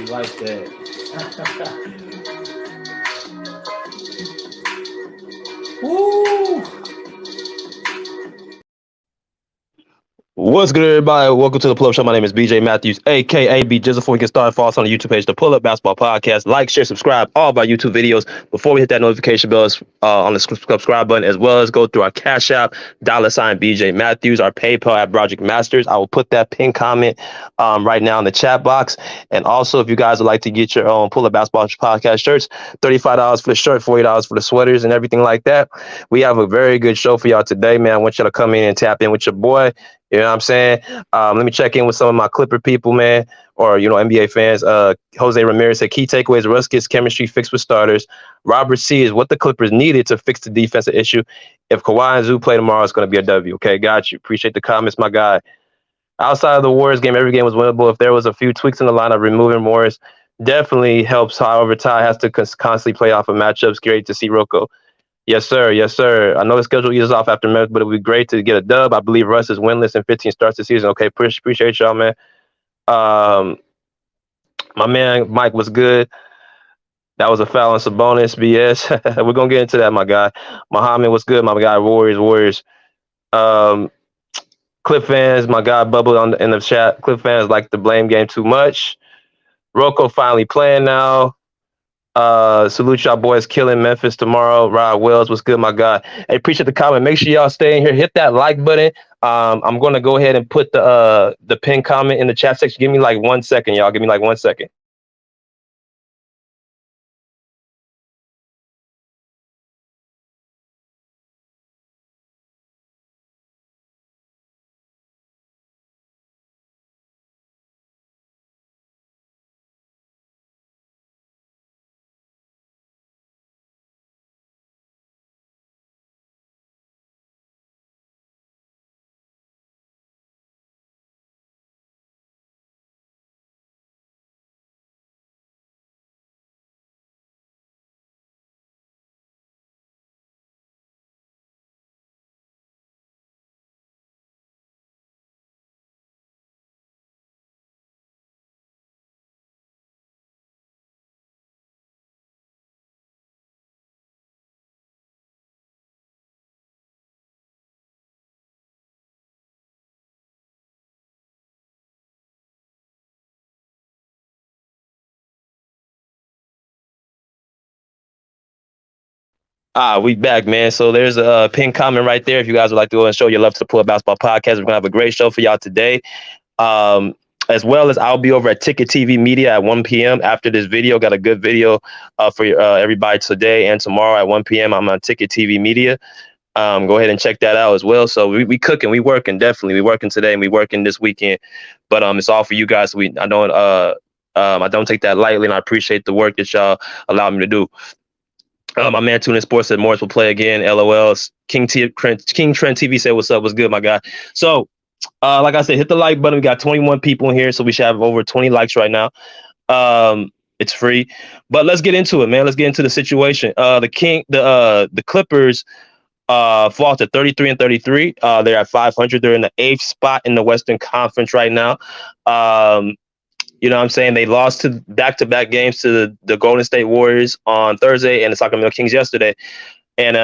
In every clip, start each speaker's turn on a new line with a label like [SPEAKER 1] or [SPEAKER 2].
[SPEAKER 1] like that. Woo!
[SPEAKER 2] What's good, everybody? Welcome to the Pull Up Show. My name is BJ Matthews, aka B. Just before we get started, follow us on the YouTube page, the Pull Up Basketball Podcast. Like, share, subscribe, all of our YouTube videos. Before we hit that notification bell on the subscribe button, as well as go through our Cash App, $ BJ Matthews, our PayPal at Project Masters. I will put that pinned comment right now in the chat box. And also, if you guys would like to get your own Pull Up Basketball Podcast shirts, $35 for the shirt, $40 for the sweaters, and everything like that. We have a very good show for y'all today, man. I want y'all to come in and tap in with your boy. You know what I'm saying? Let me check in with some of my Clipper people, man, or, NBA fans. Jose Ramirez said, key takeaways, Russ gets chemistry fixed with starters. Robert C is what the Clippers needed to fix the defensive issue. If Kawhi and Zoo play tomorrow, it's going to be a W. Okay, got you. Appreciate the comments, my guy. Outside of the Warriors game, every game was winnable. If there was a few tweaks in the lineup, removing Morris definitely helps. However, Ty has to constantly play off of matchups. Great to see Rocco. Yes, sir. Yes, sir. I know the schedule eases off after Memphis, but it would be great to get a dub. I believe Russ is winless in 15 starts this season. Okay, appreciate y'all, man. My man Mike was good. That was a foul on Sabonis, BS. We're going to get into that, my guy. Muhammad was good, my guy. Warriors. Clip fans, my guy Bubble in the chat. Clip fans like the blame game too much. Rocco finally playing now. Salute y'all boys killing Memphis tomorrow. Rod Wells, what's good, my guy? Hey, appreciate the comment. Make sure y'all stay in here. Hit that like button. I'm gonna go ahead and put the pinned comment in the chat section. Give me like 1 second, y'all. Give me like 1 second. We back, man. So there's a pinned comment right there. If you guys would like to go and show your love to the Pull Up Basketball Podcast, we're gonna have a great show for y'all today. As well as I'll be over at Ticket TV Media at 1 p.m. after this video. Got a good video for everybody today and tomorrow at 1 p.m. I'm on Ticket TV Media. Go ahead and check that out as well. So we cooking, we working, definitely. We working today and we working this weekend. But it's all for you guys. I don't take that lightly, and I appreciate the work that y'all allow me to do. My man Tune In Sports said Morris will play again. LOLs. King Trent TV said, what's up? What's good, my guy? So, like I said, hit the like button. We got 21 people in here, so we should have over 20 likes right now. It's free, but let's get into it, man. Let's get into the situation. The Clippers fall to 33 and 33. They're at 500. They're in the 8th spot in the Western Conference right now. You know what I'm saying? They lost to back-to-back games to the Golden State Warriors on Thursday and the Sacramento Kings yesterday. And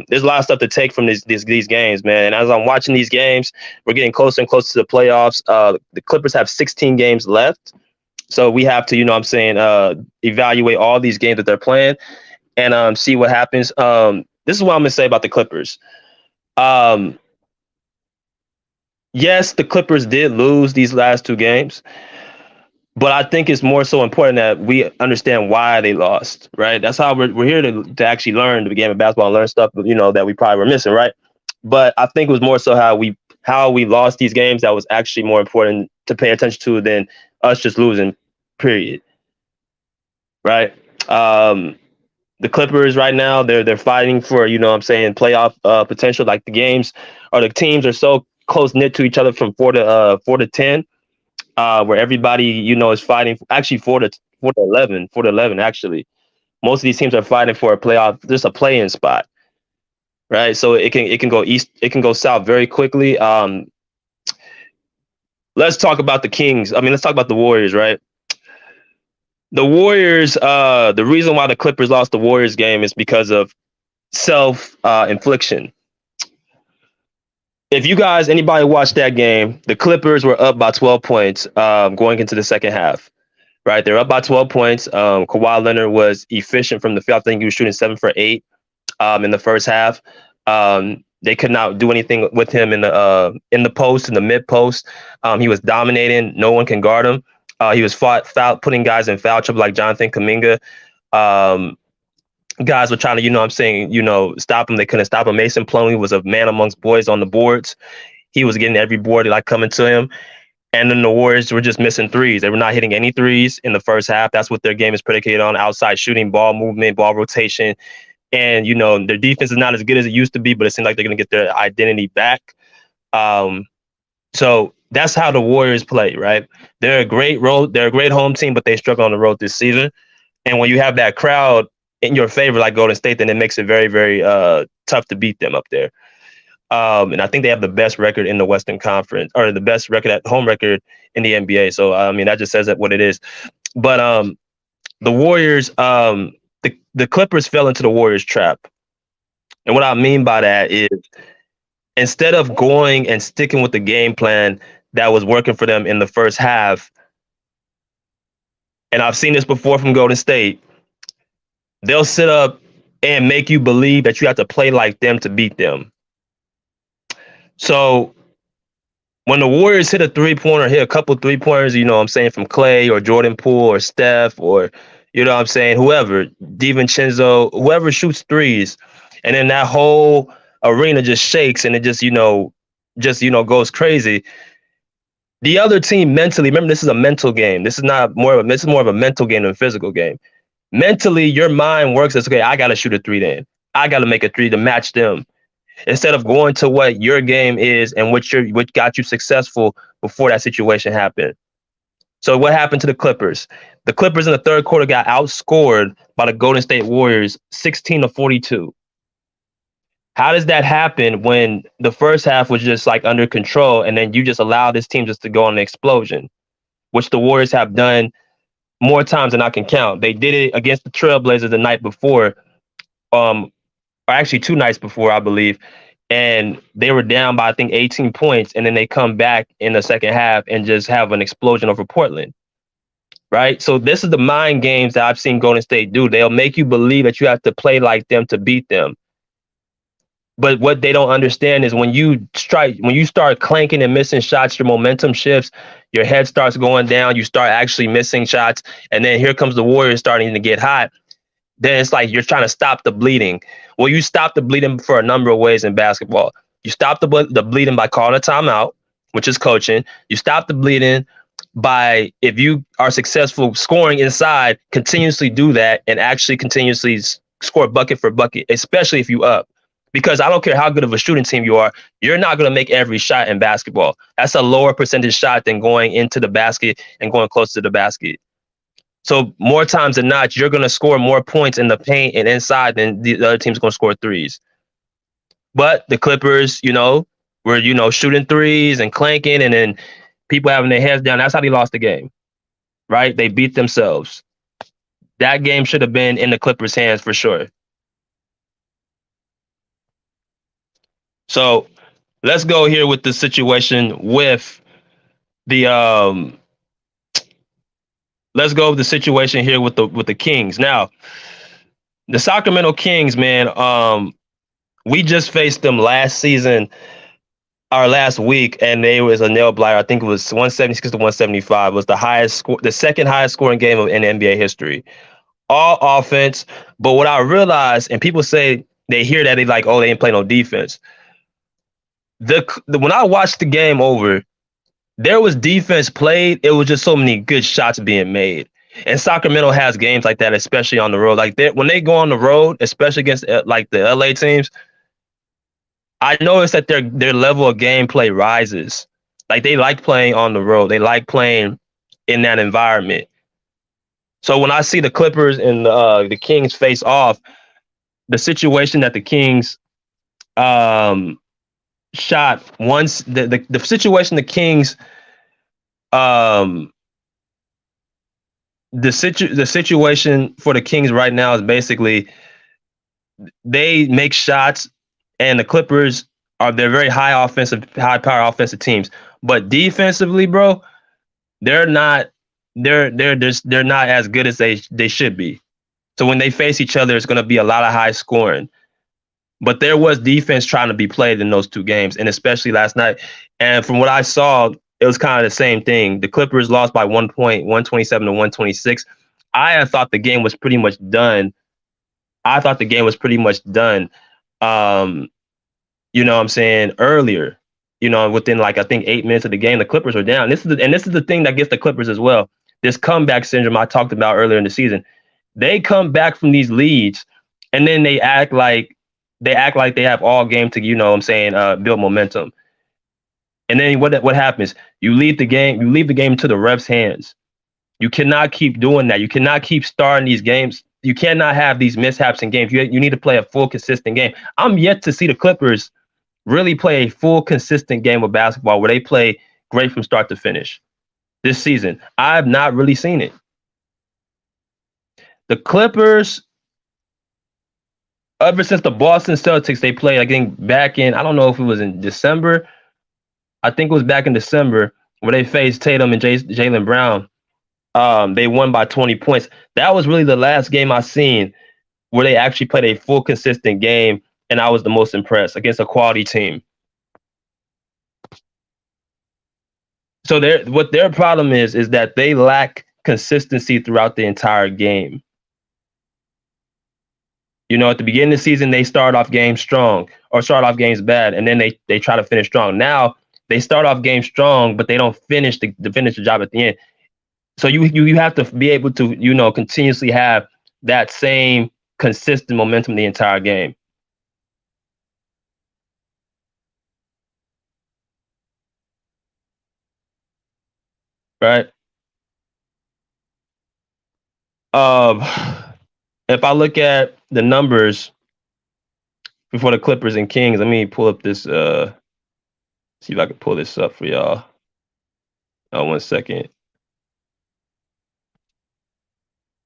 [SPEAKER 2] there's a lot of stuff to take from these games, man. And as I'm watching these games, we're getting closer and closer to the playoffs. The Clippers have 16 games left. So we have to, you know what I'm saying, evaluate all these games that they're playing and see what happens. This is what I'm going to say about the Clippers. Yes, the Clippers did lose these last 2 games. But I think it's more so important that we understand why they lost, right? That's how we're here to actually learn the game of basketball and learn stuff, that we probably were missing, right? But I think it was more so how we lost these games that was actually more important to pay attention to than us just losing, period. Right? The Clippers right now, they're fighting for, playoff potential. Like the games or the teams are so close knit to each other from 4 to 10. Where everybody, is fighting actually 4 to 11, actually. Most of these teams are fighting for a playoff, just a play-in spot, right? So it can go east, it can go south very quickly. Let's talk about the Kings. Let's talk about the Warriors, right? The Warriors, the reason why the Clippers lost the Warriors game is because of self infliction. If you guys, anybody watched that game, the Clippers were up by 12 points going into the second half. Right, they're up by 12 points. Kawhi Leonard was efficient from the field. I think he was shooting 7 for 8 in the first half. They could not do anything with him in the post, in the mid post. He was dominating. No one can guard him. He was putting guys in foul trouble like Jonathan Kuminga. Um, Guys were trying to, I'm saying, stop him. They couldn't stop him. Mason Plumlee was a man amongst boys on the boards. He was getting every board like coming to him. And then the Warriors were just missing threes. They were not hitting any threes in the first half. That's what their game is predicated on: outside shooting, ball movement, ball rotation. And, their defense is not as good as it used to be, but it seems like they're going to get their identity back. So that's how the Warriors play, right? They're a great home team, but they struggle on the road this season. And when you have that crowd in your favor, like Golden State, then it makes it very, very tough to beat them up there. And I think they have the best record in the Western Conference, or the best record at home record in the NBA. So, that just says that what it is. But the Warriors, the Clippers fell into the Warriors trap. And what I mean by that is, instead of going and sticking with the game plan that was working for them in the first half, and I've seen this before from Golden State, they'll sit up and make you believe that you have to play like them to beat them. So when the Warriors hit a three-pointer, hit a couple three-pointers, I'm saying, from Clay or Jordan Poole or Steph or, I'm saying, whoever, DiVincenzo, whoever shoots threes, and then that whole arena just shakes and it just goes crazy. The other team mentally, remember, this is a mental game. This is more of a mental game than a physical game. Mentally, your mind works as, okay, I got to shoot a three then. I got to make a three to match them, instead of going to what your game is and what got you successful before that situation happened. So what happened to the Clippers? The Clippers in the third quarter got outscored by the Golden State Warriors 16-42. How does that happen when the first half was just like under control, and then you just allow this team just to go on an explosion, which the Warriors have done more times than I can count? They did it against the Trailblazers the night before, or actually 2 nights before, I believe, and they were down by, I think, 18 points, and then they come back in the second half and just have an explosion over Portland, right? So this is the mind games that I've seen Golden State do. They'll make you believe that you have to play like them to beat them. But what they don't understand is when you start clanking and missing shots, your momentum shifts, your head starts going down, you start actually missing shots, and then here comes the Warriors starting to get hot. Then it's like you're trying to stop the bleeding. Well, you stop the bleeding for a number of ways in basketball. You stop the bleeding by calling a timeout, which is coaching. You stop the bleeding by, if you are successful scoring inside, continuously do that and actually continuously score bucket for bucket, especially if you up. Because I don't care how good of a shooting team you are, you're not going to make every shot in basketball. That's a lower percentage shot than going into the basket and going close to the basket. So more times than not, you're going to score more points in the paint and inside than the other team's going to score threes. But the Clippers, were, shooting threes and clanking, and then people having their heads down. That's how they lost the game, right? They beat themselves. That game should have been in the Clippers' hands for sure. So let's go here with the situation with the let's go with the situation here with the Kings. Now, the Sacramento Kings, man, we just faced them last season, our last week, and they was a nail biter. I think it was 176-175. It was the second highest scoring game in NBA history. All offense, but what I realized, and people say they hear that, they like, oh, they ain't play no defense. When I watched the game over, there was defense played. It was just so many good shots being made. And Sacramento has games like that, especially on the road. Like when they go on the road, especially against like the LA teams, I noticed that their level of gameplay rises. Like they like playing on the road. They like playing in that environment. So when I see the Clippers and the Kings face off, the situation that the Kings shot once, the situation the Kings the situation for the Kings right now is basically they make shots, and the Clippers they're very high power offensive teams, but defensively, bro, they're not they're not as good as they should be. So when they face each other, it's going to be a lot of high scoring. But there was defense trying to be played in those two games, and especially last night. And from what I saw, it was kind of the same thing. The Clippers lost by 1 point, 127 to 126. I had thought the game was pretty much done. I thought the game was pretty much done. Um, you know what I'm saying, earlier. Within like I think 8 minutes of the game, the Clippers were down. This is the thing that gets the Clippers as well. This comeback syndrome I talked about earlier in the season. They come back from these leads, and then they act like they have all game to, build momentum. And then what happens? You leave the game to the refs' hands. You cannot keep doing that. You cannot keep starting these games. You cannot have these mishaps in games. You need to play a full, consistent game. I'm yet to see the Clippers really play a full, consistent game of basketball where they play great from start to finish this season. I've not really seen it. The Clippers, ever since the Boston Celtics, they played, I think, back in, I don't know if it was in December. I think it was back in December where they faced Tatum and Jaylen Brown. They won by 20 points. That was really the last game I seen where they actually played a full, consistent game, and I was the most impressed against a quality team. So what their problem is that they lack consistency throughout the entire game. At the beginning of the season, they start off games strong or start off games bad, and then they try to finish strong. Now they start off games strong, but they don't finish the job at the end. So you have to be able to continuously have that same consistent momentum the entire game. Right? If I look at the numbers before the Clippers and Kings, let me pull up this. See if I can pull this up for y'all. 1 second.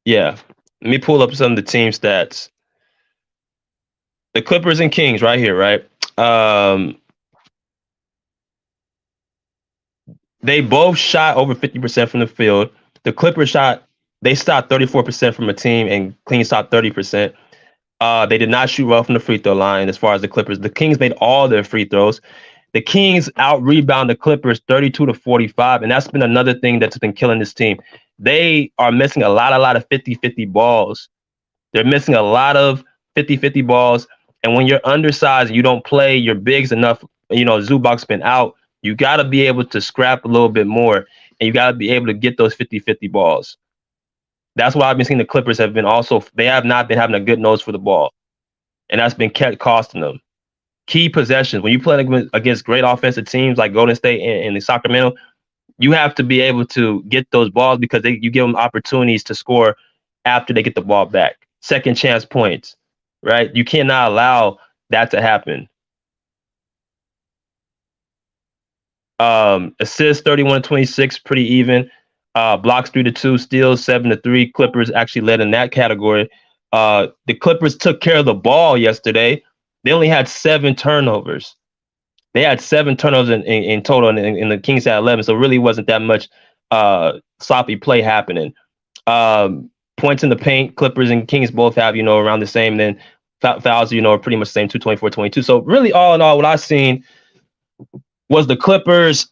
[SPEAKER 2] Yeah, let me pull up some of the team stats. The Clippers and Kings right here, right? They both shot over 50% from the field. The Clippers shot 34% from a team, and Kings shot 30%. They did not shoot well from the free throw line as far as the Clippers. The Kings made all their free throws. The Kings out-rebound the Clippers 32 to 45, and that's been another thing that's been killing this team. They are missing a lot of 50-50 balls. They're missing a lot of 50-50 balls, and when you're undersized and you don't play your bigs enough, Zubac's been out, you got to be able to scrap a little bit more, and you got to be able to get those 50-50 balls. That's why I've been seeing the Clippers they have not been having a good nose for the ball, and that's been kept costing them. Key possessions, when you play against great offensive teams like Golden State and the Sacramento, you have to be able to get those balls because you give them opportunities to score after they get the ball back. Second chance points, right? You cannot allow that to happen. Assists 31-26, pretty even. Blocks 3-2, steals 7-3. Clippers actually led in that category. The Clippers took care of the ball yesterday. They only had 7 turnovers. They had 7 turnovers in total, and the Kings had 11. So it really wasn't that much sloppy play happening. Points in the paint, Clippers and Kings both have, around the same. Then fouls, are pretty much the same, 224-22. So really, all in all, what I've seen was the Clippers,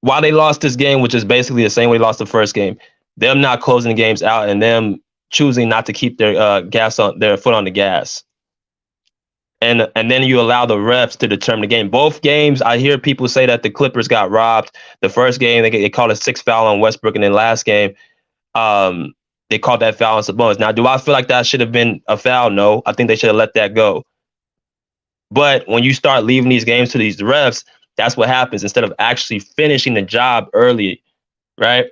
[SPEAKER 2] while they lost this game, which is basically the same way they lost the first game, them not closing the games out and them choosing not to keep their their foot on the gas. And then you allow the refs to determine the game. Both games, I hear people say that the Clippers got robbed. The first game, they called a 6 foul on Westbrook, and then last game, they called that foul on Sabonis. Now, do I feel like that should have been a foul? No. I think they should have let that go. But when you start leaving these games to these refs, that's what happens instead of actually finishing the job early, right?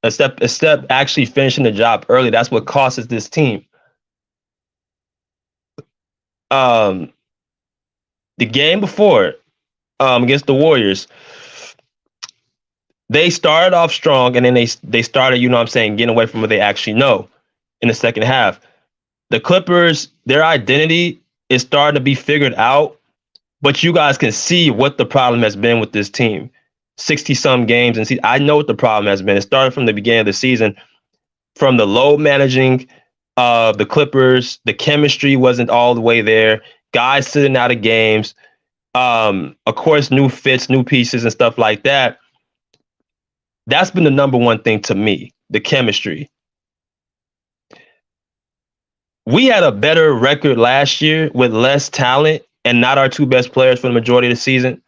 [SPEAKER 2] A step actually finishing the job early, that's what causes this team. The game before, against the Warriors. They started off strong, and then they started, you know what I'm saying, getting away from what they actually know in the second half. The Clippers, their identity is starting to be figured out, but you guys can see what the problem has been with this team. 60-some games, and see, I know what the problem has been. It started from the beginning of the season, from the load managing of the Clippers. The chemistry wasn't all the way there. Guys sitting out of games. Of course, new fits, new pieces, and stuff like that. That's been the number one thing to me, the chemistry. We had a better record last year with less talent and not our two best players for the majority of the season,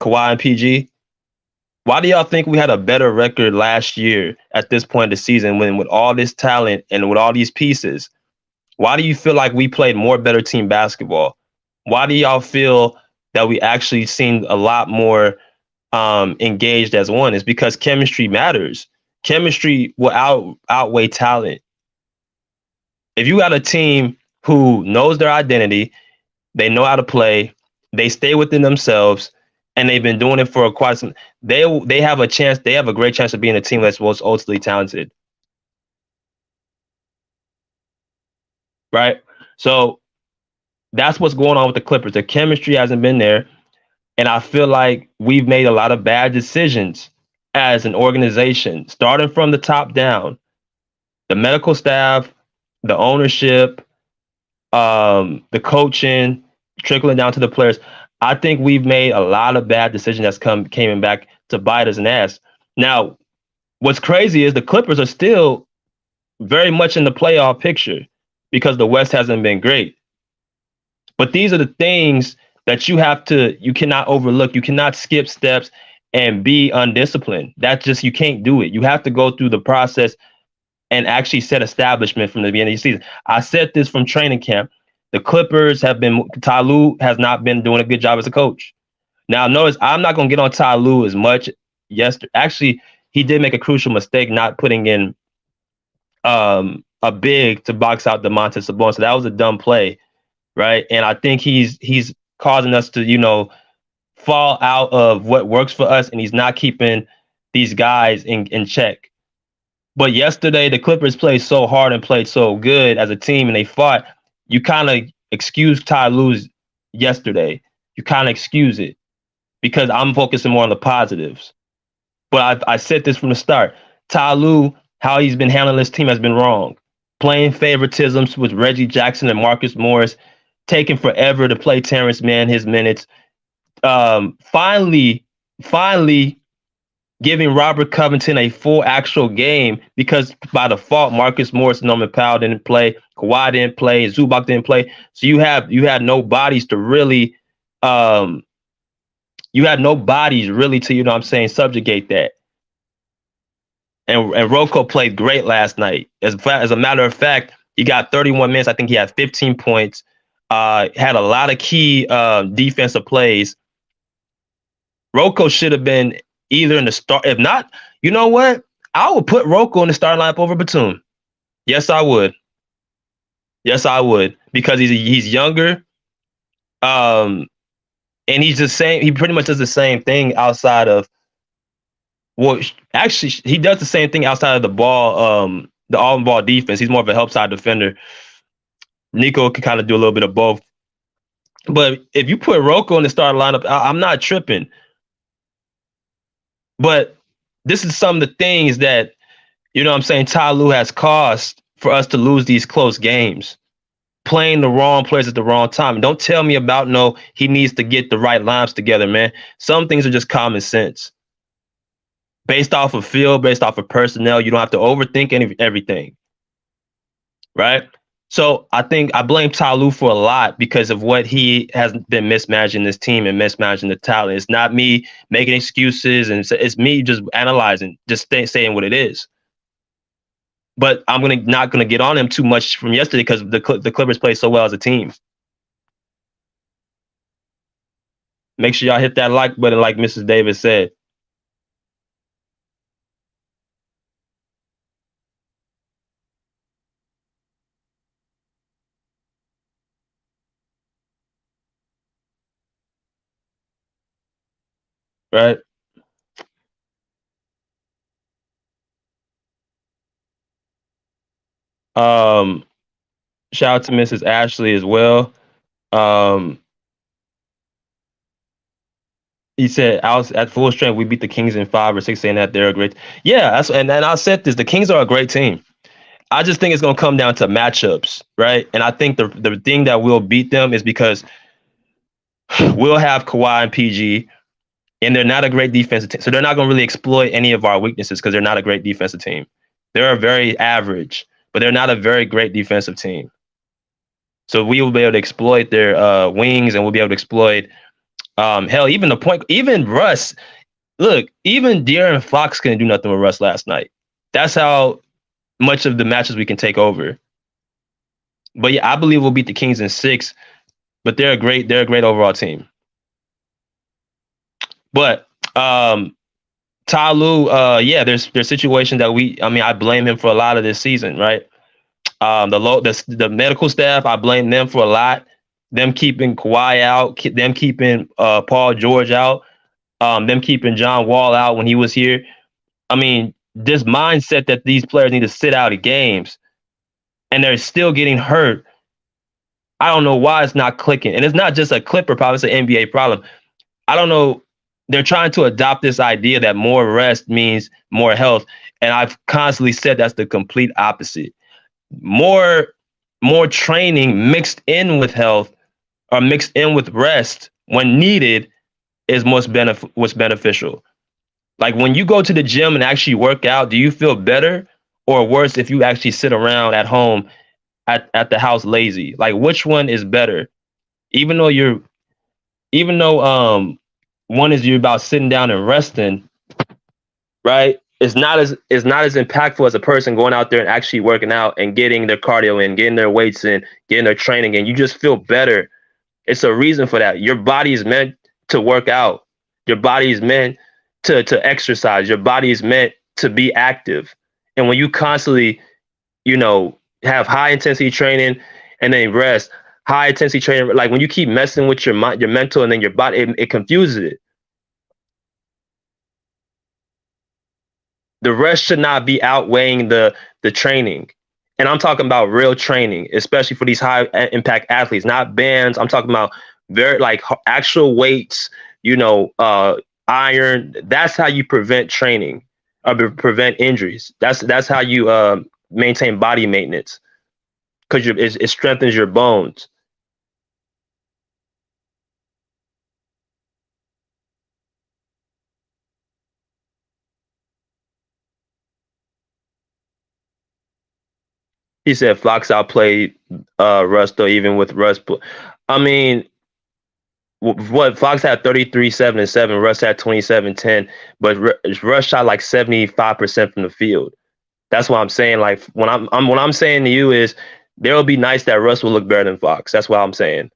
[SPEAKER 2] Kawhi and PG. Why do y'all think we had a better record last year at this point of the season when with all this talent and with all these pieces? Why do you feel like we played more better team basketball? Why do y'all feel that we actually seemed a lot more engaged as one? Is because chemistry matters. Chemistry will outweigh talent. If you got a team who knows their identity, they know how to play, they stay within themselves, and they've been doing it for quite some. They have a chance. They have a great chance of being a team that's most ultimately talented, right? So that's what's going on with the Clippers. The chemistry hasn't been there, and I feel like we've made a lot of bad decisions as an organization, starting from the top down. The medical staff, the ownership, the coaching, trickling down to the players. I think we've made a lot of bad decisions that's came back to bite us in the ass. Now, what's crazy is the Clippers are still very much in the playoff picture because the West hasn't been great. But these are the things that you cannot overlook. You cannot skip steps and be undisciplined. That's just, you can't do it. You have to go through the process and actually set establishment from the beginning of the season. I said this from training camp. The Clippers have been, Ty Lue has not been doing a good job as a coach. Now, notice I'm not going to get on Ty Lue as much. Actually, he did make a crucial mistake not putting in a big to box out Domantas Sabonis. So that was a dumb play, right? And I think he's causing us to, fall out of what works for us, and he's not keeping these guys in check. But yesterday, the Clippers played so hard and played so good as a team, and they fought. You kind of excuse Ty Lue's yesterday. You kind of excuse it because I'm focusing more on the positives. But I said this from the start. Ty Lue, how he's been handling this team has been wrong. Playing favoritisms with Reggie Jackson and Marcus Morris, taking forever to play Terrence Mann his minutes. Finally giving Robert Covington a full actual game because by default, Marcus Morris and Norman Powell didn't play, Kawhi didn't play, Zubac didn't play. So you had no bodies to really subjugate that. And Rocco played great last night. As a matter of fact, he got 31 minutes. I think he had 15 points. Had a lot of key defensive plays. Rocco should have been either in the start. If not, you know what? I would put Rocco in the starting lineup over Batum. Yes, I would. Yes, I would, because he's younger. And he's the same. He pretty much does the same thing outside of. Well, actually, he does the same thing outside of the ball, the on-ball defense. He's more of a help side defender. Nico can kind of do a little bit of both. But if you put Rocco in the starting lineup, I'm not tripping. But this is some of the things that, Ty Lue has caused for us to lose these close games. Playing the wrong players at the wrong time. And don't tell me about he needs to get the right lines together, man. Some things are just common sense. Based off of field, based off of personnel, you don't have to overthink everything. Right? So I think I blame Ty Lue for a lot because of what he has been mismanaging this team and mismanaging the talent. It's not me making excuses, and it's me just analyzing, just saying what it is. But I'm not gonna get on him too much from yesterday because the Clippers played so well as a team. Make sure y'all hit that like button, like Mrs. Davis said. right? Um, Shout out to Mrs. Ashley as well. Um, he said, "I was at full strength. We beat the Kings in 5 or 6, saying that they're a great." Yeah, and I said this. The Kings are a great team. I just think it's going to come down to matchups, right? And I think the thing that will beat them is because we'll have Kawhi and PG, and they're not a great defensive team, so they're not going to really exploit any of our weaknesses because they're not a great defensive team. They're a very average, but they're not a very great defensive team. So we will be able to exploit their wings, and we'll be able to exploit hell, even the point, even Russ. Look, even De'Aaron Fox couldn't do nothing with Russ last night. That's how much of the matches we can take over. But yeah, I believe we'll beat the Kings in 6. But they're a great overall team. But Ty Lue, yeah, there's situations that I blame him for a lot of this season, right? The medical staff, I blame them for a lot. Them keeping Kawhi out, them keeping Paul George out, them keeping John Wall out when he was here. I mean, this mindset that these players need to sit out of games and they're still getting hurt. I don't know why it's not clicking. And it's not just a Clipper problem, it's an NBA problem. I don't know. They're trying to adopt this idea that more rest means more health. And I've constantly said that's the complete opposite. More training mixed in with health or mixed in with rest when needed is what's beneficial. Like when you go to the gym and actually work out, do you feel better or worse if you actually sit around at home at the house lazy? Like which one is better? Even though one is you're about sitting down and resting, right? It's not as impactful as a person going out there and actually working out and getting their cardio in, getting their weights in, getting their training in. You just feel better. It's a reason for that. Your body is meant to work out. Your body is meant to exercise. Your body is meant to be active. And when you constantly, have high intensity training and then rest, high intensity training, like when you keep messing with your mind, your mental, and then your body, it confuses it. The rest should not be outweighing the training. And I'm talking about real training, especially for these high impact athletes, not bands. I'm talking about very like actual weights, iron. That's how you prevent training or prevent injuries. That's how you maintain body maintenance because it strengthens your bones. He said Fox outplayed Russ though, even with Russ. I mean, what Fox had 33-7-7, Russ had 27-10, but Russ shot like 75% from the field. That's what I'm saying. Like when I'm saying to you is there will be nights that Russ will look better than Fox. That's what I'm saying.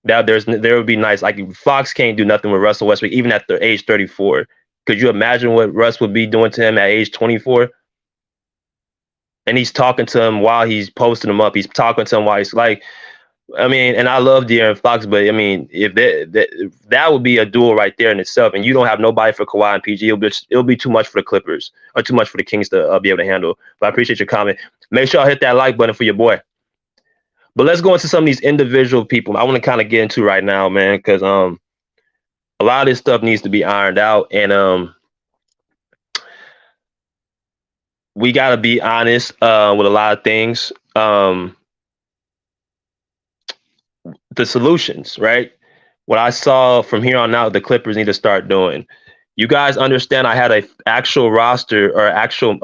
[SPEAKER 2] Now there will be nights like Fox can't do nothing with Russell Westbrook even at the age 34. Could you imagine what Russ would be doing to him at age 24? And he's talking to him while he's posting him up. He's talking to him while he's like, I mean, and I love De'Aaron Fox, but I mean, if that would be a duel right there in itself, and you don't have nobody for Kawhi and PG, it'll be too much for the Clippers or too much for the Kings to be able to handle. But I appreciate your comment. Make sure I hit that like button for your boy. But let's go into some of these individual people I want to kind of get into right now, man, because a lot of this stuff needs to be ironed out, and we got to be honest with a lot of things. The solutions, right? What I saw from here on out, the Clippers need to start doing. You guys understand? I had a actual roster or actual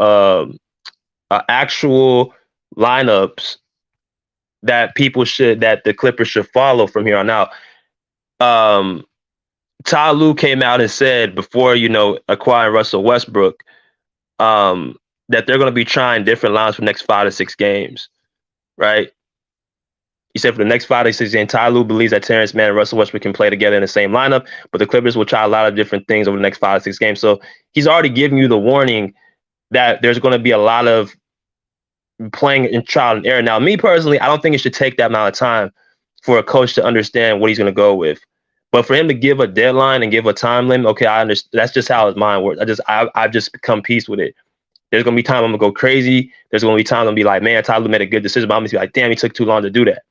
[SPEAKER 2] lineups that the Clippers should follow from here on out. Ty Lue came out and said before acquiring Russell Westbrook that they're going to be trying different lines for the next 5 to 6 games, right? He said for the next 5 to 6 games, Ty Lue believes that Terrence Mann and Russell Westbrook can play together in the same lineup, but the Clippers will try a lot of different things over the next 5 to 6 games. So he's already giving you the warning that there's going to be a lot of playing in trial and error. Now, me personally, I don't think it should take that amount of time for a coach to understand what he's going to go with. But for him to give a deadline and give a time limit, okay, I understand. That's just how his mind works. I've just become peace with it. There's gonna be times I'm gonna go crazy. There's gonna be times I'm gonna be like, man, Tyler made a good decision, but I'm gonna be like, damn, he took too long to do that.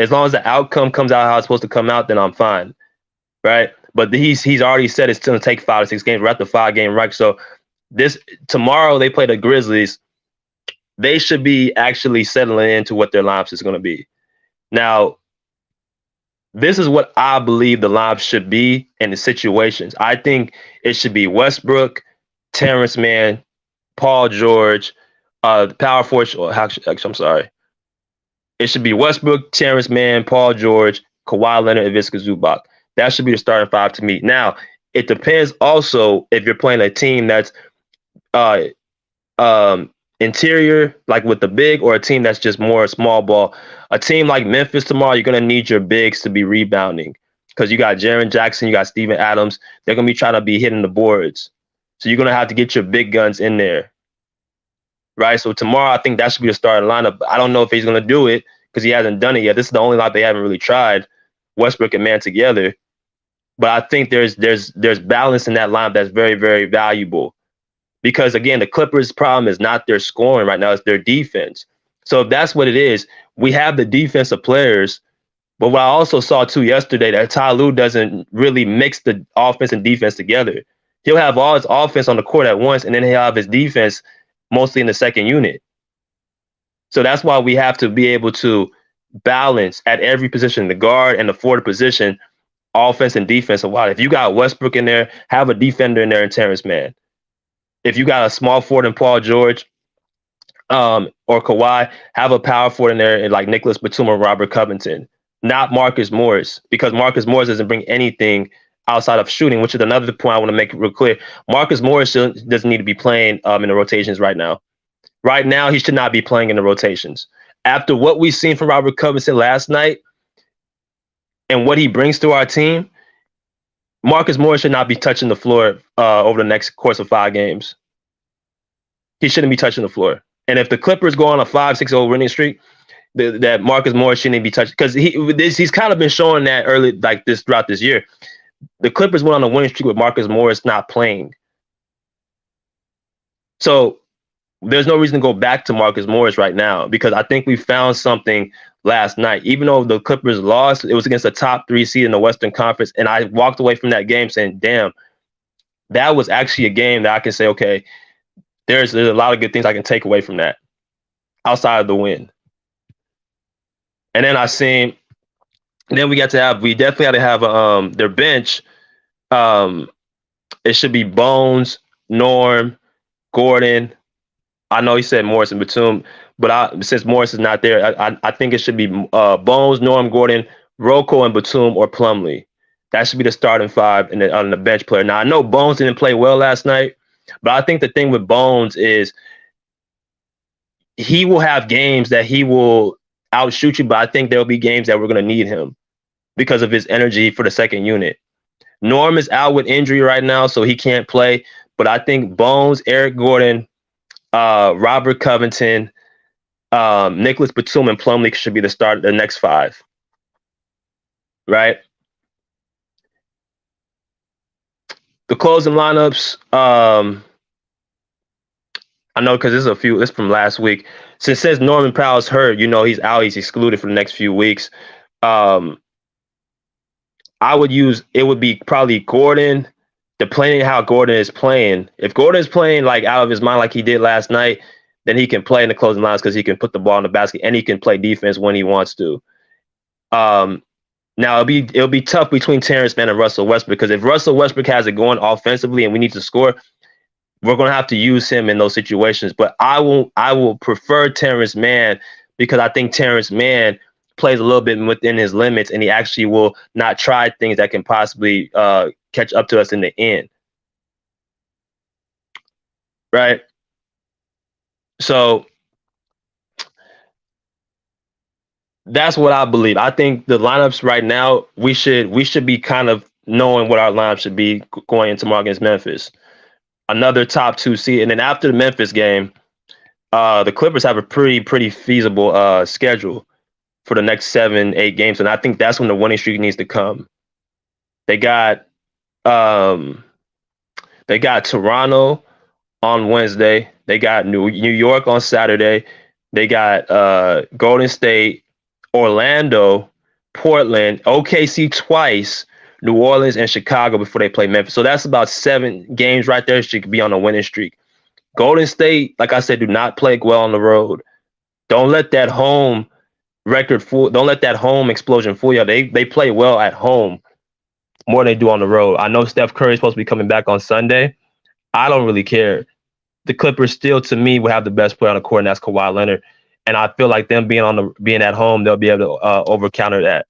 [SPEAKER 2] As long as the outcome comes out how it's supposed to come out, then I'm fine, right? But he's already said it's gonna take 5 to 6 games. We're at the 5-game record. So tomorrow they play the Grizzlies. They should be actually settling into what their lineups is gonna be. Now, this is what I believe the lineup should be in the situations. I think it should be Westbrook, Terrence Mann, Paul George, the power forward. I'm sorry. It should be Westbrook, Terrence Mann, Paul George, Kawhi Leonard, and Ivica Zubac. That should be the starting 5 to me. Now, it depends also if you're playing a team that's interior, like with the big, or a team that's just more small ball. A team like Memphis tomorrow, you're going to need your bigs to be rebounding because you got Jaren Jackson, you got Steven Adams. They're going to be trying to be hitting the boards. So you're going to have to get your big guns in there, right? So tomorrow, I think that should be the starting lineup. I don't know if he's going to do it because he hasn't done it yet. This is the only lineup they haven't really tried, Westbrook and Mann together. But I think there's balance in that lineup that's very, very valuable. Because, again, the Clippers' problem is not their scoring right now. It's their defense. So if that's what it is, we have the defensive players. But what I also saw, too, yesterday, that Ty Lue doesn't really mix the offense and defense together. He'll have all his offense on the court at once, and then he'll have his defense mostly in the second unit. So that's why we have to be able to balance at every position, the guard and the forward position, offense and defense. A lot. If you got Westbrook in there, have a defender in there in Terrence Mann. If you got a small forward in Paul George or Kawhi, have a power forward in there like Nicholas Batum or Robert Covington, not Marcus Morris, because Marcus Morris doesn't bring anything outside of shooting, which is another point I want to make real clear. Marcus Morris doesn't need to be playing in the rotations right now. Right now, he should not be playing in the rotations. After what we've seen from Robert Covington last night and what he brings to our team, Marcus Morris should not be touching the floor over the next course of 5 games. He shouldn't be touching the floor. And if the Clippers go on a 5-6-0 winning streak, that Marcus Morris shouldn't be touching, because he's kind of been showing that early, like this throughout this year. The Clippers went on a winning streak with Marcus Morris not playing. So there's no reason to go back to Marcus Morris right now, because I think we found something last night. Even though the Clippers lost, it was against the top 3 seed in the Western Conference. And I walked away from that game saying, damn, that was actually a game that I can say, okay, there's a lot of good things I can take away from that outside of the win. And then we definitely had to have their bench. It should be Bones, Norm, Gordon. I know he said Morris and Batum, but since Morris is not there, I think it should be Bones, Norm, Gordon, Rocco, and Batum or Plumlee. That should be the starting 5 on the bench player. Now, I know Bones didn't play well last night, but I think the thing with Bones is he will have games that he will outshoot you, but I think there'll be games that we're going to need him because of his energy for the second unit. Norm is out with injury right now, so he can't play, but I think Bones, Eric Gordon, Robert Covington, Nicholas Batum, and Plumlee should be the next 5. Right? The closing lineups, I know because this from last week. Since Norman Powell's hurt, he's out, he's excluded for the next few weeks. It would be probably Gordon, depending on how Gordon is playing. If Gordon is playing like out of his mind like he did last night, then he can play in the closing lines because he can put the ball in the basket and he can play defense when he wants to. Now it'll be tough between Terrence Mann and Russell Westbrook, because if Russell Westbrook has it going offensively and we need to score, we're going to have to use him in those situations. But I will prefer Terrence Mann, because I think Terrence Mann plays a little bit within his limits, and he actually will not try things that can possibly catch up to us in the end. Right? So that's what I believe. I think the lineups right now, we should be kind of knowing what our lineup should be going into tomorrow against Memphis. Another top 2 seed. And then after the Memphis game, the Clippers have a pretty feasible schedule for the next 7-8 games. And I think that's when the winning streak needs to come. They got um, they got Toronto on Wednesday. They got New York on Saturday. They got Golden State, Orlando, Portland, OKC twice, New Orleans, and Chicago before they play Memphis. So that's about 7 games right there. She could be on a winning streak. Golden State, like I said, do not play well on the road. Don't let that home record fool. Don't let that home explosion fool you. They play well at home more than they do on the road. I know Steph Curry is supposed to be coming back on Sunday. I don't really care. The Clippers still, to me, will have the best player on the court, and that's Kawhi Leonard. And I feel like them being at home, they'll be able to over counter that.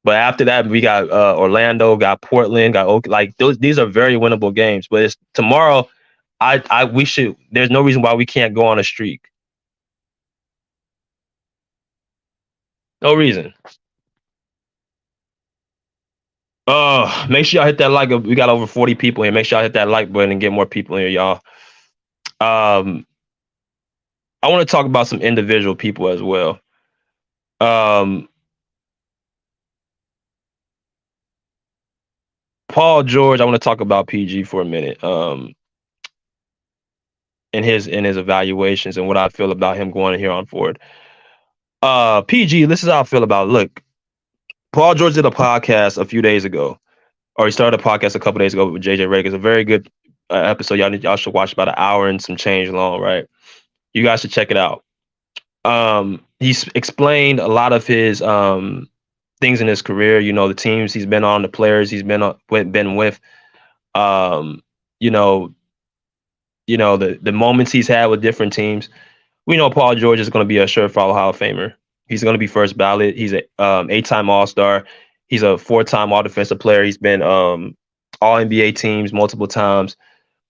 [SPEAKER 2] But after that, we got Orlando, got Portland, got like those. These are very winnable games. But it's tomorrow. We should. There's no reason why we can't go on a streak. No reason. Make sure y'all hit that like. We got over 40 people here. Make sure y'all hit that like button and get more people here, y'all. I want to talk about some individual people as well. Paul George, I want to talk about PG for a minute. In his evaluations and what I feel about him going here on forward. PG, this is how I feel about it. Look, Paul George did a podcast a few days ago, or he started a podcast a couple days ago with JJ Redick. It's a very good episode. Y'all should watch, about an hour and some change long, right? You guys should check it out. He's explained a lot of his things in his career. You know, the teams he's been on, the players he's been with. The moments he's had with different teams. We know Paul George is going to be a surefire Hall of Famer. He's going to be first ballot. He's a 8-time All-Star. He's a 4-time All-Defensive Player. He's been All NBA teams multiple times.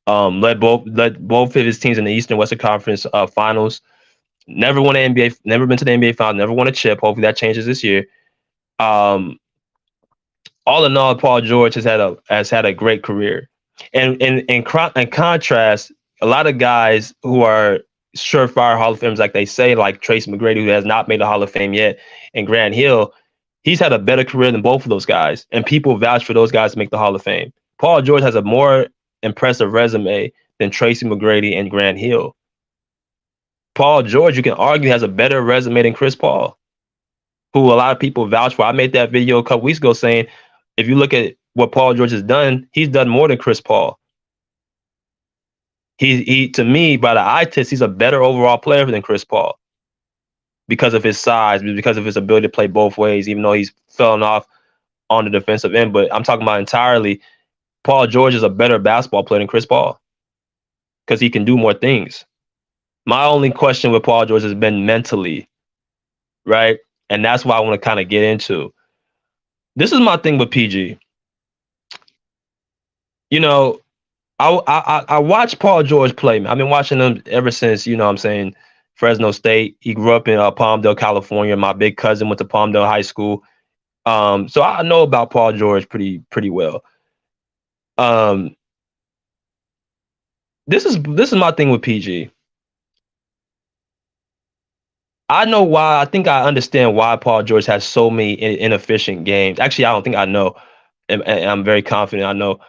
[SPEAKER 2] Led both of his teams in the Eastern Western Conference Finals. Never won an NBA. Never been to the NBA Finals. Never won a chip. Hopefully that changes this year. All in all, Paul George has had a great career. And in contrast, a lot of guys who are surefire Hall of Famers, like they say, like Tracy McGrady, who has not made the Hall of Fame yet, and Grant Hill, he's had a better career than both of those guys. And people vouch for those guys to make the Hall of Fame. Paul George has a more impressive resume than Tracy McGrady and Grant Hill. Paul George, you can argue, has a better resume than Chris Paul, who a lot of people vouch for. I made that video a couple weeks ago saying, if you look at what Paul George has done, he's done more than Chris Paul. He to me, by the eye test, he's a better overall player than Chris Paul because of his size, because of his ability to play both ways, even though he's fallen off on the defensive end. But I'm talking about entirely, Paul George is a better basketball player than Chris Paul because he can do more things. My only question with Paul George has been mentally, right? And that's why I want to kind of get into. This is my thing with PG. You know, I watched Paul George play. I've been watching him ever since, Fresno State. He grew up in Palmdale, California. My big cousin went to Palmdale High School. So I know about Paul George pretty well. This is my thing with PG. I know why. I think I understand why Paul George has so many inefficient games. Actually, I don't think I know. And I'm very confident I know.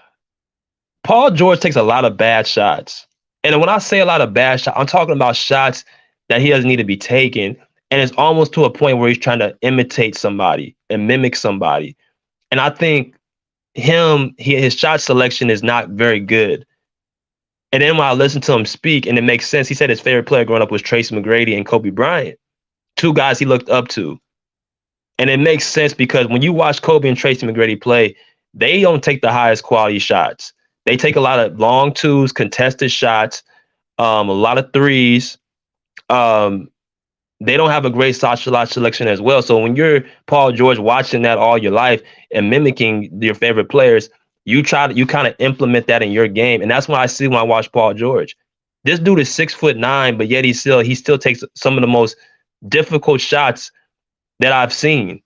[SPEAKER 2] Paul George takes a lot of bad shots. And when I say a lot of bad shots, I'm talking about shots that he doesn't need to be taken. And it's almost to a point where he's trying to imitate somebody and mimic somebody. And I think his shot selection is not very good. And then when I listen to him speak, and it makes sense, he said his favorite player growing up was Tracy McGrady and Kobe Bryant, 2 guys he looked up to. And it makes sense because when you watch Kobe and Tracy McGrady play, they don't take the highest quality shots. They take a lot of long twos, contested shots, a lot of threes. They don't have a great shot selection as well. So when you're Paul George watching that all your life and mimicking your favorite players, you kind of implement that in your game. And that's what I see when I watch Paul George. This dude is 6'9", but yet he still takes some of the most difficult shots that I've seen.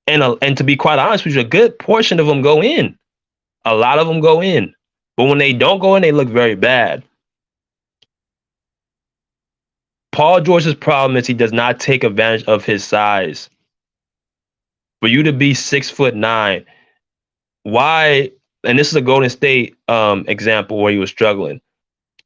[SPEAKER 2] And to be quite honest with you, a good portion of them go in. A lot of them go in. But when they don't go in, they look very bad. Paul George's problem is he does not take advantage of his size. For you to be 6'9", why, and this is a Golden State example where he was struggling.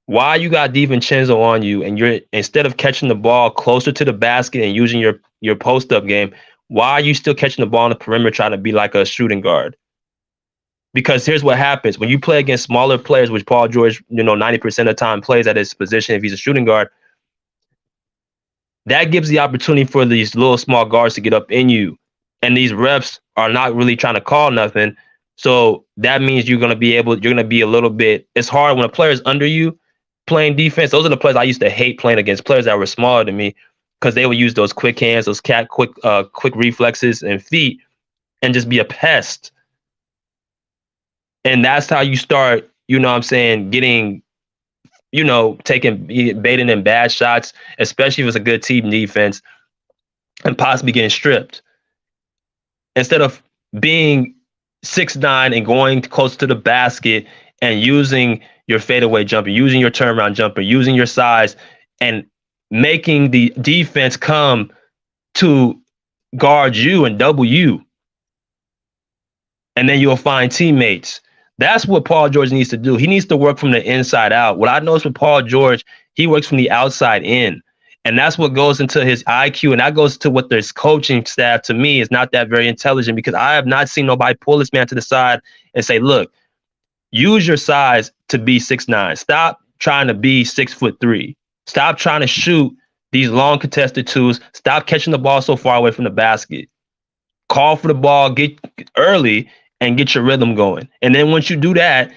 [SPEAKER 2] Why you got DiVincenzo on you and you're, instead of catching the ball closer to the basket and using your post up game, why are you still catching the ball on the perimeter trying to be like a shooting guard? Because here's what happens when you play against smaller players, which Paul George, 90% of the time plays at his position if he's a shooting guard. That gives the opportunity for these little small guards to get up in you. And these refs are not really trying to call nothing. So that means you're going to be a little bit, it's hard when a player is under you playing defense. Those are the players I used to hate playing against, players that were smaller than me, because they would use those quick hands, those quick reflexes and feet and just be a pest. And that's how you start, getting, baiting in bad shots, especially if it's a good team defense, and possibly getting stripped. Instead of being 6'9" and going close to the basket and using your fadeaway jumper, using your turnaround jumper, using your size, and making the defense come to guard you and double you. And then you'll find teammates. That's what Paul George needs to do. He needs to work from the inside out. What I noticed with Paul George, he works from the outside in. And that's what goes into his IQ. And that goes to what this coaching staff, to me, is not that very intelligent, because I have not seen nobody pull this man to the side and say, look, use your size to be 6'9". Stop trying to be 6'3". Stop trying to shoot these long contested twos. Stop catching the ball so far away from the basket. Call for the ball, get early, and get your rhythm going. And then once you do that,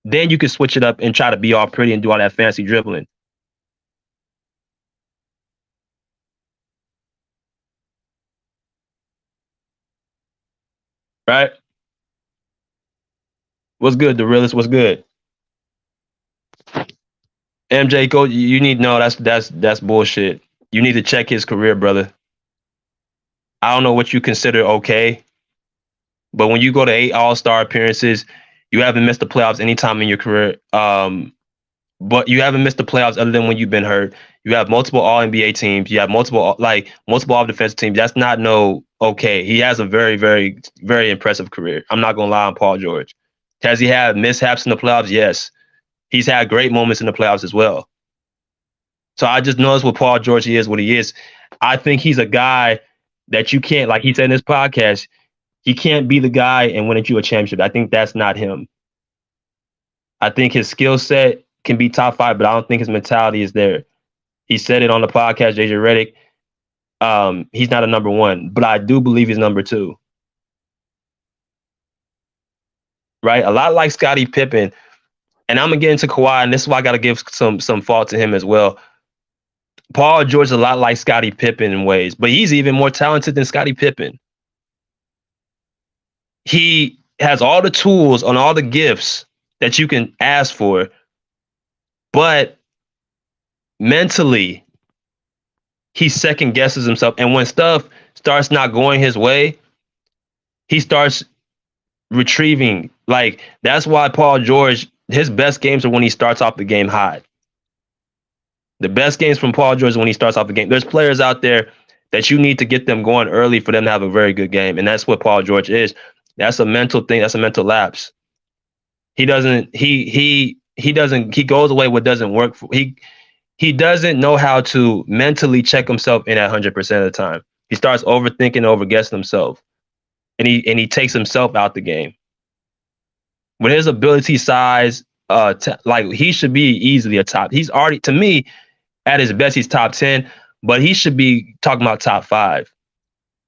[SPEAKER 2] then you can switch it up and try to be all pretty and do all that fancy dribbling. Right? What's good, the realist? What's good? MJ, coach, you need, no, that's bullshit. You need to check his career, brother. I don't know what you consider okay, but when you go to 8 All-Star appearances, you haven't missed the playoffs any time in your career. But you haven't missed the playoffs other than when you've been hurt. You have multiple All-NBA teams. You have multiple All-Defensive teams. That's not no okay. He has a very, very, very impressive career. I'm not going to lie on Paul George. Has he had mishaps in the playoffs? Yes. He's had great moments in the playoffs as well. So I just noticed what Paul George is, what he is. I think he's a guy that you can't, like he said in his podcast, he can't be the guy and win you a championship. I think that's not him. I think his skill set can be top 5, but I don't think his mentality is there. He said it on the podcast, JJ Redick. He's not a number 1, but I do believe he's number 2. Right? A lot like Scottie Pippen. And I'm going to get into Kawhi, and this is why I got to give some fault to him as well. Paul George is a lot like Scottie Pippen in ways, but he's even more talented than Scottie Pippen. He has all the tools and all the gifts that you can ask for, but mentally, he second guesses himself. And when stuff starts not going his way, he starts retrieving. Like, that's why Paul George, his best games are when he starts off the game hot. The best games from Paul George is when he starts off the game. There's players out there that you need to get them going early for them to have a very good game. And that's what Paul George is. That's a mental thing. That's a mental lapse. He goes away what doesn't work for he doesn't know how to mentally check himself in at 100% of the time. He starts overthinking, overguessing himself. And he takes himself out the game. With his ability, size, like, he should be easily a top. He's already, to me, at his best, he's top 10, but he should be talking about top 5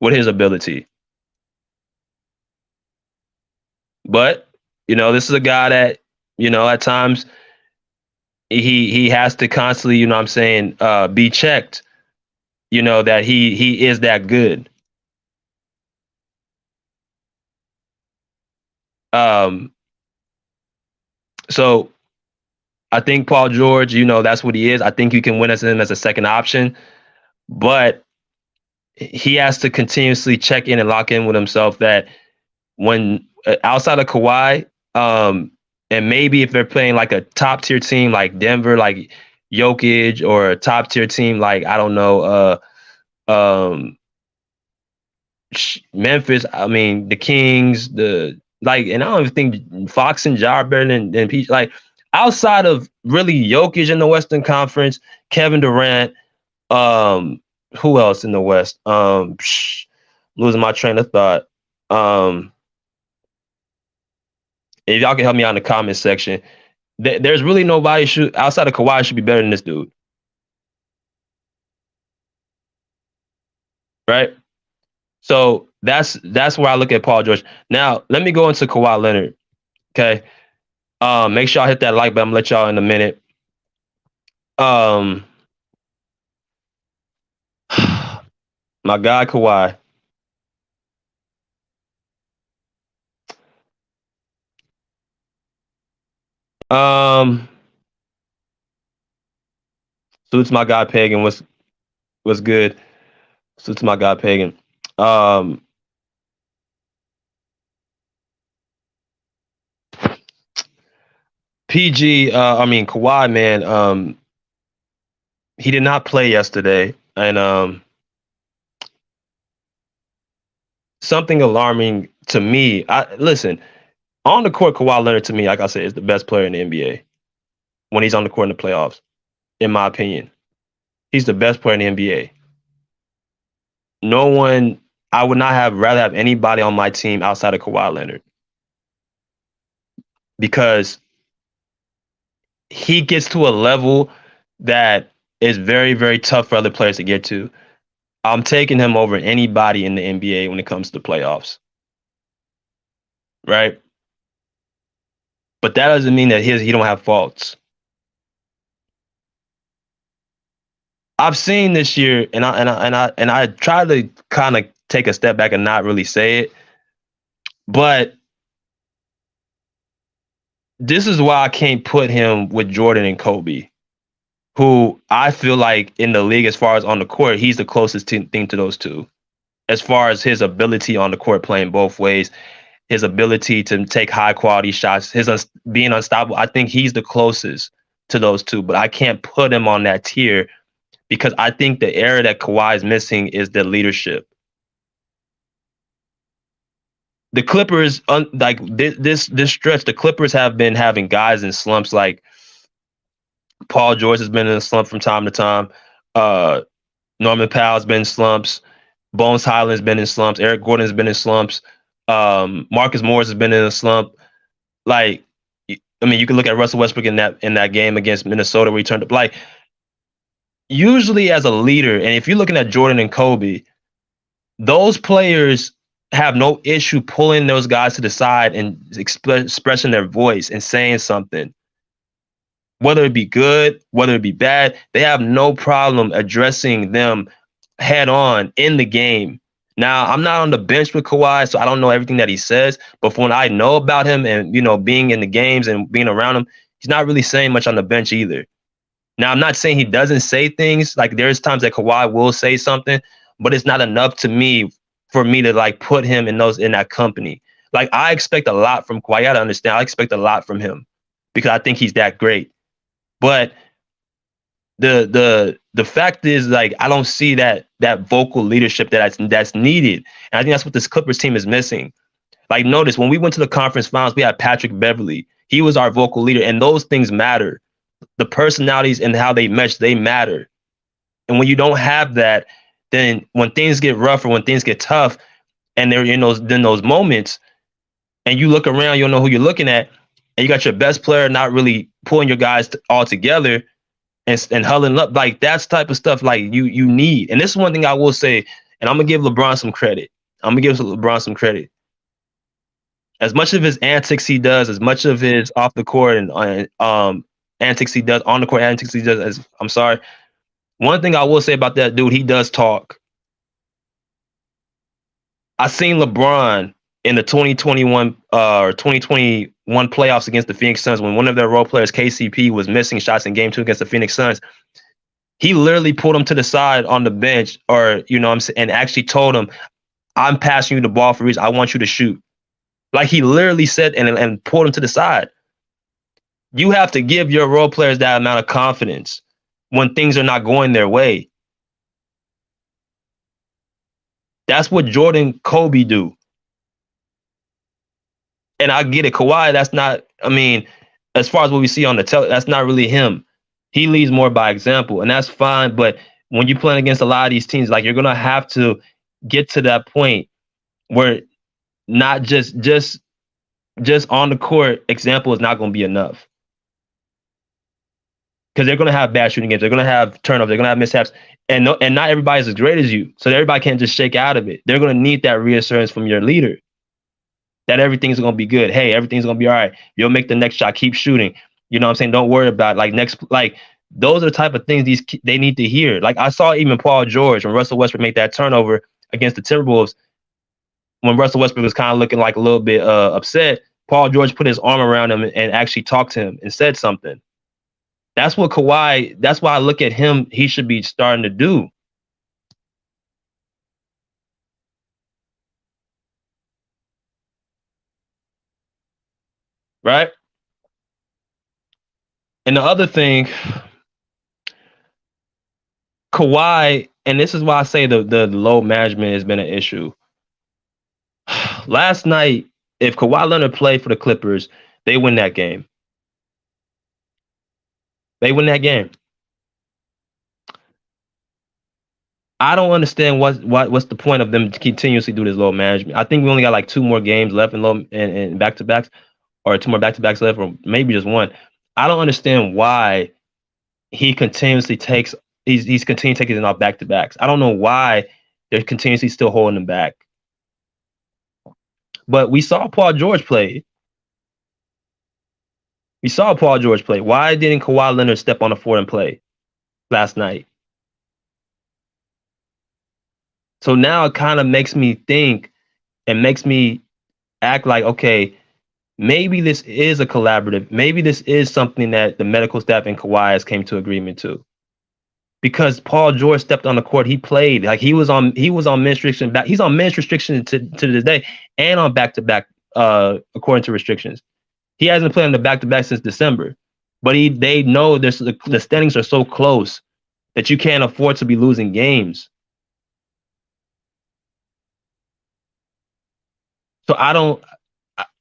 [SPEAKER 2] with his ability. But, this is a guy that, at times he has to constantly, be checked, that he is that good. So I think Paul George, that's what he is. I think you can win him as a second option, but he has to continuously check in and lock in with himself that when outside of Kawhi, and maybe if they're playing like a top tier team like Denver, like Jokic, or a top tier team like, I don't know, Memphis, the Kings, the Like, and I don't even think Fox and Ja are better than PG. Like, outside of really Jokic in the Western Conference, Kevin Durant, um, who else in the West? Losing my train of thought. If y'all can help me out in the comment section, there's really nobody should outside of Kawhi should be better than this dude, right? So that's where I look at Paul George. Now let me go into Kawhi Leonard. Okay, make sure y'all hit that like button. I'm gonna let y'all in a minute. Um, my guy Kawhi. Um, suits my guy Pagan was good. Suits my guy Pagan. Um, PG. I mean Kawhi, man. He did not play yesterday, and something alarming to me. I listen on the court. Kawhi Leonard, to me, like I said, is the best player in the NBA when he's on the court in the playoffs. In my opinion, he's the best player in the NBA. No one. I would not have rather have anybody on my team outside of Kawhi Leonard because he gets to a level that is very, very tough for other players to get to. I'm taking him over anybody in the NBA when it comes to the playoffs, right? But that doesn't mean that he don't have faults. I've seen this year, and I try to kind of take a step back and not really say it, but this is why I can't put him with Jordan and Kobe, who I feel like in the league, as far as on the court, he's the closest thing to those two. As far as his ability on the court playing both ways, his ability to take high quality shots, being unstoppable, I think he's the closest to those two. But I can't put him on that tier because I think the area that Kawhi is missing is the leadership. The Clippers, like this stretch, the Clippers have been having guys in slumps. Like Paul George has been in a slump from time to time. Uh, Norman Powell's been in slumps. Bones Highland's been in slumps. Eric Gordon's been in slumps. Marcus Morris has been in a slump. Like, I mean, you can look at Russell Westbrook in that game against Minnesota where he turned up. Like, usually as a leader, and if you're looking at Jordan and Kobe, those players have no issue pulling those guys to the side and expressing their voice and saying something. Whether it be good, whether it be bad, they have no problem addressing them head on in the game. Now, I'm not on the bench with Kawhi, so I don't know everything that he says. But from what I know about him and, being in the games and being around him, he's not really saying much on the bench either. Now, I'm not saying he doesn't say things. Like, there's times that Kawhi will say something, but it's not enough to me for me to, like, put him in that company. Like, I expect a lot from Kawhi. You got to understand, I expect a lot from him because I think he's that great. But the fact is, like, I don't see that vocal leadership that's needed, and I think that's what this Clippers team is missing. Like, notice when we went to the conference finals, we had Patrick Beverley. He was our vocal leader, and those things matter. The personalities and how they mesh, they matter. And when you don't have that, then when things get rough or when things get tough, and they're in those moments, and you look around, you don't know who you're looking at, and you got your best player not really pulling your guys all together and huddling up, like that's type of stuff like you need. And this is one thing I will say, and I'm gonna give LeBron some credit. As much of his antics he does, as much of his off the court and antics he does, on the court antics he does, one thing I will say about that dude, he does talk. I seen LeBron in the 2021 or 2021 playoffs against the Phoenix Suns when one of their role players, KCP, was missing shots in Game 2 against the Phoenix Suns. He literally pulled him to the side on the bench, or and actually told him, "I'm passing you the ball for reason. I want you to shoot." Like, he literally said and pulled him to the side. You have to give your role players that amount of confidence when things are not going their way. That's what Jordan, Kobe do. And I get it. Kawhi, that's not, I mean, as far as what we see on the that's not really him. He leads more by example, and that's fine. But when you're playing against a lot of these teams, like, you're gonna have to get to that point where not just on the court example is not gonna be enough. Because they're gonna have bad shooting games, they're gonna have turnovers, they're gonna have mishaps, and not everybody's as great as you. So everybody can't just shake out of it. They're gonna need that reassurance from your leader that everything's gonna be good. Hey, everything's gonna be all right. You'll make the next shot. Keep shooting. You know what I'm saying? Don't worry about it. Like those are the type of things they need to hear. Like, I saw even Paul George when Russell Westbrook made that turnover against the Timberwolves. When Russell Westbrook was kind of looking like a little bit upset, Paul George put his arm around him and actually talked to him and said something. That's what Kawhi. That's why I look at him. He should be starting to do. Right. And the other thing, Kawhi, and this is why I say the load management has been an issue. Last night, if Kawhi Leonard played for the Clippers, they win that game. They win that game. I don't understand what's the point of them to continuously do this load management. I think we only got like 2 more games left in low and back to backs, or 2 more back to backs left, or maybe just 1. I don't understand why he continuously takes he's continuing taking it off back to backs. I don't know why they're continuously still holding him back. But we saw Paul George play. We saw Paul George play. Why didn't Kawhi Leonard step on the floor and play last night? So now it kind of makes me think and makes me act like, okay, maybe this is a collaborative. Maybe this is something that the medical staff and Kawhi has came to agreement to. Because Paul George stepped on the court, he played. Like, he was on minutes restriction back. He's on minutes restriction to this day, and on back to back, according to restrictions. He hasn't played on the back to back since December. But they know the standings are so close that you can't afford to be losing games. So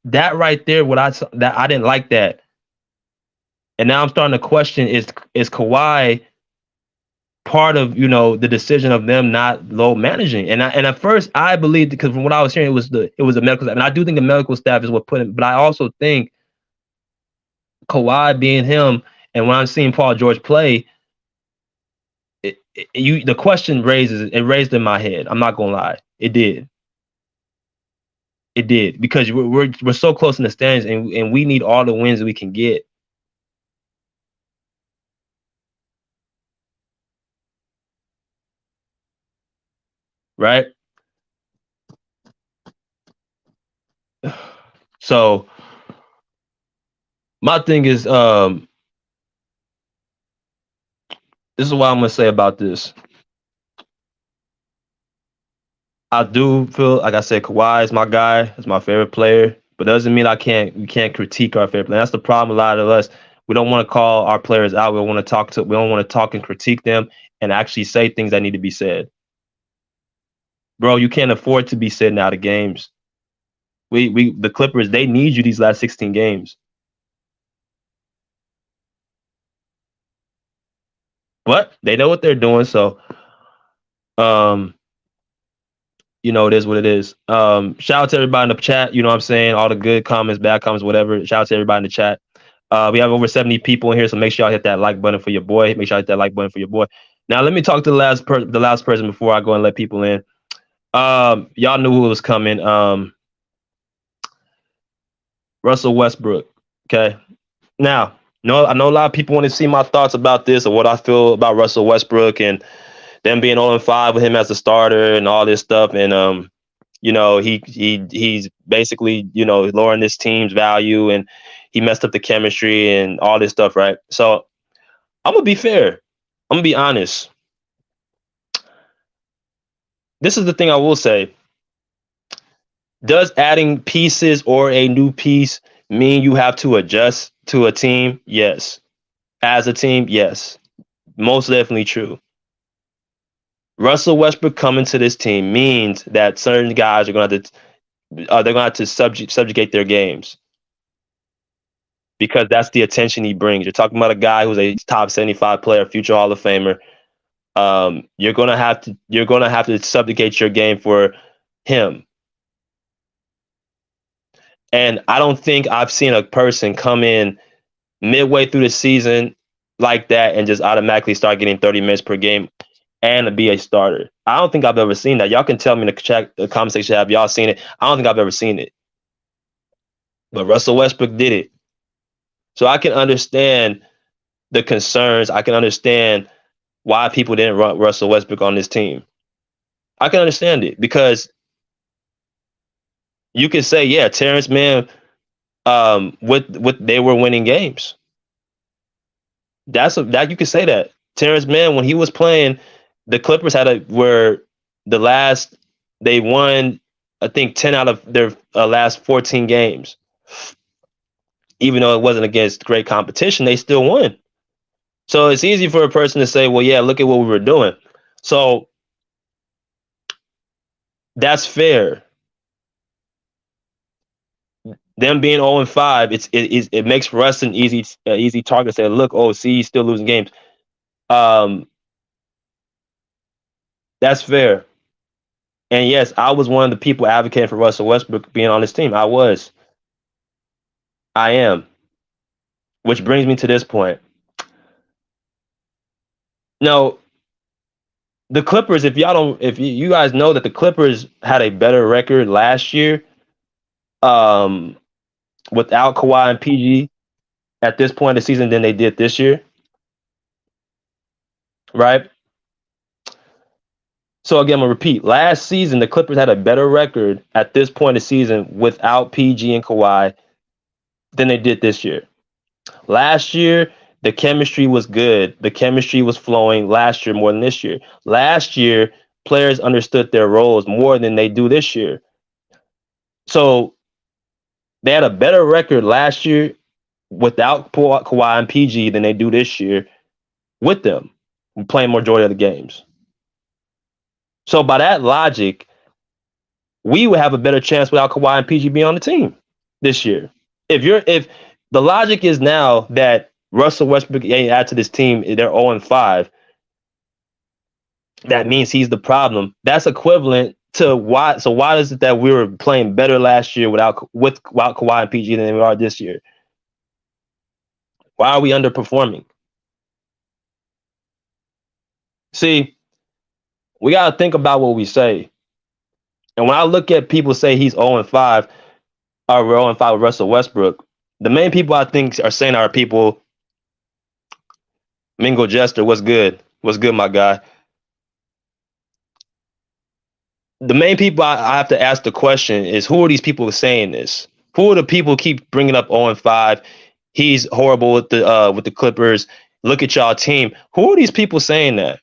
[SPEAKER 2] that right there, I didn't like that. And now I'm starting to question, is Kawhi part of, the decision of them not load managing? And at first I believed, because from what I was hearing, it was the medical staff. And I do think the medical staff is what put him, but I also think Kawhi being him, and when I'm seeing Paul George play, the question raised in my head. I'm not gonna lie. It did. It did, because we're so close in the standings, and we need all the wins that we can get. Right? So my thing is, this is what I'm gonna say about this. I do feel, like I said, Kawhi is my guy. It's my favorite player, but doesn't mean we can't critique our favorite player. That's the problem. A lot of us, we don't want to call our players out. We don't want to talk and critique them and actually say things that need to be said. Bro, you can't afford to be sitting out of games. The Clippers, they need you these last 16 games. But they know what they're doing, so it is what it is. Shout out to everybody in the chat, you know what I'm saying? All the good comments, bad comments, whatever. Shout out to everybody in the chat. We have over 70 people in here, so make sure y'all hit that like button for your boy. Make sure y'all hit that like button for your boy. Now, let me talk to the last person before I go and let people in. Y'all knew who was coming. Russell Westbrook. Okay. Now, I know a lot of people want to see my thoughts about this, or what I feel about Russell Westbrook and them being 0-5 with him as a starter and all this stuff. And he's basically, lowering this team's value, and he messed up the chemistry and all this stuff, right? So I'm gonna be fair. I'm gonna be honest. This is the thing I will say. Does adding pieces or a new piece mean you have to adjust to a team? Yes. As a team, yes. Most definitely true. Russell Westbrook coming to this team means that certain guys are going to have to they're going to have to subjugate their games because that's the attention he brings. You're talking about a guy who's a top 75 player, future Hall of Famer. You're going to have to subjugate your game for him. And I don't think I've seen a person come in midway through the season like that and just automatically start getting 30 minutes per game and be a starter. I don't think I've ever seen that. Y'all can tell me in the comment section, have y'all seen it? I don't think I've ever seen it. But Russell Westbrook did it. So I can understand the concerns. I can understand why people didn't run Russell Westbrook on this team. I can understand it because you can say, yeah, Terrence Mann, with they were winning games. That you could say that Terrence Mann, when he was playing, the Clippers they won, I think 10 out of their last 14 games. Even though it wasn't against great competition, they still won. So it's easy for a person to say, well, yeah, look at what we were doing. So that's fair. Them being 0-5, it makes for us an easy target to say, look, see, he's still losing games. That's fair. And yes, I was one of the people advocating for Russell Westbrook being on this team. I am. Which brings me to this point. Now, the Clippers, if you guys know that the Clippers had a better record last year, without Kawhi and PG at this point in the season than they did this year. Right? So again, I'm gonna repeat. Last season, the Clippers had a better record at this point in the season without PG and Kawhi than they did this year. Last year, the chemistry was good. The chemistry was flowing last year more than this year. Last year, players understood their roles more than they do this year. So they had a better record last year without Kawhi and PG than they do this year with them, playing majority of the games. So by that logic, we would have a better chance without Kawhi and PG being on the team this year. If the logic is now that Russell Westbrook add to this team, they're 0-5, that means he's the problem. That's equivalent to why. So why is it that we were playing better last year without Kawhi and PG than we are this year? Why are we underperforming? See, we got to think about what we say. And when I look at people say he's 0-5, or we're 0-5 with Russell Westbrook, the main people I think are saying are people. Mingo Jester, what's good? What's good, my guy? The main people I have to ask the question is, who are these people saying this? Who are the people who keep bringing up 0-5? He's horrible with the Clippers. Look at y'all team. Who are these people saying that?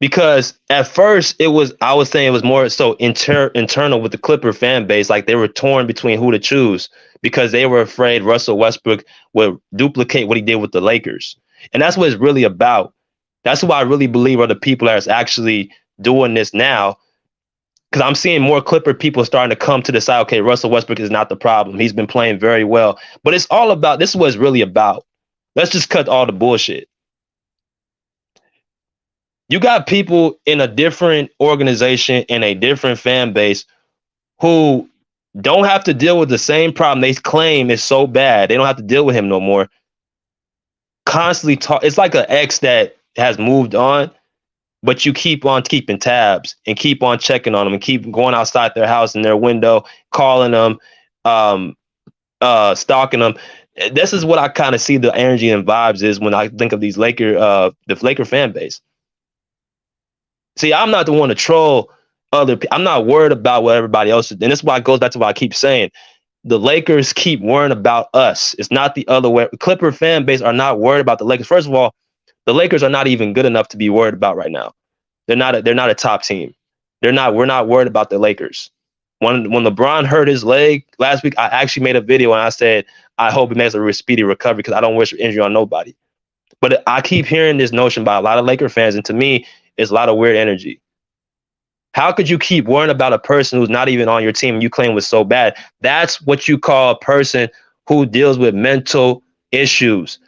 [SPEAKER 2] Because at first I was saying it was more so internal with the Clipper fan base, like they were torn between who to choose because they were afraid Russell Westbrook would duplicate what he did with the Lakers. And that's what it's really about. That's who I really believe are the people that are actually doing this now. Because I'm seeing more Clipper people starting to come to the side, okay, Russell Westbrook is not the problem. He's been playing very well. But it's all about, this is what it's really about. Let's just cut all the bullshit. You got people in a different organization, in a different fan base, who don't have to deal with the same problem they claim is so bad. They don't have to deal with him no more. Constantly talk. It's like an ex that has moved on, but you keep on keeping tabs and keep on checking on them and keep going outside their house and their window, calling them, stalking them. This is what I kind of see the energy and vibes is when I think of these the Laker fan base. See, I'm not the one to troll other people. I'm not worried about what everybody else is. And this is why it goes back to what I keep saying. The Lakers keep worrying about us. It's not the other way. Clipper fan base are not worried about the Lakers. First of all, the Lakers are not even good enough to be worried about right now. They're not a top team. We're not worried about the Lakers. When LeBron hurt his leg last week, I actually made a video and I said, I hope he makes a speedy recovery because I don't wish injury on nobody. But I keep hearing this notion by a lot of Laker fans, and to me, it's a lot of weird energy. How could you keep worrying about a person who's not even on your team and you claim was so bad? That's what you call a person who deals with mental issues.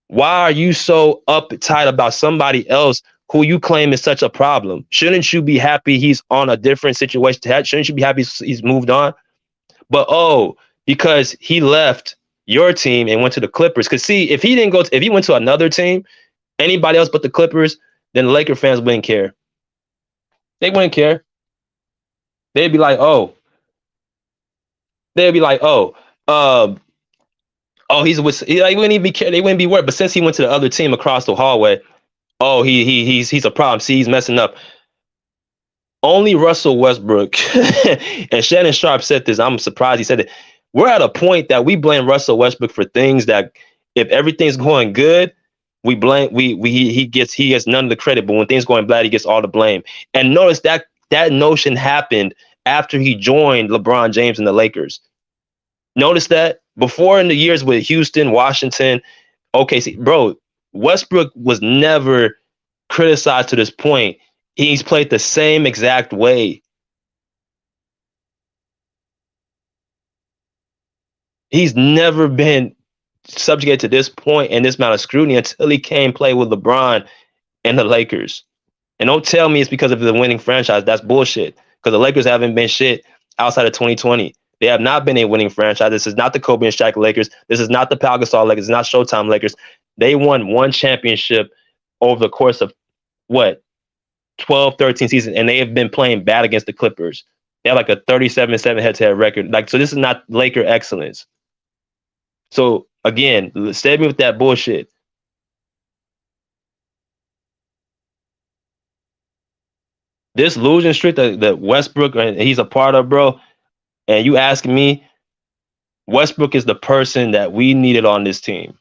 [SPEAKER 2] Why are you so uptight about somebody else who you claim is such a problem? Shouldn't you be happy he's on a different situation? Shouldn't you be happy he's moved on? But because he left your team and went to the Clippers. Because see, if he went to another team, anybody else but the Clippers, then the Laker fans wouldn't care. They wouldn't care. They'd be like, they'd be like, uh, he's with. Like, wouldn't even be care. They wouldn't be worried. But since he went to the other team across the hallway, he's a problem. See, he's messing up. Only Russell Westbrook and Shannon Sharp said this. I'm surprised he said it. We're at a point that we blame Russell Westbrook for things that, if everything's going good, we blame he gets none of the credit, but when things going bad, he gets all the blame. And notice that notion happened after he joined LeBron James and the Lakers. Notice that before, in the years with Houston, Washington, OKC, bro, Westbrook was never criticized to this point. He's played the same exact way. He's never been subjugated to this point and this amount of scrutiny until he came play with LeBron and the Lakers. And don't tell me it's because of the winning franchise. That's bullshit. Because the Lakers haven't been shit outside of 2020. They have not been a winning franchise. This is not the Kobe and Shaq Lakers. This is not the Pau Gasol Lakers. It's not Showtime Lakers. They won one championship over the course of what? 12, 13 seasons, and they have been playing bad against the Clippers. They have like a 37-7 head-to-head record. Like, so this is not Laker excellence. So again, save me with that bullshit. This losing streak that Westbrook and he's a part of, bro, and you asking me, Westbrook is the person that we needed on this team.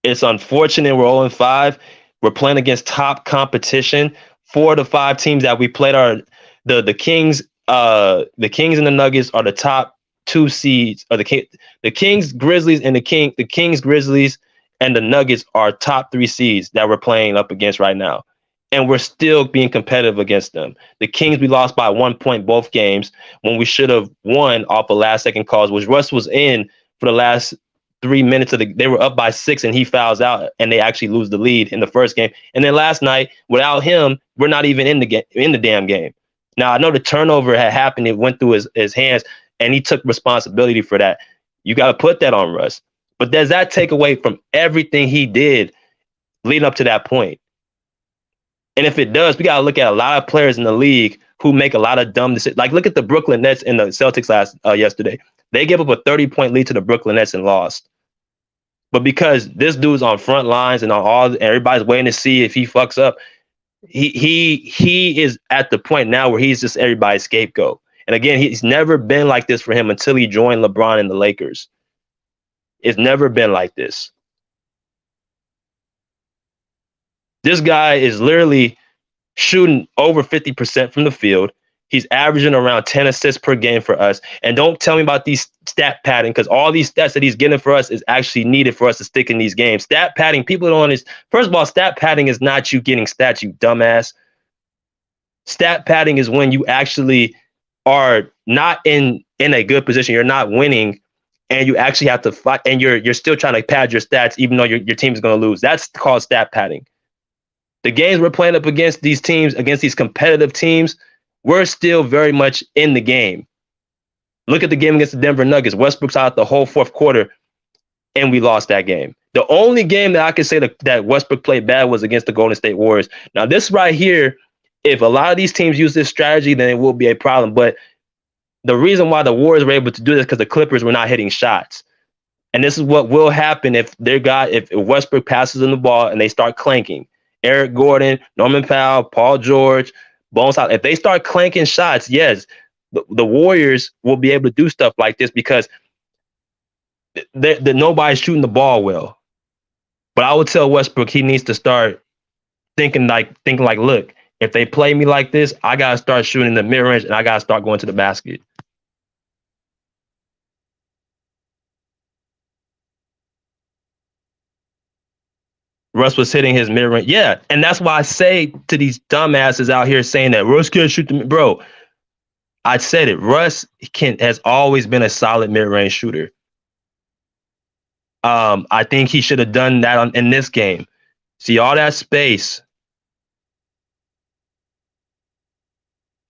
[SPEAKER 2] It's unfortunate we're 0-5. We're playing against top competition. 4 of the 5 teams that we played are the Kings. The Kings and the Nuggets are the top 2 seeds. Or the Kings, Grizzlies, and the Kings, Grizzlies, and the Nuggets are top 3 seeds that we're playing up against right now. And we're still being competitive against them. The Kings, we lost by 1 point both games when we should have won off of last-second calls, which Russ was in for the last 3 minutes of they were up by 6 and he fouls out and they actually lose the lead in the first game. And then last night, without him, we're not even in the damn game. Now, I know the turnover had happened. It went through his hands and he took responsibility for that. You got to put that on Russ. But does that take away from everything he did leading up to that point? And if it does, we got to look at a lot of players in the league who make a lot of dumb decisions. Like, look at the Brooklyn Nets and the Celtics yesterday. They gave up a 30-point lead to the Brooklyn Nets and lost. But because this dude's on front lines and everybody's waiting to see if he fucks up, he is at the point now where he's just everybody's scapegoat. And again, he's never been like this for him until he joined LeBron and the Lakers. It's never been like this. This guy is literally shooting over 50% from the field. He's averaging around 10 assists per game for us. And don't tell me about these stat padding, because all these stats that he's getting for us is actually needed for us to stick in these games. Stat padding, people don't understand. First of all, stat padding is not you getting stats, you dumbass. Stat padding is when you actually are not in a good position. You're not winning, and you actually have to fight, and you're still trying to pad your stats even though your team is going to lose. That's called stat padding. The games we're playing up against these teams, against these competitive teams, we're still very much in the game. Look at the game against the Denver Nuggets. Westbrook's out the whole fourth quarter, and we lost that game. The only game that I can say that Westbrook played bad was against the Golden State Warriors. Now, this right here, if a lot of these teams use this strategy, then it will be a problem. But the reason why the Warriors were able to do this is because the Clippers were not hitting shots. And this is what will happen if Westbrook passes them the ball and they start clanking. Eric Gordon, Norman Powell, Paul George, Bones Highland. If they start clanking shots, yes, the Warriors will be able to do stuff like this because nobody's shooting the ball well. But I would tell Westbrook he needs to start thinking like, look, if they play me like this, I gotta start shooting in the mid-range and I gotta start going to the basket. Russ was hitting his mid-range. Yeah, and that's why I say to these dumbasses out here saying that Russ can't shoot the bro. I said it. Russ has always been a solid mid-range shooter. I think he should have done that in this game. See all that space.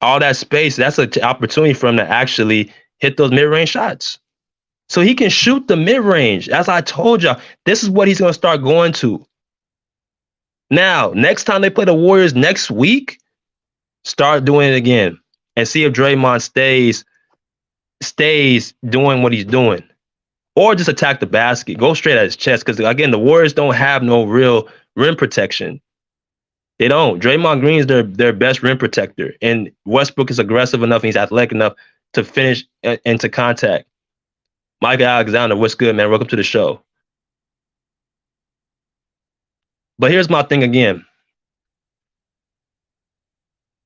[SPEAKER 2] That's an opportunity for him to actually hit those mid-range shots. So he can shoot the mid-range. As I told y'all, this is what he's going to start going to. Now, next time they play the Warriors next week, start doing it again and see if Draymond stays doing what he's doing. Or just attack the basket. Go straight at his chest. Because, again, the Warriors don't have no real rim protection. They don't. Draymond Green's their best rim protector. And Westbrook is aggressive enough and he's athletic enough to finish into contact. Mike Alexander, what's good, man? Welcome to the show. But here's my thing again.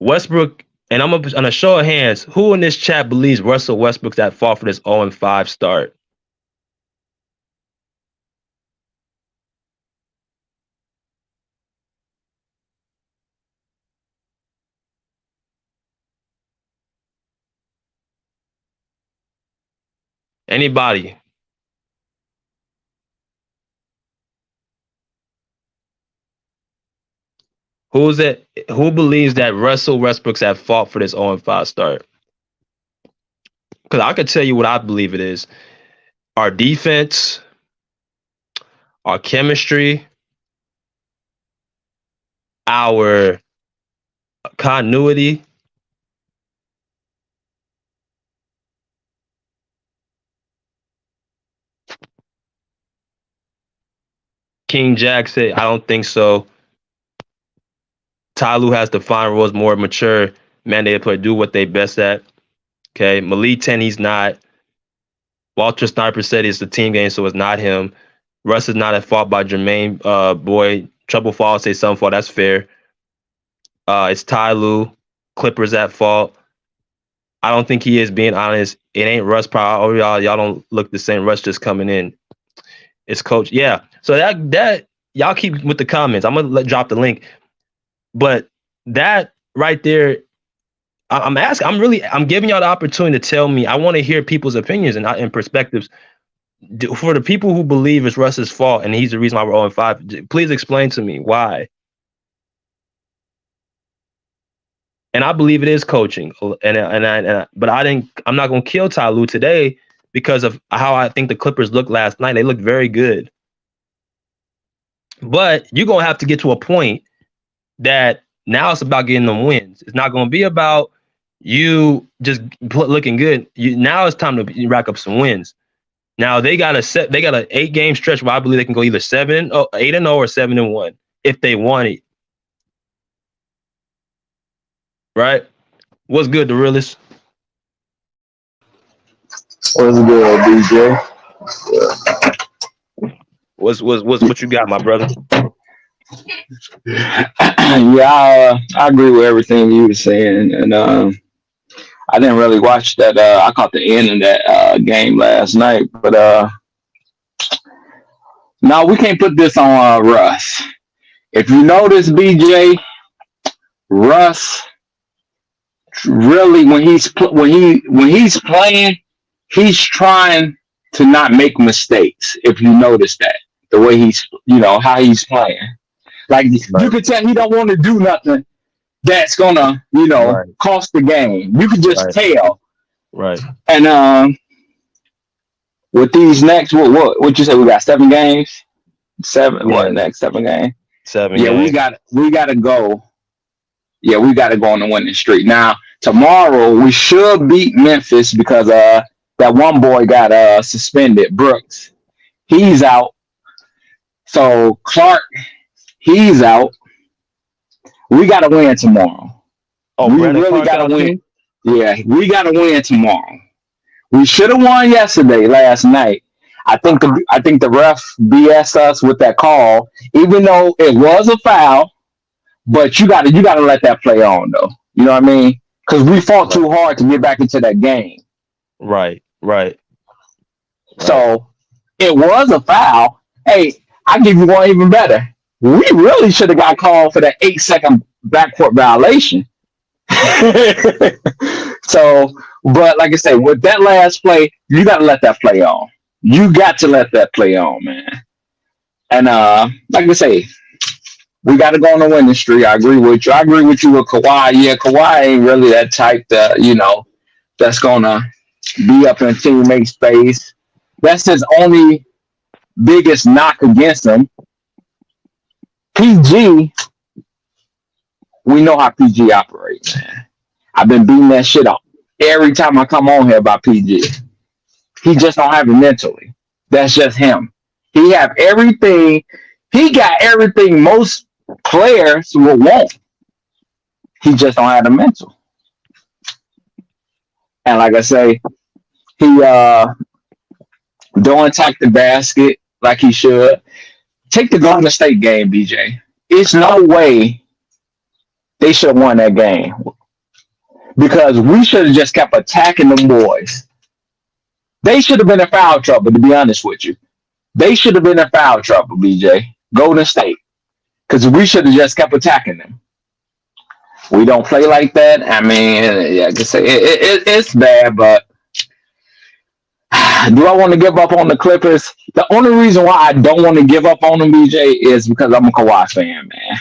[SPEAKER 2] Westbrook, and I'm on a show of hands, who in this chat believes Russell Westbrook's at fault for this 0-5 start? Anybody? Who's it? Who believes that Russell Westbrook's at fault for this 0-5 start? Because I could tell you what I believe it is. Our defense, our chemistry, our continuity. King Jack said, I don't think so. Ty Lue has defined roles, more mature, mandated player, do what they best at. Okay, Malik 10, he's not. Walter Sniper said it's the team game, so it's not him. Russ is not at fault by Jermaine Boy. Trouble Fall say something fault. That's fair. It's Ty Lue. Clippers at fault. I don't think he is, being honest. It ain't Russ problem. Oh, y'all don't look the same. Russ just coming in. It's coach. Yeah. So that y'all keep with the comments. I'm gonna drop the link. But that right there, I'm asking. I'm giving y'all the opportunity to tell me. I want to hear people's opinions and perspectives. For the people who believe it's Russ's fault and he's the reason why we're 0-5, please explain to me why. And I believe it is coaching. But I'm not gonna kill Ty Lue today because of how I think the Clippers looked last night. They looked very good. But you're gonna have to get to a point that now it's about getting them wins. It's not gonna be about you just looking good. Now it's time to rack up some wins. Now they got an 8-game stretch where I believe they can go either 8-0 or 7-1 if they want it. Right? What's good, the realest?
[SPEAKER 3] What's good, DJ?
[SPEAKER 2] What you got, my brother?
[SPEAKER 3] Yeah, I agree with everything you were saying, and I didn't really watch that. I caught the end of that game last night, but no, we can't put this on Russ. If you notice, BJ, Russ really when he's playing, he's trying to not make mistakes. If you notice that, the way he's, how he's playing, like you could tell he don't want to do nothing that's gonna,
[SPEAKER 2] Right.
[SPEAKER 3] cost the game. You could just tell.
[SPEAKER 2] Right.
[SPEAKER 3] And with these next, what you say? We got 7 games. 7.
[SPEAKER 2] Yeah.
[SPEAKER 3] What next 7 games?
[SPEAKER 2] 7
[SPEAKER 3] Yeah,
[SPEAKER 2] games.
[SPEAKER 3] we got to go. Yeah, we got to go on the winning streak. Now tomorrow we should beat Memphis because that one boy got suspended. Brooks, he's out. So Clark, he's out. We got to win tomorrow.
[SPEAKER 2] Oh,
[SPEAKER 3] we
[SPEAKER 2] Brandon
[SPEAKER 3] really
[SPEAKER 2] Clark
[SPEAKER 3] got to win.
[SPEAKER 2] too?
[SPEAKER 3] Yeah, we got to win tomorrow. We should have won last night. I think the ref BS us with that call, even though it was a foul. But you got to let that play on though. You know what I mean? Because we fought too hard to get back into that game.
[SPEAKER 2] Right.
[SPEAKER 3] So it was a foul. Hey, I give you one even better. we really should have got called for that 8-second backcourt violation. So, but like I say, with that last play, you got to let that play on. You got to let that play on, man. And like I say, we got to go on a winning streak. I agree with you. I agree with you with Kawhi. Yeah, Kawhi ain't really that type that, that's going to be up in teammate space. That's his only biggest knock against him. PG, we know how PG operates, man. I've been beating that shit up every time I come on here about PG. He just don't have it mentally. That's just him. He have everything. He got everything most players will want. He just don't have the mental. And like I say, he don't attack the basket like he should. Take the Golden State game, BJ. It's no way they should have won that game. Because we should have just kept attacking them boys. They should have been in foul trouble, to be honest with you. They should have been in foul trouble, BJ. Golden State. Because we should have just kept attacking them. We don't play like that. I mean, yeah, just say it's bad, but do I want to give up on the Clippers? The only reason why I don't want to give up on them, BJ, is because I'm a Kawhi fan, man.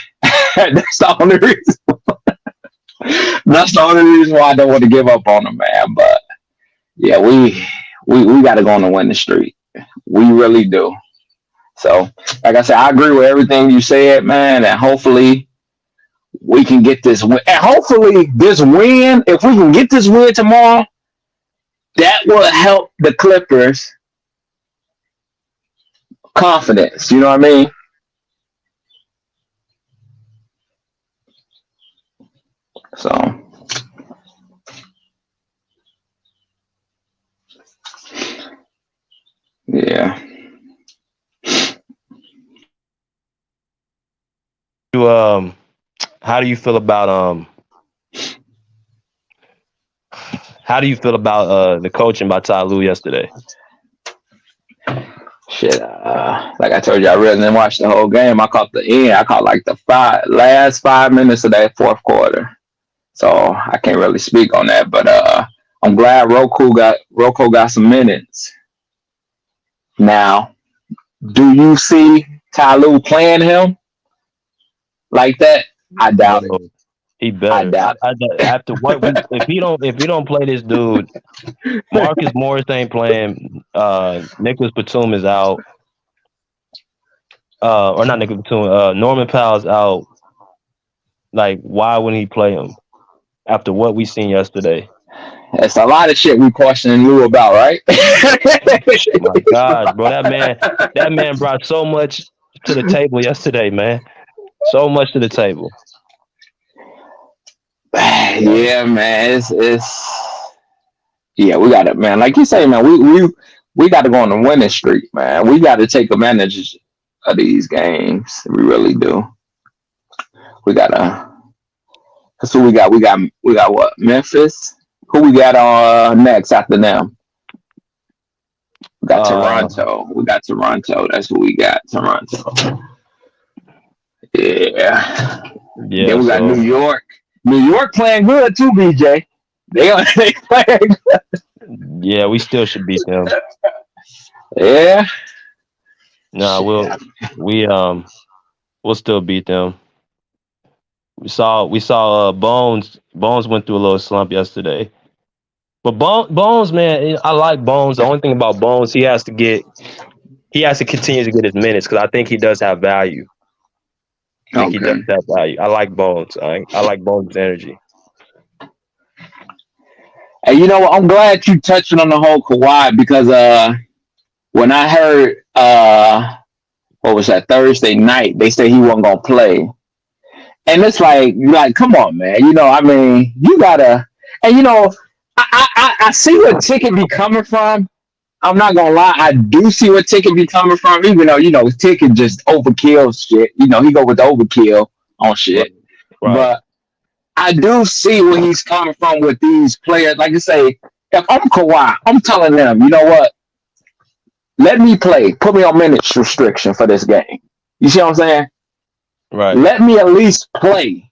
[SPEAKER 3] That's the only reason. That's the only reason why I don't want to give up on them, man. But yeah, we got to go on the winning streak. We really do. So, like I said, I agree with everything you said, man. And hopefully we can get this win. And hopefully this win, if we can get this win tomorrow, that will help the Clippers' confidence. You know what I mean? So, yeah.
[SPEAKER 2] How do you feel about the coaching by Ty Lue yesterday?
[SPEAKER 3] Shit, like I told you, I really didn't watch the whole game. I caught the end. I caught like the last 5 minutes of that fourth quarter. So I can't really speak on that. But I'm glad Rocco got some minutes. Now, do you see Ty Lue playing him like that? I doubt it.
[SPEAKER 2] He better.
[SPEAKER 3] I doubt it.
[SPEAKER 2] After what if he don't play this dude, Marcus Morris ain't playing. Nicholas Batum is out. Or not Nicholas Batum. Norman Powell's out. Like, why wouldn't he play him after what we seen yesterday?
[SPEAKER 3] It's a lot of shit we questioning Lue about, right?
[SPEAKER 2] Oh my God, bro, that man brought so much to the table yesterday, man. So much to the table.
[SPEAKER 3] Yeah, man. It's yeah, we got it, man. Like you say, man, we got to go on the winning streak, man. We got to take advantage of these games. We really do. We gotta. That's who we got. We got what? Memphis. Who we got next after them? We got Toronto. We got Toronto. That's who we got. Toronto. Yeah.
[SPEAKER 2] Yeah.
[SPEAKER 3] Then we got New York. New York playing good too, BJ. They playing good.
[SPEAKER 2] Yeah, we still should beat them.
[SPEAKER 3] Yeah.
[SPEAKER 2] No, we'll still beat them. We saw Bones. Bones went through a little slump yesterday. But Bones, man, I like Bones. The only thing about Bones, he has to continue to get his minutes because I think he does have value. I think he does have value. I like Bones. I like Bones' energy.
[SPEAKER 3] And you know what? I'm glad you touched on the whole Kawhi because when I heard what was that Thursday night, they said he wasn't gonna play. And it's like, come on, man. You know, I mean, you gotta, and you know, I see where Ticket be coming from. I'm not gonna lie, I do see where Ticket be coming from, even though, you know, Ticket just overkills shit. You know, he go with the overkill on shit. Right. But I do see where he's coming from with these players. Like I say, if I'm Kawhi, I'm telling them, you know what? Let me play. Put me on minutes restriction for this game. You see what I'm saying?
[SPEAKER 2] Right.
[SPEAKER 3] Let me at least play.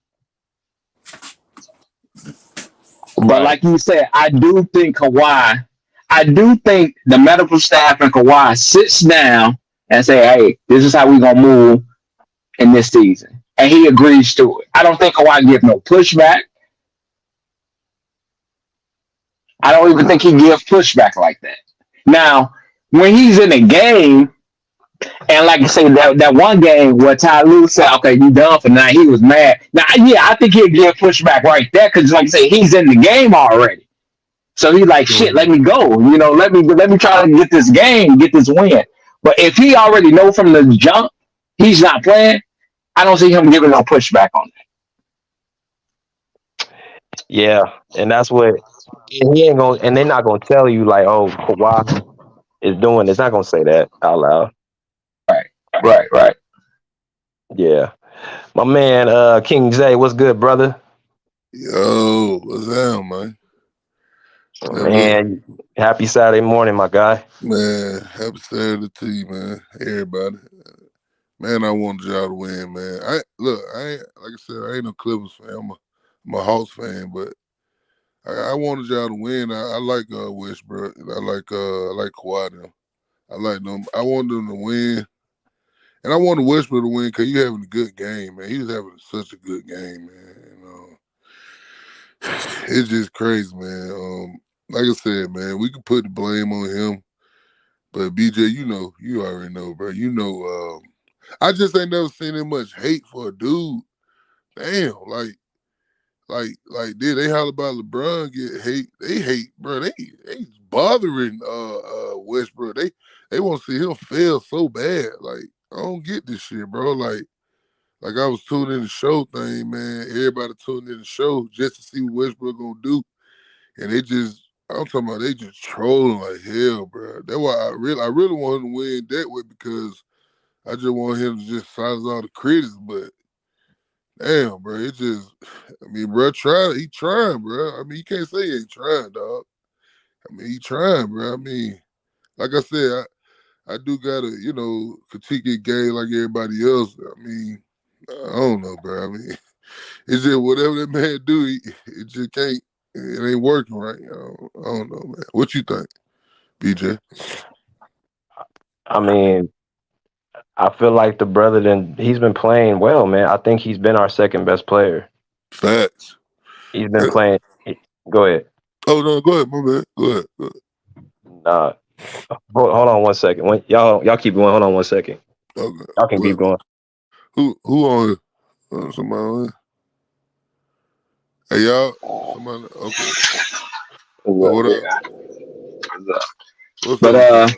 [SPEAKER 3] But
[SPEAKER 2] Right.
[SPEAKER 3] like you said, I do think the medical staff and Kawhi sits down and say, hey, this is how we're going to move in this season. And he agrees to it. I don't think Kawhi gives no pushback. I don't even think he gives pushback like that. Now, when he's in a game, and like I say, that one game where Ty Lue said, okay, you done for now, he was mad. Now, yeah, I think he'll give pushback right there because, like I say, he's in the game already. So he's like, shit, let me go. Let me try to get this game, get this win. But if he already know from the jump he's not playing, I don't see him giving no pushback on that.
[SPEAKER 2] Yeah, and that's what he ain't gonna, and they're not gonna tell you like, oh, Kawhi is doing. It's not gonna say that out loud.
[SPEAKER 3] Right.
[SPEAKER 2] Yeah, my man, King Zay, what's good, brother?
[SPEAKER 4] Yo, what's up, man?
[SPEAKER 2] Man, happy Saturday morning, my guy.
[SPEAKER 4] Man, happy Saturday to you, man. Everybody. Man, I wanted y'all to win, man. I ain't like I said, I ain't no Clippers fan. I'm a Hawks fan, but I wanted y'all to win. I like Westbrook. I like Kawhi now. I like them. I wanted them to win. And I wanted Westbrook to win because you having a good game, man. He was having such a good game, man. It's just crazy, man. Like I said, man, we can put the blame on him. But BJ, you already know, bro. I just ain't never seen that much hate for a dude. Damn, did they holler about LeBron get hate? They hate, bro. They bothering Westbrook. They want to see him fail so bad. Like, I don't get this shit, bro. Like I was tuning in the show thing, man. Everybody tuning in the show just to see what Westbrook gonna do. And I'm talking about they just trolling like hell, bro. That's why I really want him to win that way because I just want him to just silence all the critics. But damn, bro, bro, he trying, bro. I mean, you can't say he ain't trying, dog. I mean, he trying, bro. I mean, like I said, I do gotta, critique his game like everybody else. I mean, I don't know, bro. I mean, it's just whatever that man do, it just can't. It ain't working right. I don't know, man. What you think, BJ?
[SPEAKER 2] I mean, I feel like the brother he's been playing well, man. I think he's been our second best player.
[SPEAKER 4] Facts.
[SPEAKER 2] He's been playing. Go ahead.
[SPEAKER 4] Oh no, go ahead, my man. Go ahead.
[SPEAKER 2] Nah, hold on 1 second. Y'all keep going. Hold on 1 second.
[SPEAKER 4] Okay.
[SPEAKER 2] Y'all can keep going.
[SPEAKER 4] Who on? Somebody on? Hey y'all, somebody. Okay. What up? What's up?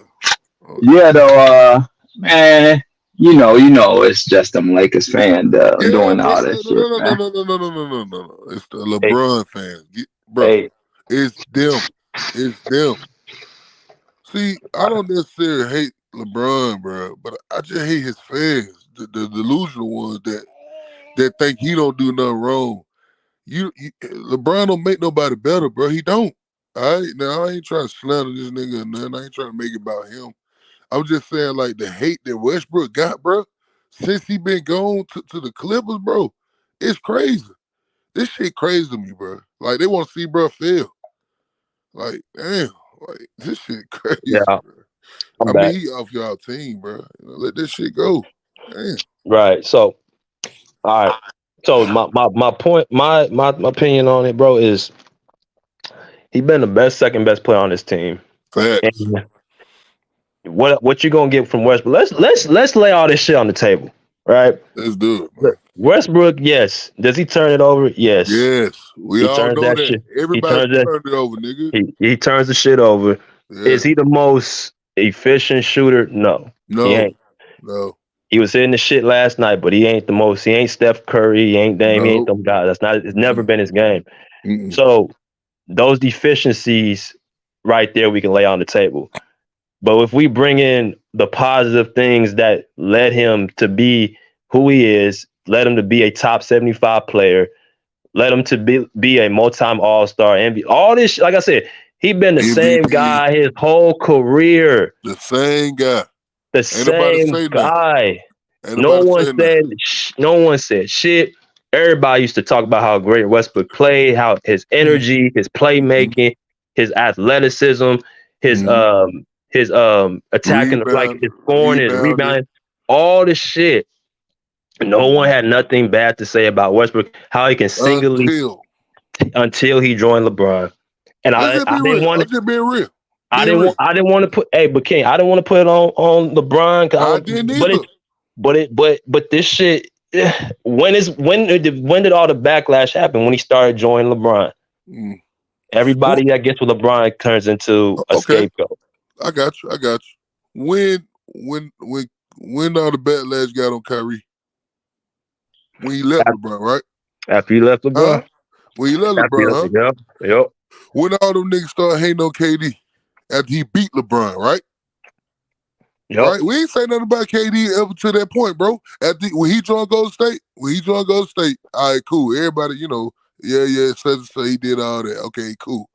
[SPEAKER 3] Yeah, though, man, you know, it's just them Lakers fans doing all that shit.
[SPEAKER 4] No. It's the LeBron fans, bro. It's them. It's them. See, I don't necessarily hate LeBron, bro, but I just hate his fans, the delusional ones that think he don't do nothing wrong. LeBron don't make nobody better, bro. He don't. All right, now I ain't trying to slander this nigga or nothing. I ain't trying to make it about him. I'm just saying, like, the hate that Westbrook got, bro, since he been gone to the Clippers, bro, it's crazy. This shit crazy to me, bro. Like, they want to see bro fail. Like, damn, like, this shit crazy,
[SPEAKER 2] Yeah,
[SPEAKER 4] bro.
[SPEAKER 2] I mean,
[SPEAKER 4] he off y'all team, bro. Let this shit go. Damn.
[SPEAKER 2] Right. So, all right. So my point, my opinion on it, bro, is he been the second best player on this team.
[SPEAKER 4] Facts.
[SPEAKER 2] And what you gonna get from Westbrook? Let's lay all this shit on the table, right?
[SPEAKER 4] Let's do it, man.
[SPEAKER 2] Westbrook, yes. Does he turn it over? Yes.
[SPEAKER 4] Yes. We
[SPEAKER 2] he
[SPEAKER 4] all
[SPEAKER 2] turns
[SPEAKER 4] know
[SPEAKER 2] that
[SPEAKER 4] that.
[SPEAKER 2] shit.
[SPEAKER 4] Everybody turned it over, nigga.
[SPEAKER 2] He turns the shit over.
[SPEAKER 4] Yeah.
[SPEAKER 2] Is he the most efficient shooter? No. He ain't.
[SPEAKER 4] No.
[SPEAKER 2] He was hitting the shit last night, but he ain't the most. He ain't Steph Curry. He ain't Dame. He ain't them guys. It's never been his game.
[SPEAKER 4] Mm-mm.
[SPEAKER 2] So those deficiencies right there, we can lay on the table. But if we bring in the positive things that led him to be who he is, led him to be a top 75 player, led him to be a multi-time All-Star, MVP, all this, like I said, he been the same guy his whole career.
[SPEAKER 4] The same guy.
[SPEAKER 2] The same guy.
[SPEAKER 4] Ain't
[SPEAKER 2] No
[SPEAKER 4] nobody
[SPEAKER 2] one
[SPEAKER 4] saying nothing.
[SPEAKER 2] said shit. Everybody used to talk about how great Westbrook played, how his energy, his playmaking, his athleticism, his
[SPEAKER 4] Mm-hmm.
[SPEAKER 2] attacking, like his scoring, his
[SPEAKER 4] Rebounding.
[SPEAKER 2] rebounding, all this shit. No one had nothing bad to say about Westbrook, how he can singly until he joined LeBron. And
[SPEAKER 4] Let's just be real. I'm just being real.
[SPEAKER 2] I didn't want to put but King, I didn't want to put it on LeBron.
[SPEAKER 4] I didn't either.
[SPEAKER 2] But this shit, when did all the backlash happen? When he started joining LeBron. Everybody that gets with LeBron turns into a scapegoat.
[SPEAKER 4] I got you. When all the backlash got on Kyrie? When he left LeBron, right?
[SPEAKER 2] After he left LeBron.
[SPEAKER 4] When he left LeBron, huh?
[SPEAKER 2] Yep.
[SPEAKER 4] When all them niggas started hating on KD after he beat LeBron, right?
[SPEAKER 2] Yep.
[SPEAKER 4] Right? We ain't say nothing about KD ever to that point, bro. When he joined Golden State, all right, cool. Everybody, so he did all that. Okay, cool.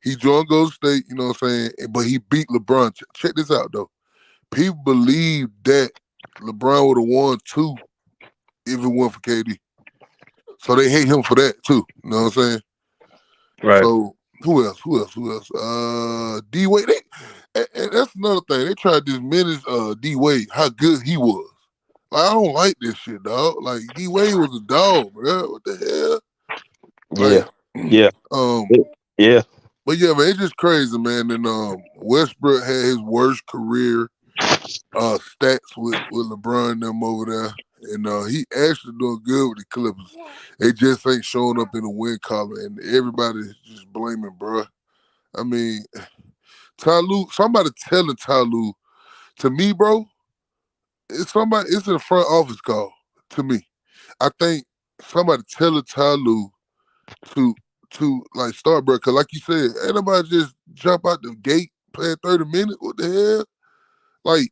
[SPEAKER 4] He joined Golden State, you know what I'm saying? But he beat LeBron. Check this out, though. People believe that LeBron would have won 2 if it weren't for KD. So they hate him for that, too. You know what I'm saying?
[SPEAKER 2] Right.
[SPEAKER 4] So who else? D-Wade. And that's another thing. They tried to diminish D-Wade, how good he was. Like, I don't like this shit, dog. Like, D-Wade was a dog, bro. What the hell? Like,
[SPEAKER 2] yeah. Yeah.
[SPEAKER 4] But yeah, man, it's just crazy, man. And Westbrook had his worst career stats with LeBron and them over there. And he actually doing good with the Clippers. They just ain't showing up in the win column. And everybody's just blaming, bro. I mean, somebody telling Ty Lue, to me, bro, it's a front office call to me. I think somebody telling Ty Lue to like start, bro, because like you said, ain't nobody just jump out the gate playing 30 minutes. What the hell? Like,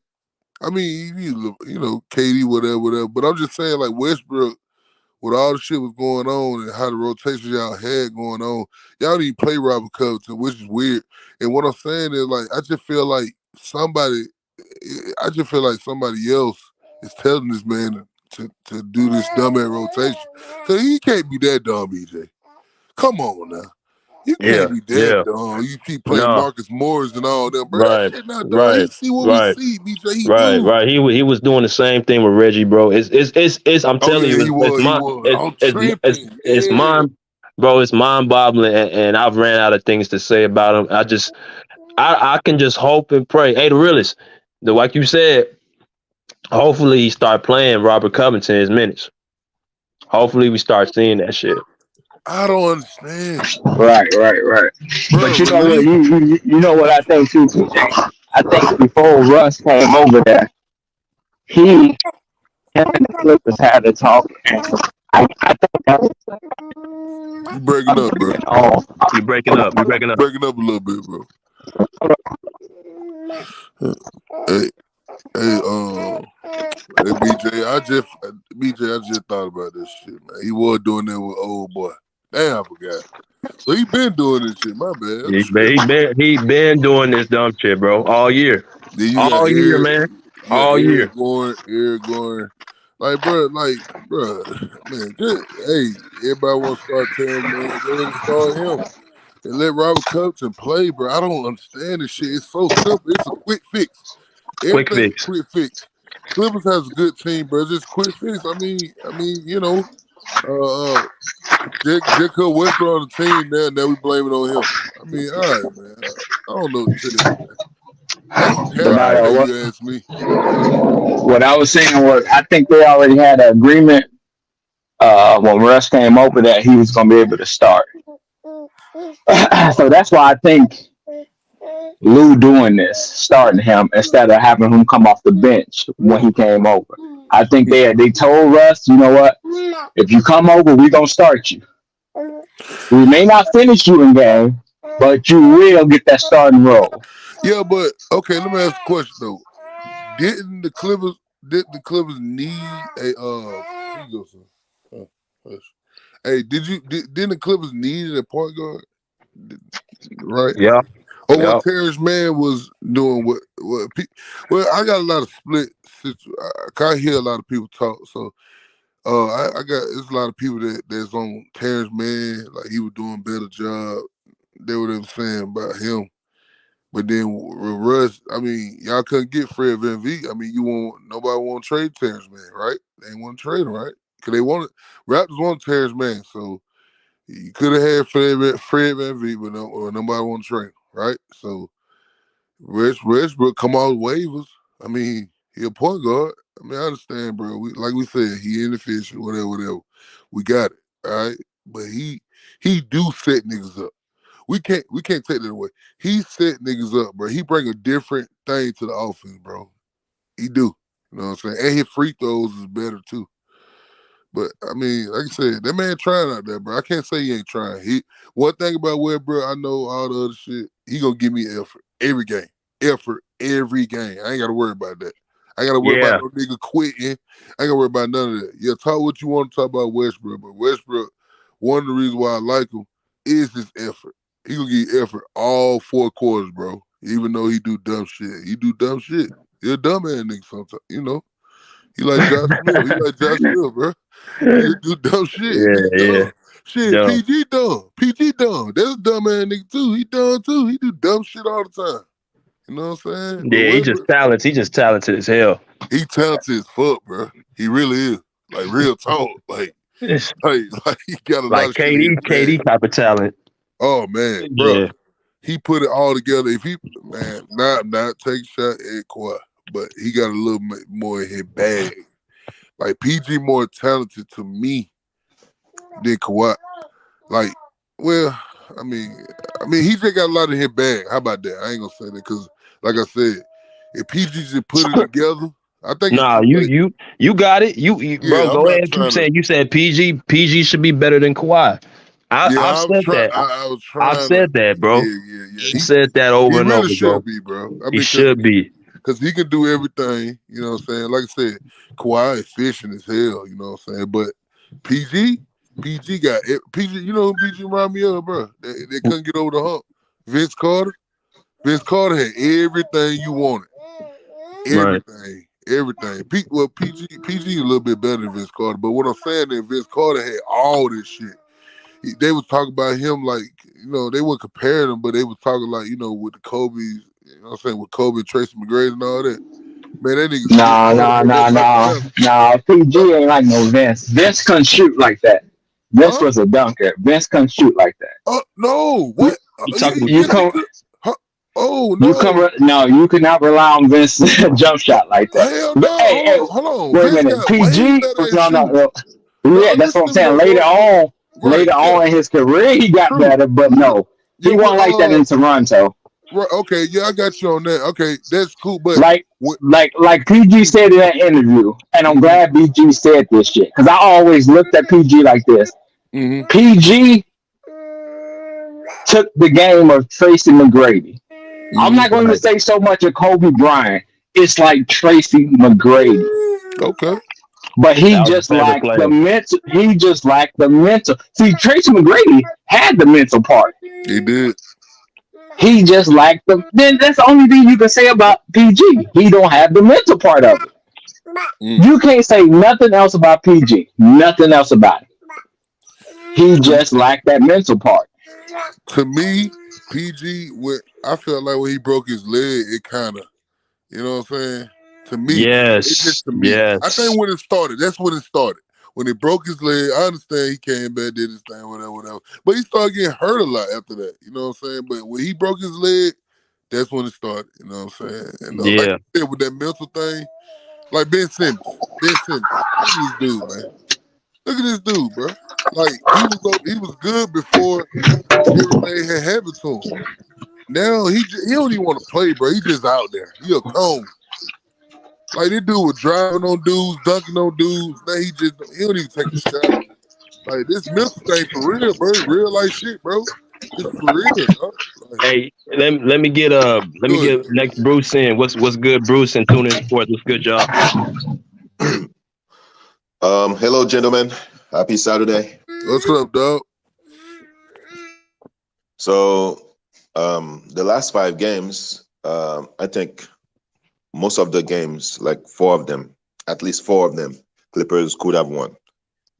[SPEAKER 4] I mean, you know, KD, whatever. But I'm just saying, like, Westbrook, with all the shit was going on and how the rotations y'all had going on, y'all didn't play Robert Covington, which is weird. And what I'm saying is, like, I just feel like somebody else is telling this man to do this dumbass rotation. So he can't be that dumb, BJ. Come on now. You can't be that dumb. You keep playing Marcus Morris and all that, bro. That shit not dumb. He see what we see, BJ. He do.
[SPEAKER 2] Right. He was doing the same thing with Reggie, bro. I'm telling you, it's mind-boggling, and I've ran out of things to say about him. I can just hope and pray. Hey, the realest, like you said, hopefully he start playing Robert Covington his minutes. Hopefully we start seeing that shit.
[SPEAKER 4] I don't understand.
[SPEAKER 3] Right. But you know what? You know what I think too, TJ? I think before Russ came over there, him and the Clippers had to talk. I think that was
[SPEAKER 4] you breaking up, bro.
[SPEAKER 2] You breaking up.
[SPEAKER 4] Breaking up a little bit, bro. Hey, BJ, I just thought about this shit, man. He was doing that with old boy. Damn, I forgot. So he been doing this shit. My bad.
[SPEAKER 2] He been doing this dumb shit, bro, all year. All year, man. All year.
[SPEAKER 4] Eric Gordon. Like, bro, man, everybody want to start telling, man, go ahead and start him. And let Robert Covington play, bro. I don't understand this shit. It's so simple. It's a quick fix. Everything quick fix. Clippers has a good team, bro. It's just quick fix. I mean, you know, Jacob Westbrook on the team now we blame it on him. I mean, all right, man. I don't know what to tell you, man. That's some cat you ask me.
[SPEAKER 3] What I was saying was, I think they already had an agreement when Russ came over that he was going to be able to start. So that's why I think Lou doing this, starting him instead of having him come off the bench when he came over. I think they told Russ, you know what? If you come over, we're going to start you. We may not finish you in game, but you will get that starting role.
[SPEAKER 4] Yeah, but okay, let me ask a question though. Didn't the Clippers need a didn't the Clippers need a point guard? Right?
[SPEAKER 2] Yeah.
[SPEAKER 4] Or when
[SPEAKER 2] Yep.
[SPEAKER 4] Terrence Mann was doing well, I got a lot of split. I can't hear a lot of people talk, so I got there's a lot of people that's on Terrence Mann, like he was doing a better job. They were them saying about him. But then with Russ, I mean, y'all couldn't get Fred VanVleet. I mean, nobody want to trade Terrence Mann, right? They didn't want to trade him, right? Because Raptors wanted Terrence Mann, so you could have had Fred VanVleet, but nobody want to trade him, right? So Westbrook come off waivers. I mean, he a point guard. I mean, I understand, bro. Like we said, he inefficient, whatever. We got it, all right? But he do set niggas up. We can't take that away. He set niggas up, bro. He bring a different thing to the offense, bro. He do. You know what I'm saying? And his free throws is better too. But I mean, like I said, that man trying out there, bro. I can't say he ain't trying. One thing about Webb, bro, I know all the other shit. He gonna give me effort every game. Effort every game. I ain't gotta worry about that. I ain't gotta worry about no nigga quitting. I ain't gotta worry about none of that. Yeah, talk what you want to talk about Westbrook, but Westbrook, one of the reasons why I like him is his effort. He gonna give you effort all 4 quarters, bro. Even though he do dumb shit. He do dumb shit. He a dumb ass nigga sometimes, you know. He like Josh Smith. He like Josh Smith, bro. He do dumb shit. He be dumb. Shit,
[SPEAKER 2] Dumb.
[SPEAKER 4] PG dumb. PG dumb. That's a dumb ass nigga too. He dumb too. He do dumb shit all the time. You know what I'm saying? But
[SPEAKER 2] Yeah, he just talented. He just talented as hell.
[SPEAKER 4] He talented as fuck, bro. He really is. Like real talk. Like he got a lot of shit.
[SPEAKER 2] KD type of talent.
[SPEAKER 4] Oh man, bro. He put it all together. If he not take a shot at Kawhi, but he got a little bit more in his bag. Like PG more talented to me than Kawhi. Like, well, I mean, he just got a lot in his bag. How about that? I ain't gonna say that because, like I said, if PG just put it together, I think.
[SPEAKER 2] Nah, you got it. Bro, go ahead and keep saying. You said PG should be better than Kawhi. I've said that. I've said that, bro.
[SPEAKER 4] Yeah.
[SPEAKER 2] He said that over and over,
[SPEAKER 4] should
[SPEAKER 2] bro.
[SPEAKER 4] Be, bro. I mean,
[SPEAKER 2] he should be.
[SPEAKER 4] Because he can do everything, you know what I'm saying? Like I said, Kawhi is efficient as hell, you know what I'm saying? But PG got it. PG, you know who PG remind me of, bro? They couldn't get over the hump. Vince Carter. Vince Carter had everything you wanted. Everything. Right. Everything. PG a little bit better than Vince Carter. But what I'm saying is Vince Carter had all this shit. They was talking about him like, you know, they weren't comparing him, but they was talking like, you know, with the Kobe's, you know what I'm saying, with Kobe, Tracy McGrady and all that. Man, that nigga.
[SPEAKER 3] Nah. PG ain't like no Vince. Vince couldn't shoot like that. Vince was a dunker. Vince couldn't shoot like that.
[SPEAKER 4] No. What? Oh,
[SPEAKER 3] no. You could not rely on Vince's jump shot like that.
[SPEAKER 4] Hell no. Hold on.
[SPEAKER 3] Wait a minute. PG? No. Yeah, that's what I'm saying. Later on in his career, he got better, but no. He wasn't like that in Toronto.
[SPEAKER 4] Right, okay, yeah, I got you on that. Okay, that's cool, but
[SPEAKER 3] like PG said in that interview, and I'm glad PG said this shit because I always looked at PG like this.
[SPEAKER 4] Mm-hmm.
[SPEAKER 3] PG took the game of Tracy McGrady. Mm-hmm. I'm not going to say so much of Kobe Bryant. It's like Tracy McGrady.
[SPEAKER 4] Okay.
[SPEAKER 3] But he just lacked the mental. He just lacked the mental. See, Tracy McGrady had the mental part.
[SPEAKER 4] He did.
[SPEAKER 3] He just lacked the. Then that's the only thing you can say about PG. He don't have the mental part of it. You can't say nothing else about PG. Nothing else about it. He just lacked that mental part.
[SPEAKER 4] To me, PG, I felt like when he broke his leg, it kind of, you know what I'm saying? To me,
[SPEAKER 2] yes.
[SPEAKER 4] It's just to me. Yes. I think when it started, that's when it started. When he broke his leg, I understand he came back, did his thing, whatever. But he started getting hurt a lot after that. You know what I'm saying? But when he broke his leg, that's when it started. You know what I'm saying? And like you said, with that mental thing, like Ben Simmons. Look at this dude, man. Look at this dude, bro. Like he was good before everything had happened to him. Now he don't even want to play, bro. He just out there. He a cone. Like this dude was driving on dudes, dunking on dudes. Now he don't even take a shot. Like this mental thing for real, bro. Real life shit, bro. It's for real, bro. Like,
[SPEAKER 2] hey, let me get next Bruce in. What's good, Bruce, and Tune In Sports. What's good, y'all?
[SPEAKER 5] Hello, gentlemen. Happy Saturday.
[SPEAKER 4] What's up, dog?
[SPEAKER 5] So The last 5 games, I think most of the games, like 4 of them, at least 4 of them, Clippers could have won.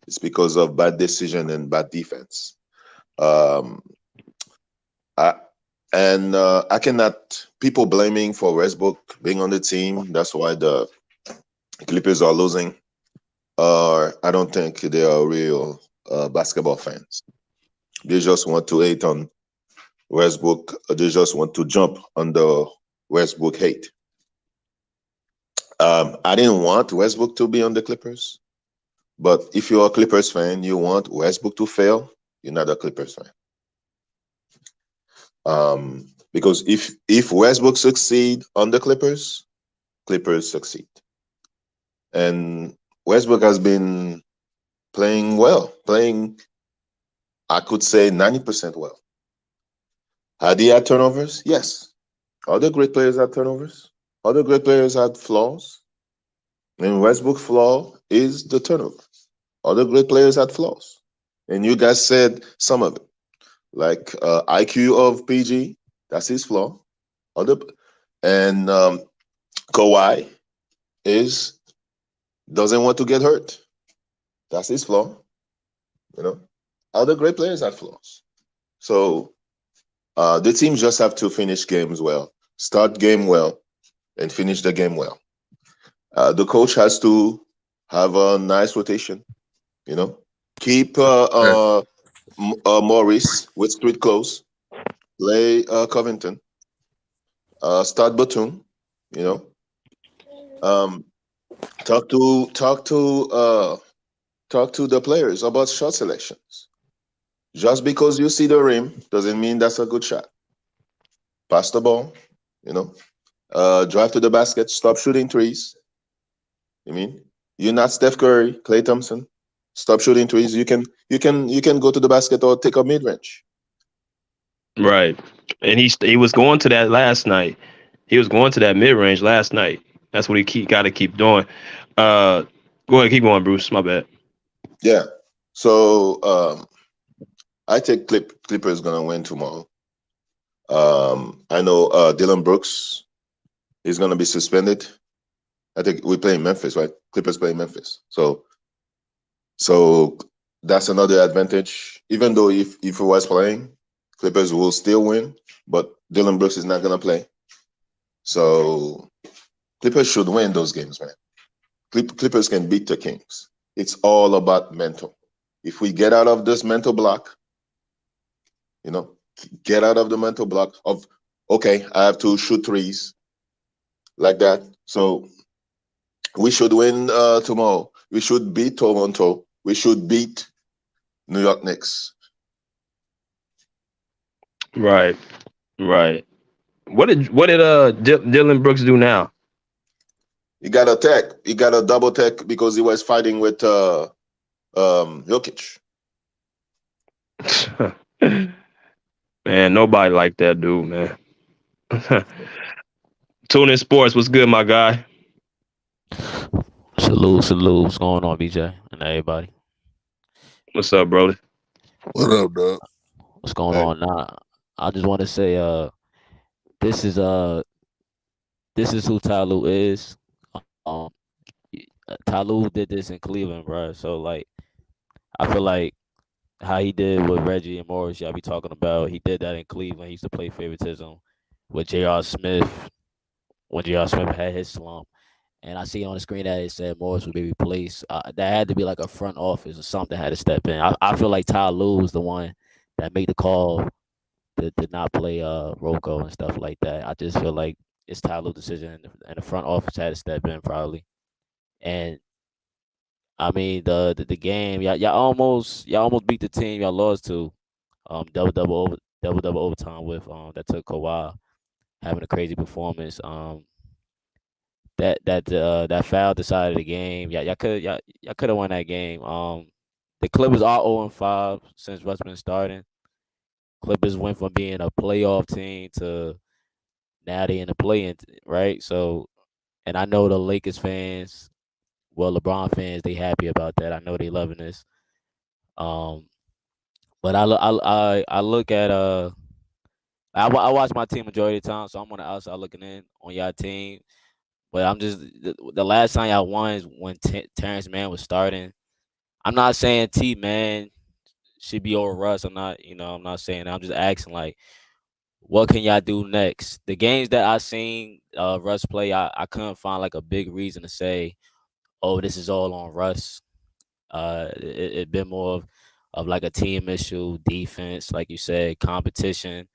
[SPEAKER 5] It's because of bad decision and bad defense. Um, I, I cannot people blaming for Westbrook being on the team. That's why the Clippers are losing. I don't think they are real basketball fans. They just want to hate on Westbrook. They just want to jump on the Westbrook hate. I didn't want Westbrook to be on the Clippers, but if you're a Clippers fan, you want Westbrook to fail. You're not a Clippers fan. Because if Westbrook succeed on the Clippers, Clippers succeed. And Westbrook has been playing well, playing, I could say, 90% well. Had he had turnovers? Yes. Other great players had turnovers. Other great players had flaws. And Westbrook's flaw is the turnover. Other great players had flaws. And you guys said some of it. Like IQ of PG, that's his flaw. Other and Kawhi is doesn't want to get hurt. That's his flaw. You know, other great players have flaws. So the teams just have to finish games well, start game well, and finish the game well. The coach has to have a nice rotation. You know, keep
[SPEAKER 4] Hey,
[SPEAKER 5] Morris with street clothes, play Covington, start Batum. You know, um, talk to talk to talk to the players about shot selections. Just because you see the rim doesn't mean that's a good shot. Pass the ball, you know, drive to the basket, stop shooting threes. I mean, you're not Steph Curry, Klay Thompson. Stop shooting threes. You can go to the basket or take a mid range.
[SPEAKER 2] Right. And he was going to that last night. He was going to that mid range last night. That's what he got to keep doing. Uh, Go ahead, keep going, Bruce. My bad.
[SPEAKER 5] Yeah. So I think Clippers gonna win tomorrow. I know Dylan Brooks is gonna be suspended. I think we play in Memphis, right? Clippers play in Memphis. So that's another advantage. Even though if he was playing, Clippers will still win, but Dylan Brooks is not gonna play. So Clippers should win those games, man. Clippers can beat the Kings. It's all about mental. If we get out of this mental block, you know, get out of the mental block of okay, I have to shoot threes like that. So we should win tomorrow. We should beat Toronto. We should beat New York Knicks.
[SPEAKER 2] Right. Right. What did Dylan Brooks do now?
[SPEAKER 5] He got a tech. He got a double tech because he was fighting with Jokic.
[SPEAKER 2] Man, nobody like that dude, man. Tune in Sports, what's good, my guy?
[SPEAKER 1] Salute, salute. What's going on, BJ and everybody?
[SPEAKER 2] What's up, brother?
[SPEAKER 4] what up, dog?
[SPEAKER 1] What's going
[SPEAKER 5] Hey,
[SPEAKER 1] on? Now, I just want to say, this is this is who Tyloo is. Um, Tyloo did this in Cleveland, bro. So like, I feel like how he did with Reggie and Morris, y'all be talking about. He did that in Cleveland. He used to play favoritism with J.R. Smith when J.R. Smith had his slump. And I see on the screen that it said Morris would be replaced. That had to be like a front office or something had to step in. I feel like Ty Lue was the one that made the call to not play Rocco and stuff like that. I just feel like it's Ty Lue's decision, and the front office had to step in probably. And I mean the game, y'all almost beat the team y'all lost to, double overtime with that took Kawhi having a crazy performance. That foul decided the game. Y'all could have won that game. The Clippers are 0-5 since Russ been starting. Clippers went from being a playoff team to now they in the play-in, right? So, and I know the Lakers fans, well, LeBron fans, they happy about that. I know they loving this. Um, but I look at I watch my team majority of the time, so I'm on the outside looking in on y'all team. But I'm just the last time y'all won is when Terrence Mann was starting. I'm not saying T Man should be over Russ. I'm not saying that. I'm just asking like, what can y'all do next? The games that I seen Russ play, I couldn't find like a big reason to say, oh, this is all on Russ. It been more of like a team issue, defense, like you said, competition.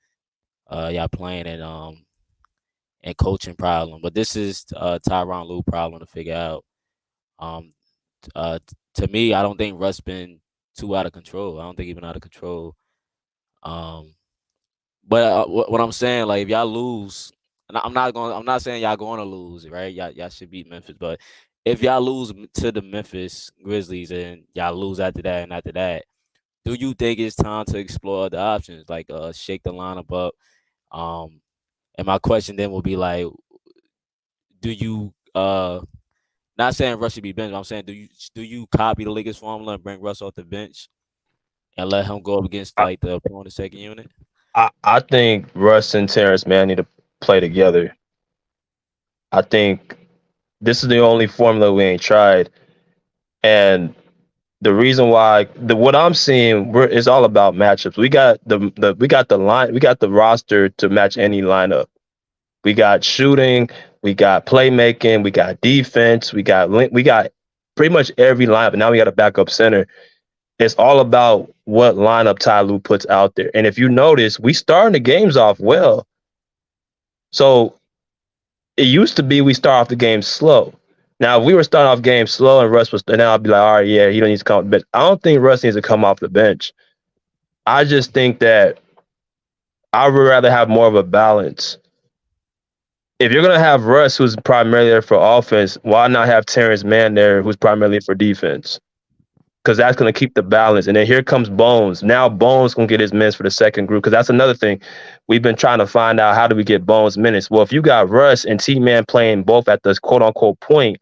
[SPEAKER 1] Y'all playing and coaching problem. But this is Tyronn Lue problem to figure out. Um, to me, I don't think Russ been too out of control. I don't think he been out of control. Um, but what I'm saying, like if y'all lose, and I'm not saying y'all going to lose, right? Y'all should beat Memphis, but if y'all lose to the Memphis Grizzlies and y'all lose after that and after that, do you think it's time to explore the options, like shake the lineup up? Um, and my question then will be like, do you not saying Russ should be benched, but I'm saying do you copy the Lakers formula and bring Russ off the bench and let him go up against
[SPEAKER 2] I,
[SPEAKER 1] like the opponent's second unit?
[SPEAKER 2] I think Russ and Terrence Mann need to play together. I think this is the only formula we ain't tried, and the reason why the what I'm seeing is all about matchups. We got we got the roster to match any lineup. We got shooting, we got playmaking, we got defense, we got pretty much every lineup. And now we got a backup center. It's all about what lineup Ty Lue puts out there. And if you notice, we starting the games off well. So it used to be we start off the game slow. Now, if we were starting off game slow and Russ was, then I'd be like, all right, yeah, he don't need to come. But I don't think Russ needs to come off the bench. I just think that I would rather have more of a balance. If you're gonna have Russ, who's primarily there for offense, why not have Terrence Mann there, who's primarily for defense? Because that's gonna keep the balance. And then here comes Bones. Now Bones gonna get his minutes for the second group. Because that's another thing we've been trying to find out: how do we get Bones minutes? Well, if you got Russ and T Man playing both at the quote unquote point,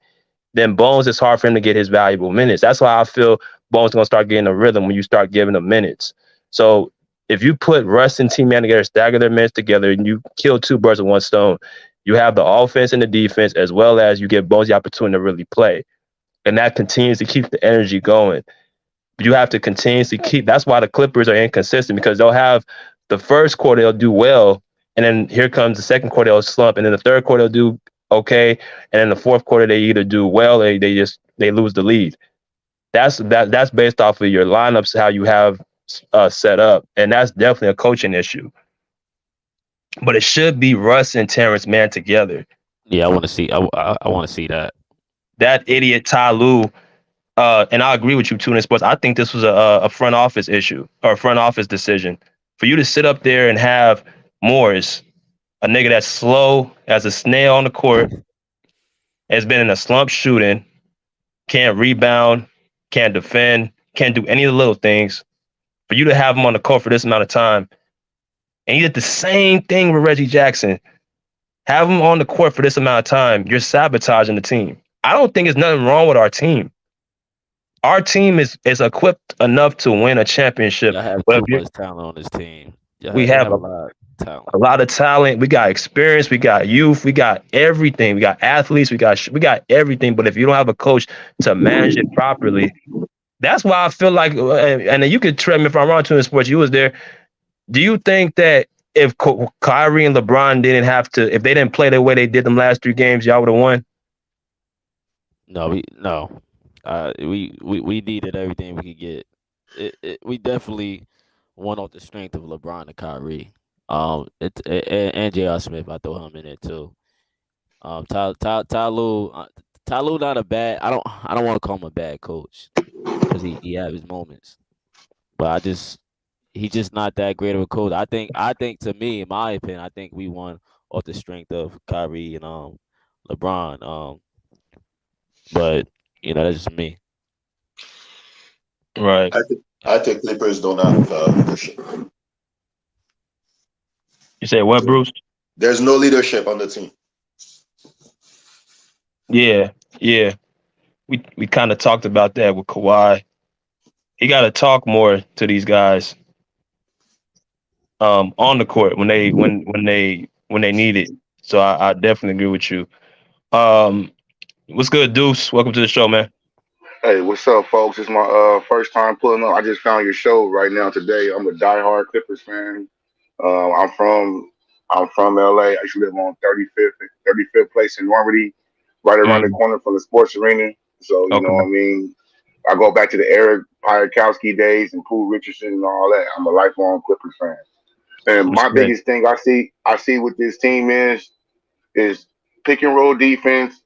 [SPEAKER 2] then Bones, it's hard for him to get his valuable minutes. That's why I feel Bones is gonna start getting a rhythm when you start giving him minutes. So if you put Russ and T Man together, stagger their minutes together, and you kill two birds with one stone, you have the offense and the defense, as well as you give Bones the opportunity to really play. And that continues to keep the energy going. You have to continuously keep. That's why the Clippers are inconsistent, because they'll have the first quarter they'll do well, and then here comes the second quarter they'll slump, and then the third quarter they'll do okay, and then the fourth quarter they either do well or they lose the lead. That's based off of your lineups, how you have set up, and that's definitely a coaching issue. But it should be Russ and Terrence Mann together.
[SPEAKER 1] Yeah, I want to see. I want to see that.
[SPEAKER 2] That idiot Ty Lue, and I agree with you too in sports. I think this was a front office issue or a front office decision for you to sit up there and have Morris, a nigga that's slow as a snail on the court, has been in a slump shooting, can't rebound, can't defend, can't do any of the little things. For you to have him on the court for this amount of time, and he did the same thing with Reggie Jackson. Have him on the court for this amount of time, you're sabotaging the team. I don't think there's nothing wrong with our team. Our team is equipped enough to win a championship.
[SPEAKER 1] Y'all have
[SPEAKER 2] But
[SPEAKER 1] too much talent on this team.
[SPEAKER 2] we
[SPEAKER 1] Y'all
[SPEAKER 2] have
[SPEAKER 1] have a lot of talent.
[SPEAKER 2] a lot of talent. We got experience. We got youth. We got everything. We got athletes. We got everything. But if you don't have a coach to manage it properly, that's why I feel like. And then you could correct me if I'm wrong too in sports. You was there. Do you think that if Kyrie and LeBron didn't have to, if they didn't play the way they did them last 3 games, y'all would have won?
[SPEAKER 1] No. We needed everything we could get. We definitely won off the strength of LeBron and Kyrie. And J.R. Smith, I throw him in there too. Ty Lue, Ty Lue not a bad. I don't want to call him a bad coach because he have his moments, but he's just not that great of a coach. I think to me, in my opinion, I think we won off the strength of Kyrie and LeBron. But that's just me.
[SPEAKER 2] Right.
[SPEAKER 5] I think Clippers don't have leadership.
[SPEAKER 2] You say what, Bruce?
[SPEAKER 5] There's no leadership on the team.
[SPEAKER 2] Yeah, yeah. We kind of talked about that with Kawhi. He got to talk more to these guys. on the court when they need it. So I definitely agree with you. Um, what's good, Deuce? Welcome to the show, man.
[SPEAKER 6] Hey, what's up, folks? It's my first time pulling up. I just found your show right now today. I'm a diehard Clippers fan. Uh, I'm from I'm from LA. I used to live on 35th place in Normandy, right around the
[SPEAKER 2] Mm,
[SPEAKER 6] corner from the sports arena. So you know what
[SPEAKER 2] okay,
[SPEAKER 6] I mean. I go back to the Eric Piatkowski days and Poole Richardson and all that. I'm a lifelong Clippers fan. And my
[SPEAKER 2] respect.
[SPEAKER 6] biggest thing I see with this team is pick and roll defense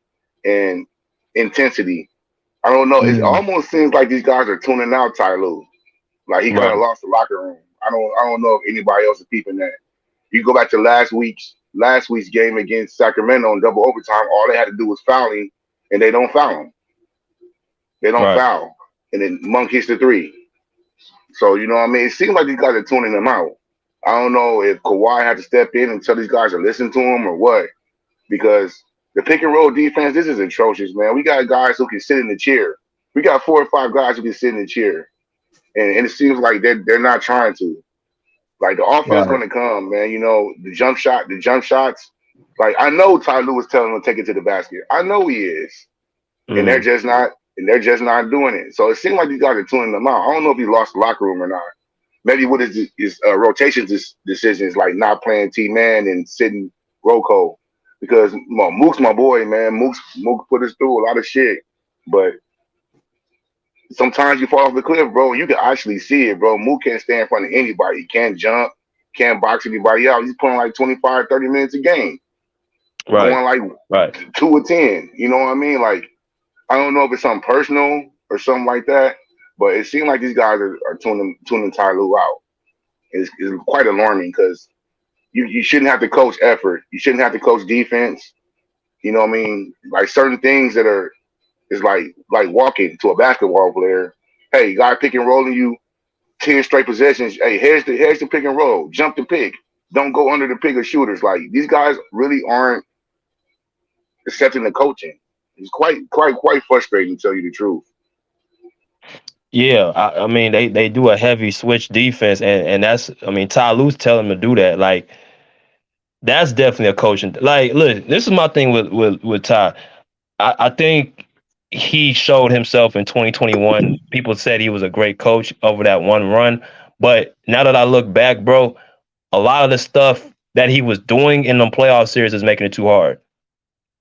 [SPEAKER 6] and intensity. I don't know. It
[SPEAKER 2] Mm,
[SPEAKER 6] almost seems like these guys are tuning out Ty Lue. Like he kind of
[SPEAKER 2] right,
[SPEAKER 6] lost the locker room. I don't know if anybody else is peeping that. You go back to last week's game against Sacramento in double overtime. All they had to do was foul him, and they don't foul him. They don't
[SPEAKER 2] right,
[SPEAKER 6] foul, and then Monk hits the three. So you know what I mean. It seems like these guys are tuning them out. I don't know if Kawhi had to step in and tell these guys to listen to him or what, because the pick and roll defense, this is atrocious, man. We got guys who can sit in the chair. We got 4 or 5 guys who can sit in the chair, and it seems like they're not trying to. Like the offense
[SPEAKER 2] right.
[SPEAKER 6] going to come, man. You know the jump shots. Like I know Ty Lue was telling them to take it to the basket. I know he is, and they're
[SPEAKER 2] Mm,
[SPEAKER 6] just not. And they're just not doing it. So it seems like these guys are tuning them out. I don't know if he lost the locker room or not. Maybe what his rotation decisions, like not playing T Man and sitting Rocco, because well, Mook's my boy, man. Mook put us through a lot of shit, but sometimes you fall off the cliff, bro. You can actually see it, bro. Mook can't stand in front of anybody. He can't jump, can't box anybody out. He's playing like 25, 30 minutes a game,
[SPEAKER 2] right,
[SPEAKER 6] going like
[SPEAKER 2] right.
[SPEAKER 6] 2 or 10. You know what I mean? Like I don't know if it's something personal or something like that, but it seems like these guys are tuning Ty Lue out. It's quite alarming because you shouldn't have to coach effort. You shouldn't have to coach defense. You know what I mean? Like certain things that are is like walking to a basketball player. Hey, guy pick and rolling you 10 straight possessions. Hey, here's the pick and roll. Jump the pick. Don't go under the pick of shooters. Like these guys really aren't accepting the coaching. It's quite frustrating to tell you the truth.
[SPEAKER 2] Yeah, I mean they do a heavy switch defense, and that's I mean Ty Lue's telling them to do that. Like that's definitely a coaching. Like, look, this is my thing with Ty. I think he showed himself in 2021. People said he was a great coach over that one run, but now that I look back, bro, a lot of the stuff that he was doing in the playoff series is making it too hard.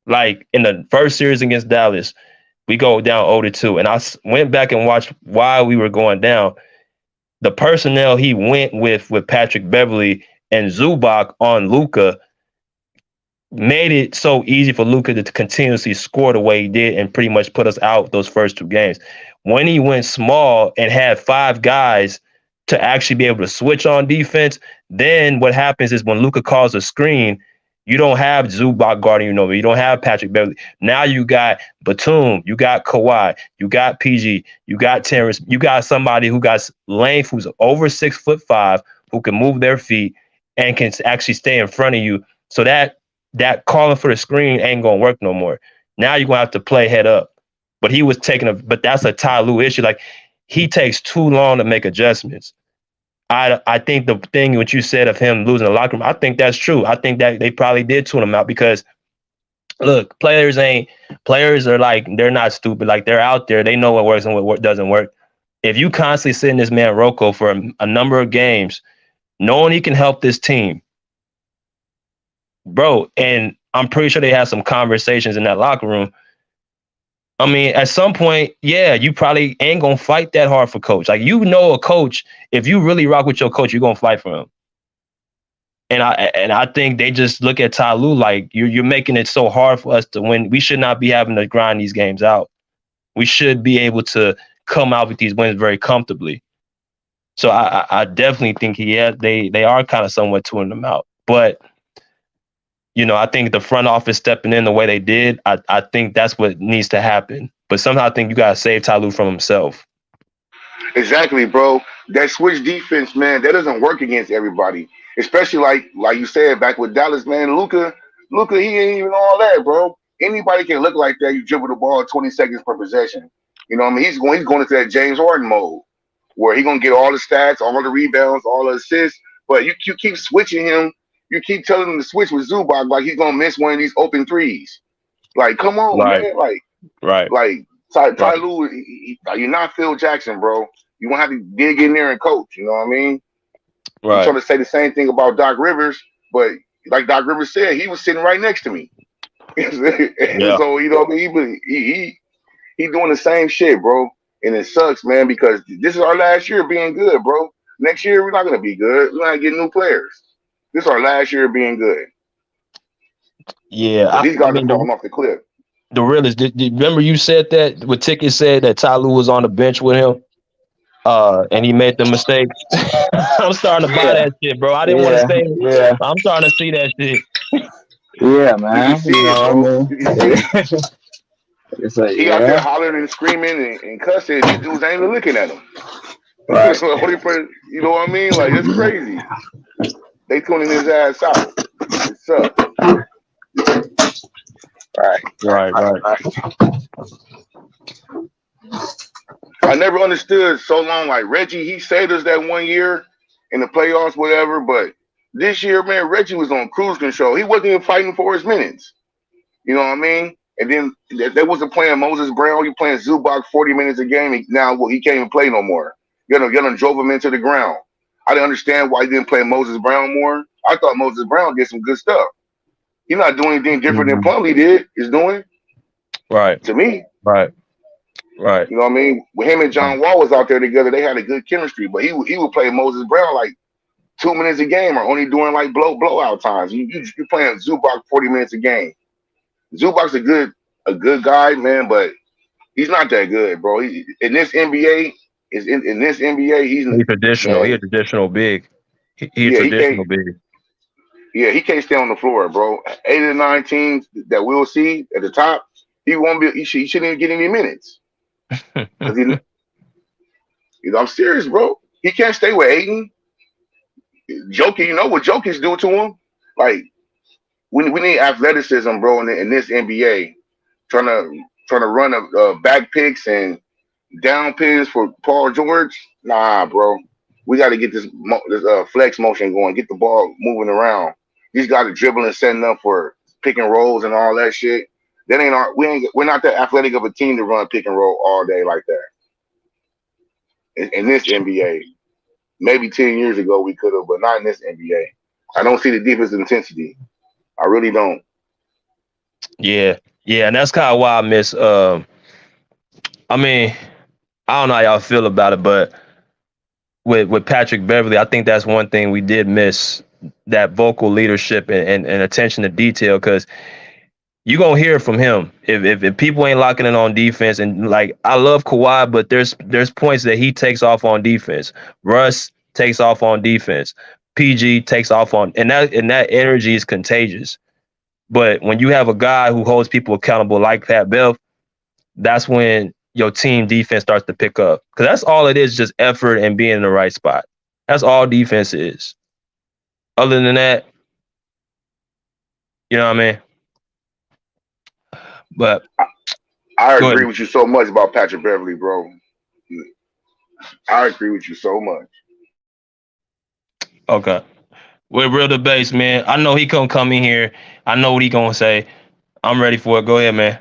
[SPEAKER 2] Like in the first series against Dallas, we go down 0-2, and went back and watched why we were going down. The personnel he went with Patrick Beverly and Zubac on Luka made it so easy for Luka to continuously score the way he did and pretty much put us out those first 2 games. When he went small and had 5 guys to actually be able to switch on defense, then what happens is when Luka calls a screen, you don't have Zubac guarding you no more. You don't have Patrick Beverly. Now you got Batum, you got Kawhi, you got PG, you got Terrence, you got somebody who got length, who's over 6'5", who can move their feet and can actually stay in front of you. So that calling for the screen ain't gonna work no more. Now you're gonna have to play head up. But he was but that's a Ty Lue issue. Like he takes too long to make adjustments. I think the thing what you said of him losing the locker room, I think that's true. I think that they probably did tune him out because look, players are like they're not stupid. Like they're out there, they know what works and what doesn't work. If you constantly sitting this man Rocco for a number of games, knowing he can help this team, bro, and I'm pretty sure they had some conversations in that locker room. I mean, at some point, yeah, you probably ain't gonna fight that hard for coach. Like you know, a coach, if you really rock with your coach, you're gonna fight for him. And I think they just look at Ty Lue like you're making it so hard for us to win. We should not be having to grind these games out. We should be able to come out with these wins very comfortably. So I definitely think they are kind of somewhat tuning them out. But I think the front office stepping in the way they did, I think that's what needs to happen. But somehow I think you got to save Ty Lue from himself.
[SPEAKER 6] Exactly, bro. That switch defense, man, that doesn't work against everybody. Especially like you said back with Dallas, man. Luca, he ain't even all that, bro. Anybody can look like that. You dribble the ball 20 seconds per possession. You know what I mean? He's going into that James Harden mode where he's gonna get all the stats, all the rebounds, all the assists, But you keep switching him. You keep telling him to switch with Zubac like he's gonna miss one of these open threes. Like, come on,
[SPEAKER 2] Right,
[SPEAKER 6] man.
[SPEAKER 2] right,
[SPEAKER 6] Like Ty
[SPEAKER 2] right,
[SPEAKER 6] Lue, you're not Phil Jackson, bro. You gonna have to dig in there and coach. You know what I mean? You
[SPEAKER 2] right.
[SPEAKER 6] trying to say the same thing about Doc Rivers, but like Doc Rivers said, he was sitting right next to me.
[SPEAKER 2] Yeah.
[SPEAKER 6] So you know what I mean? He doing the same shit, bro. And it sucks, man, because this is our last year being good, bro. Next year we're not gonna be good. We're not getting new players. This is our last year being good.
[SPEAKER 2] Yeah.
[SPEAKER 6] Because these
[SPEAKER 2] I
[SPEAKER 6] guys are
[SPEAKER 2] mean,
[SPEAKER 6] falling off the cliff.
[SPEAKER 2] the realest. Remember you said that when Ticket said that Ty Lue was on the bench with him, and he made the mistakes. I'm starting to buy
[SPEAKER 3] Yeah,
[SPEAKER 2] that shit, bro. I didn't want to
[SPEAKER 3] yeah,
[SPEAKER 2] say it.
[SPEAKER 3] yeah,
[SPEAKER 2] I'm starting to see that shit.
[SPEAKER 3] yeah,
[SPEAKER 6] You can
[SPEAKER 3] man.
[SPEAKER 6] see
[SPEAKER 3] You
[SPEAKER 6] it,
[SPEAKER 3] know
[SPEAKER 6] bro.
[SPEAKER 3] what
[SPEAKER 6] You can
[SPEAKER 3] I
[SPEAKER 6] see
[SPEAKER 3] mean?
[SPEAKER 6] it.
[SPEAKER 3] It's like,
[SPEAKER 6] He out there
[SPEAKER 3] yeah,
[SPEAKER 6] hollering and screaming and cussing. These dudes ain't even looking at him.
[SPEAKER 3] right.
[SPEAKER 6] You know what I mean? Like, it's crazy. They tuning his ass out. It sucks.
[SPEAKER 3] Right,
[SPEAKER 2] Right,
[SPEAKER 3] right,
[SPEAKER 2] right.
[SPEAKER 3] right.
[SPEAKER 6] I never understood so long. Like Reggie, he saved us that one year in the playoffs, whatever. But this year, man, Reggie was on cruise control. He wasn't even fighting for his minutes. You know what I mean? And then they wasn't playing Moses Brown. You playing Zubac 40 minutes a game. Now he can't even play no more. You done drove him into the ground. I didn't understand why he didn't play Moses Brown more. I thought Moses Brown did some good stuff. He's not doing anything different than
[SPEAKER 2] Mhm.
[SPEAKER 6] Plumlee is doing
[SPEAKER 2] Right,
[SPEAKER 6] to me.
[SPEAKER 2] right, right.
[SPEAKER 6] You know what I mean? When him and John Wall was out there together, they had a good chemistry. But he would play Moses Brown like 2 minutes a game, or only doing like blowout times. You playing Zubac 40 minutes a game. Zubac's a good guy, man, but he's not that good, bro. In this NBA, in this NBA, he's
[SPEAKER 2] He traditional. He a
[SPEAKER 6] man.
[SPEAKER 2] traditional big. He a
[SPEAKER 6] Yeah, he can't.
[SPEAKER 2] traditional big.
[SPEAKER 6] Yeah, he can't stay on the floor, bro. 8 of the 9 teams that we'll see at the top, he won't be. He shouldn't even get any minutes because I'm serious, bro. He can't stay with Aiden. Jokic, you know what Jokic do to him? Like we need athleticism, bro, in this NBA. Trying to run back picks and down pins for Paul George. Nah, bro. We got to get this flex motion going. Get the ball moving around. These guys are dribbling, setting up for pick and rolls and all that shit. That ain't our. We're not that athletic of a team to run pick and roll all day like that. In this NBA, maybe 10 years ago we could have, but not in this NBA. I don't see the defensive intensity. I really don't.
[SPEAKER 2] Yeah, yeah, and that's kind of why I miss. I mean, I don't know how y'all feel about it, but with Patrick Beverly, I think that's one thing we did miss, that vocal leadership and attention to detail, because you gonna hear from him if people ain't locking in on defense. And like, I love Kawhi, but there's points that he takes off on defense. Russ takes off on defense. PG takes off on, and that energy is contagious. But when you have a guy who holds people accountable like Pat Bev, that's when your team defense starts to pick up. Because that's all it is, just effort and being in the right spot. That's all defense is. Other than that, you know what I mean? But
[SPEAKER 6] I
[SPEAKER 2] go
[SPEAKER 6] agree
[SPEAKER 2] ahead.
[SPEAKER 6] with you so much about Patrick Beverly, bro. I agree with you so much.
[SPEAKER 2] Okay. We're real the base, man. I know he gonna come in here. I know what he gonna say. I'm ready for it. Go ahead, man.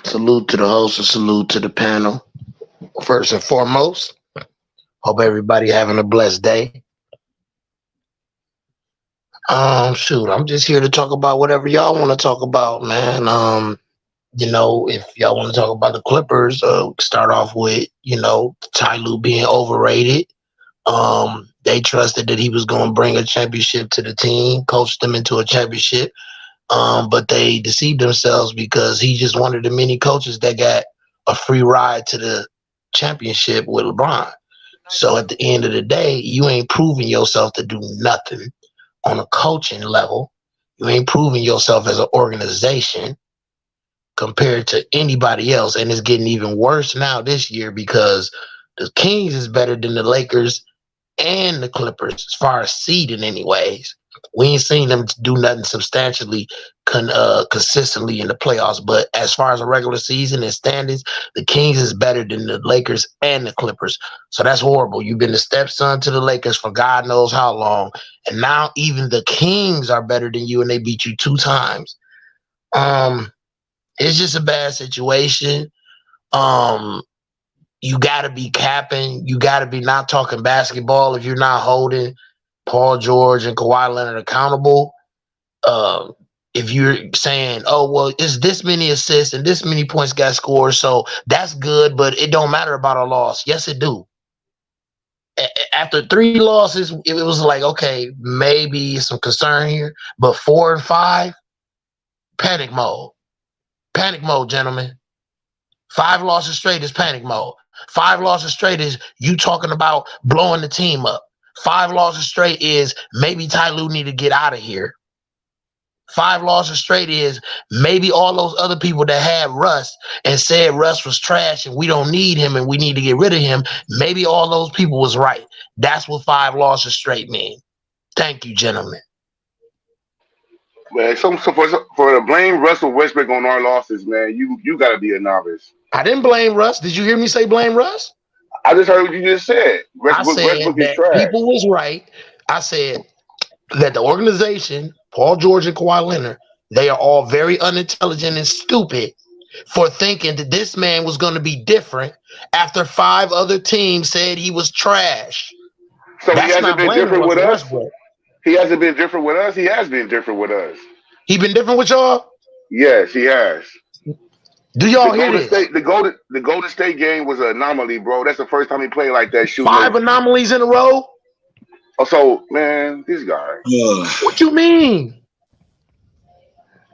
[SPEAKER 7] Salute to the host and salute to the panel. First and foremost, hope everybody having a blessed day. Shoot, I'm just here to talk about whatever y'all want to talk about, man. If y'all want to talk about the Clippers, start off with, Ty Lue being overrated. They trusted that he was going to bring a championship to the team, coach them into a championship. But they deceived themselves because he's just one of the many coaches that got a free ride to the championship with LeBron. So at the end of the day, you ain't proving yourself to do nothing on a coaching level. You ain't proving yourself as an organization compared to anybody else. And it's getting even worse now this year because the Kings is better than the Lakers and the Clippers as far as seeding anyways. We ain't seen them do nothing substantially consistently in the playoffs. But as far as a regular season and standings, the Kings is better than the Lakers and the Clippers. So that's horrible. You've been the stepson to the Lakers for God knows how long. And now even the Kings are better than you and they beat you 2 times. It's just a bad situation. You got to be capping. You got to be not talking basketball if you're not holding Paul George and Kawhi Leonard accountable. If you're saying, oh, well, it's this many assists and this many points got scored, so that's good, but it don't matter about a loss. Yes, it do. After 3 losses, it was like, okay, maybe some concern here, but 4 and 5, panic mode. Panic mode, gentlemen. 5 losses straight is panic mode. 5 losses straight is you talking about blowing the team up. 5 losses straight is maybe Ty Lue need to get out of here. 5 losses straight is maybe all those other people that had Russ and said Russ was trash and we don't need him and we need to get rid of him. Maybe all those people was right. That's what 5 losses straight mean. Thank you, gentlemen.
[SPEAKER 6] Man, so for to blame Russell Westbrook on our losses, man, you got to be a novice.
[SPEAKER 7] I didn't blame Russ. Did you hear me say blame Russ?
[SPEAKER 6] I just heard what you just said. Westbrook is
[SPEAKER 7] that
[SPEAKER 6] trash.
[SPEAKER 7] People was right. I said that the organization, Paul George and Kawhi Leonard, they are all very unintelligent and stupid for thinking that this man was going to be different after 5 other teams said he was trash.
[SPEAKER 6] So he hasn't been different with us? He hasn't been different with us? He has been different with us.
[SPEAKER 7] He been different with y'all?
[SPEAKER 6] Yes, he has.
[SPEAKER 7] Do y'all hear this?
[SPEAKER 6] The Golden State game was an anomaly, bro. That's the first time he played like that. Shooting
[SPEAKER 7] 5 anomalies in a row?
[SPEAKER 6] Oh, so, man, this guy.
[SPEAKER 7] What you mean?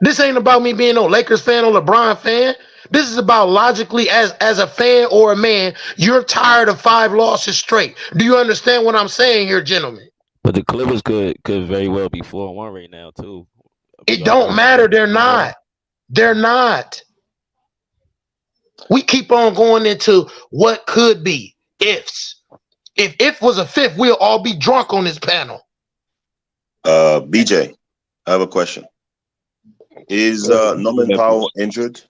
[SPEAKER 7] This ain't about me being no Lakers fan or LeBron fan. This is about logically as a fan or a man, you're tired of 5 losses straight. Do you understand what I'm saying here, gentlemen?
[SPEAKER 1] But the Clippers could very well be 4-1 right now too.
[SPEAKER 7] It don't matter. They're not. They're not. We keep on going into what could be ifs. If was a fifth, we'll all be drunk on this panel.
[SPEAKER 5] BJ, I have a question. Is Norman Powell injured?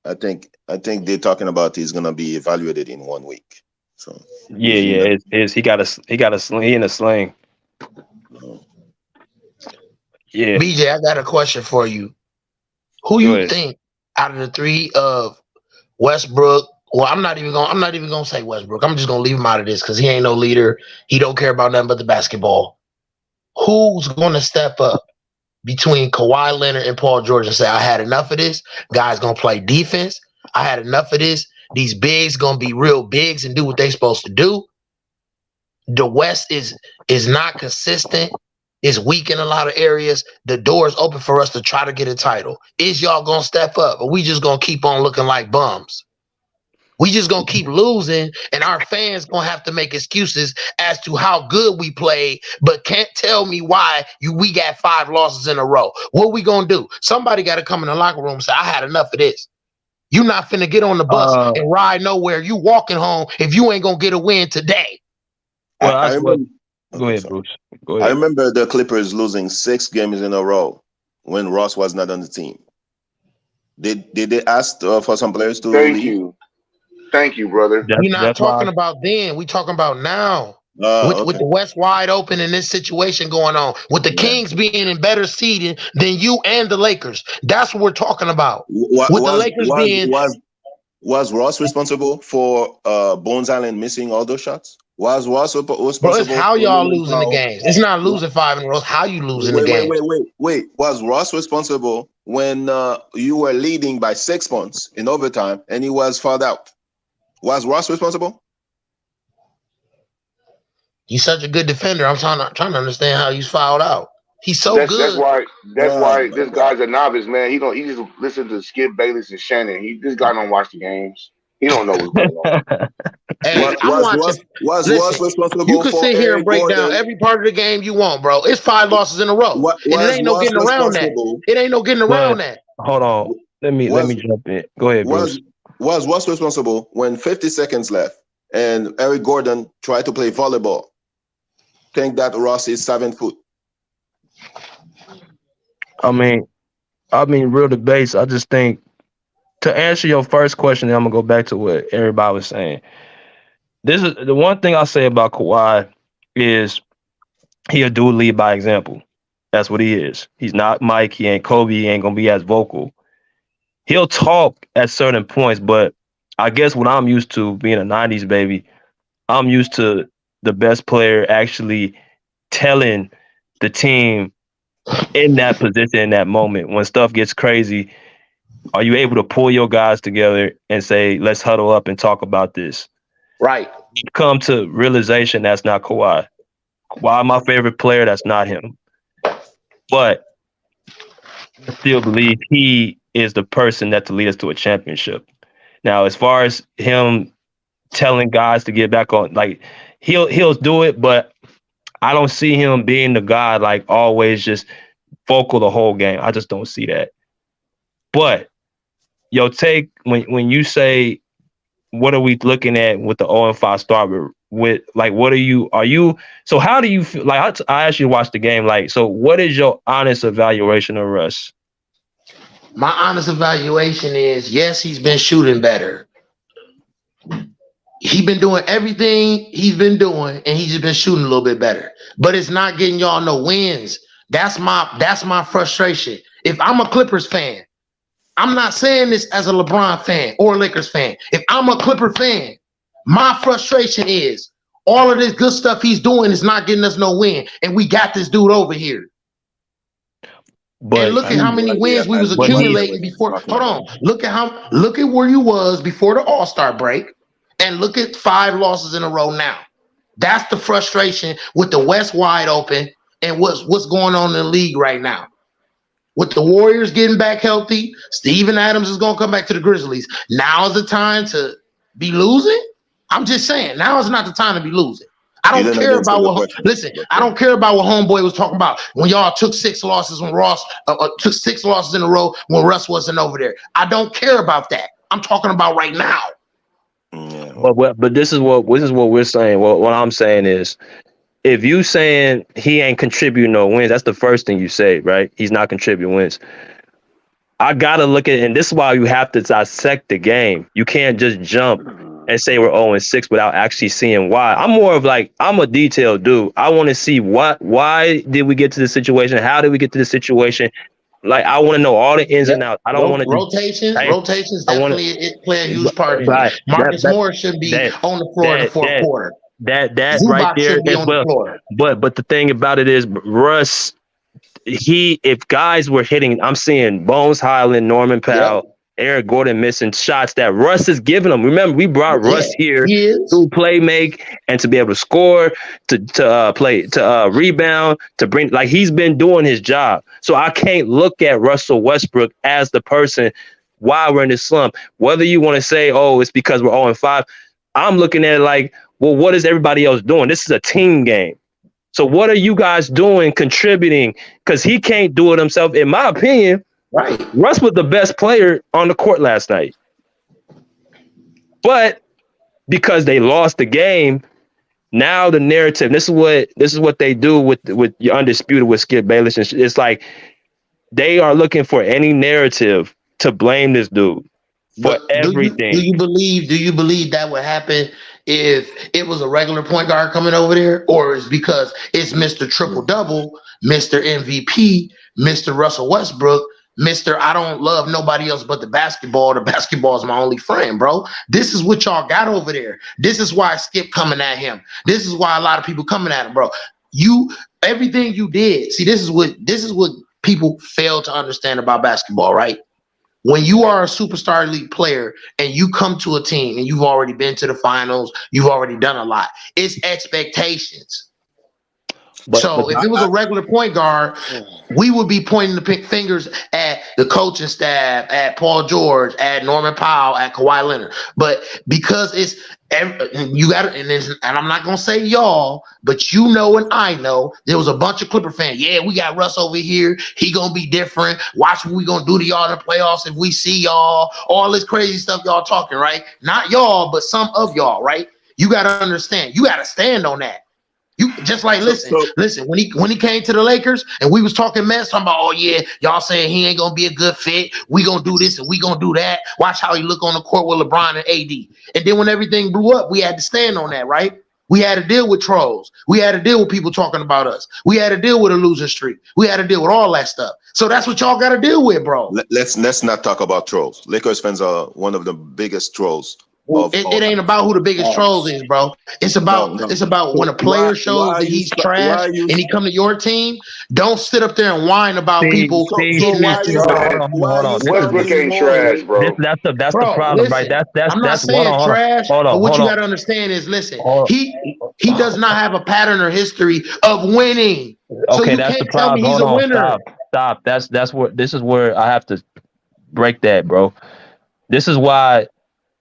[SPEAKER 5] I think they're talking about he's gonna be evaluated in 1 week. So
[SPEAKER 2] yeah, he got a sling. He in a sling. Yeah.
[SPEAKER 7] BJ, I got a question for you. Who you think out of the 3 of Westbrook? Well, I'm not even gonna say Westbrook. I'm just gonna leave him out of this because he ain't no leader. He don't care about nothing but the basketball. Who's gonna step up between Kawhi Leonard and Paul George and say, I had enough of this? Guys gonna play defense. I had enough of this. These bigs gonna be real bigs and do what they supposed to do. The West is not consistent. It's weak in a lot of areas. The door is open for us to try to get a title. Is y'all gonna step up, or we just gonna keep on looking like bums? We just gonna keep losing, and our fans gonna have to make excuses as to how good we played, but can't tell me why we got 5 losses in a row. What we gonna do? Somebody got to come in the locker room and say, I had enough of this. You not finna get on the bus and ride nowhere. You walking home if you ain't gonna get a win today.
[SPEAKER 2] Well, I remember, go ahead, Bruce. Go ahead.
[SPEAKER 5] I remember the Clippers losing 6 games in a row when Ross was not on the team. Did they ask for some players to leave?
[SPEAKER 6] Thank you, brother.
[SPEAKER 7] We're not talking about then. We talking about now. With the West wide open and this situation going on, with the Kings being in better seeding than you and the Lakers. That's what we're talking about.
[SPEAKER 5] Was Ross responsible for Bones Island missing all those shots? Was Ross responsible?
[SPEAKER 7] Bro, it's how y'all losing the games. It's not losing 5 in a row. How you losing the game?
[SPEAKER 5] Wait. Was Ross responsible when you were leading by 6 points in overtime and he was fouled out? Was Ross responsible?
[SPEAKER 7] He's such a good defender. I'm trying to understand how he's fouled out. He's so good.
[SPEAKER 6] That's why this guy's a novice, man. He just listen to Skip Bayless and Shannon. This guy don't watch the games. He don't know what's going on.
[SPEAKER 7] Hey,
[SPEAKER 5] was Ross responsible?
[SPEAKER 7] You can sit here and break down every part of the game you want, bro. It's 5 losses in a row, and it ain't no getting around that. It ain't no getting around that.
[SPEAKER 2] Hold on. Let me jump in. Go ahead, Bruce.
[SPEAKER 5] Was Ross responsible when 50 seconds left and Eric Gordon tried to play volleyball? Think that Ross is 7 foot.
[SPEAKER 2] I mean, real debates. I just think to answer your first question, I'm gonna go back to what everybody was saying. This is the one thing I say about Kawhi is he'll do lead by example. That's what he is. He's not Mike. He ain't Kobe. He ain't gonna be as vocal. He'll talk at certain points, but I guess what I'm used to being a '90s baby, I'm used to the best player actually telling the team in that position, in that moment, when stuff gets crazy, are you able to pull your guys together and say, let's huddle up and talk about this?
[SPEAKER 7] Right.
[SPEAKER 2] Come to realization that's not Kawhi. Kawhi, my favorite player, that's not him. But I still believe he is the person that to lead us to a championship. Now, as far as him telling guys to get back on, like he'll do it, but I don't see him being the guy like always just vocal the whole game. I just don't see that. But your take when you say what are we looking at with the 0-5 start with like what are you so how do you feel like I actually watched the game, like, so what is your honest evaluation of Russ?
[SPEAKER 7] My honest evaluation is yes, he's been shooting better. He's been doing everything he's been doing, and he's just been shooting a little bit better. But it's not getting y'all no wins. That's my frustration. If I'm a Clippers fan, I'm not saying this as a LeBron fan or a Lakers fan. If I'm a Clipper fan, my frustration is all of this good stuff he's doing is not getting us no win, and we got this dude over here. But and look at how many wins we was accumulating before. Hold on. Look at where you was before the All-Star break, and look at 5 losses in a row now. That's the frustration with the West wide open and what's going on in the league right now. With the Warriors getting back healthy, Steven Adams is going to come back to the Grizzlies. Now is the time to be losing? I'm just saying, now is not the time to be losing. I don't care about what. Listen, I don't care about what Homeboy was talking about when y'all took 6 losses when Ross took 6 losses in a row when Russ wasn't over there. I don't care about that. I'm talking about right now.
[SPEAKER 2] Yeah. But this is what we're saying. What I'm saying is, if you saying he ain't contributing no wins, that's the first thing you say, right? He's not contributing wins. I gotta look at, and this is why you have to dissect the game. You can't just jump and say we're 0-6 without actually seeing why. I'm more of like, I'm a detailed dude. I want to see why did we get to this situation? How did we get to this situation? Like, I want to know all the ins and outs. I don't want to
[SPEAKER 7] rotations definitely play a huge part in it. Marcus Morris should be on the floor in the fourth quarter.
[SPEAKER 2] That right there as well. But the thing about it is, Russ, if guys were hitting, I'm seeing Bones Highland, Norman Powell, Eric Gordon missing shots that Russ is giving them. Remember, we brought Russ here to play make and to be able to score, to play, to rebound, to bring, like, he's been doing his job. So I can't look at Russell Westbrook as the person why we're in this slump. Whether you want to say, oh, it's because we're 0-5, I'm looking at it like, well, what is everybody else doing? This is a team game. So what are you guys doing, contributing? Because he can't do it himself. In my opinion, right, Russ was the best player on the court last night. But because they lost the game, now the narrative, this is what they do with your Undisputed with Skip Bayless. It's like they are looking for any narrative to blame this dude for everything.
[SPEAKER 7] Do you believe that would happen if it was a regular point guard coming over there, or is because it's Mr. Triple Double, Mr. MVP, Mr. Russell Westbrook, Mr. I don't love nobody else but the basketball. The basketball is my only friend, bro. This is what y'all got over there. This is why Skip coming at him. This is why a lot of people coming at him, bro. Everything you did. See, this is what people fail to understand about basketball, right? When you are a superstar elite player and you come to a team and you've already been to the finals, you've already done a lot. It's expectations. But if it was a regular point guard, we would be pointing the fingers at the coaching staff, at Paul George, at Norman Powell, at Kawhi Leonard. But because it's you got to, and I'm not gonna say y'all, but you know and I know there was a bunch of Clipper fans. Yeah, we got Russ over here. He gonna be different. Watch what we gonna do to y'all in the playoffs if we see y'all. All this crazy stuff y'all talking, right? Not y'all, but some of y'all, right? You got to understand. You got to stand on that. You just like listen.
[SPEAKER 5] So
[SPEAKER 7] When he came to the Lakers and we was talking mess, talking about, oh yeah, y'all saying he ain't gonna be a good fit. We gonna do this and we gonna do that. Watch how he look on the court with LeBron and AD. And then when everything blew up, we had to stand on that, right? We had to deal with trolls. We had to deal with people talking about us. We had to deal with a losing streak. We had to deal with all that stuff. So that's what y'all got to deal with, bro.
[SPEAKER 5] let's not talk about trolls. Lakers fans are one of the biggest trolls of
[SPEAKER 7] It
[SPEAKER 5] all
[SPEAKER 7] ain't
[SPEAKER 5] time.
[SPEAKER 7] about who the biggest trolls is, bro. It's
[SPEAKER 5] No,
[SPEAKER 7] about
[SPEAKER 5] no.
[SPEAKER 7] when a
[SPEAKER 5] So
[SPEAKER 7] player shows that he's
[SPEAKER 5] why
[SPEAKER 7] trash
[SPEAKER 5] are you
[SPEAKER 7] and he come to your team. Don't sit up there and whine about people
[SPEAKER 5] so
[SPEAKER 7] getting
[SPEAKER 5] why
[SPEAKER 7] that
[SPEAKER 5] are
[SPEAKER 7] shit
[SPEAKER 5] you
[SPEAKER 7] wrong.
[SPEAKER 5] why are you
[SPEAKER 6] Westbrook
[SPEAKER 5] standing
[SPEAKER 6] ain't
[SPEAKER 5] more?
[SPEAKER 6] trash, bro.
[SPEAKER 2] That's the
[SPEAKER 7] Bro,
[SPEAKER 2] problem, right?
[SPEAKER 7] listen, I'm not saying trash, but what you got to understand is, listen, he does not have a pattern or history of winning. So
[SPEAKER 2] Okay,
[SPEAKER 7] you
[SPEAKER 2] that's the
[SPEAKER 7] can't tell me
[SPEAKER 2] problem.
[SPEAKER 7] he's
[SPEAKER 2] Hold
[SPEAKER 7] a
[SPEAKER 2] on,
[SPEAKER 7] winner.
[SPEAKER 2] stop. This is where I have to break that, bro. This is why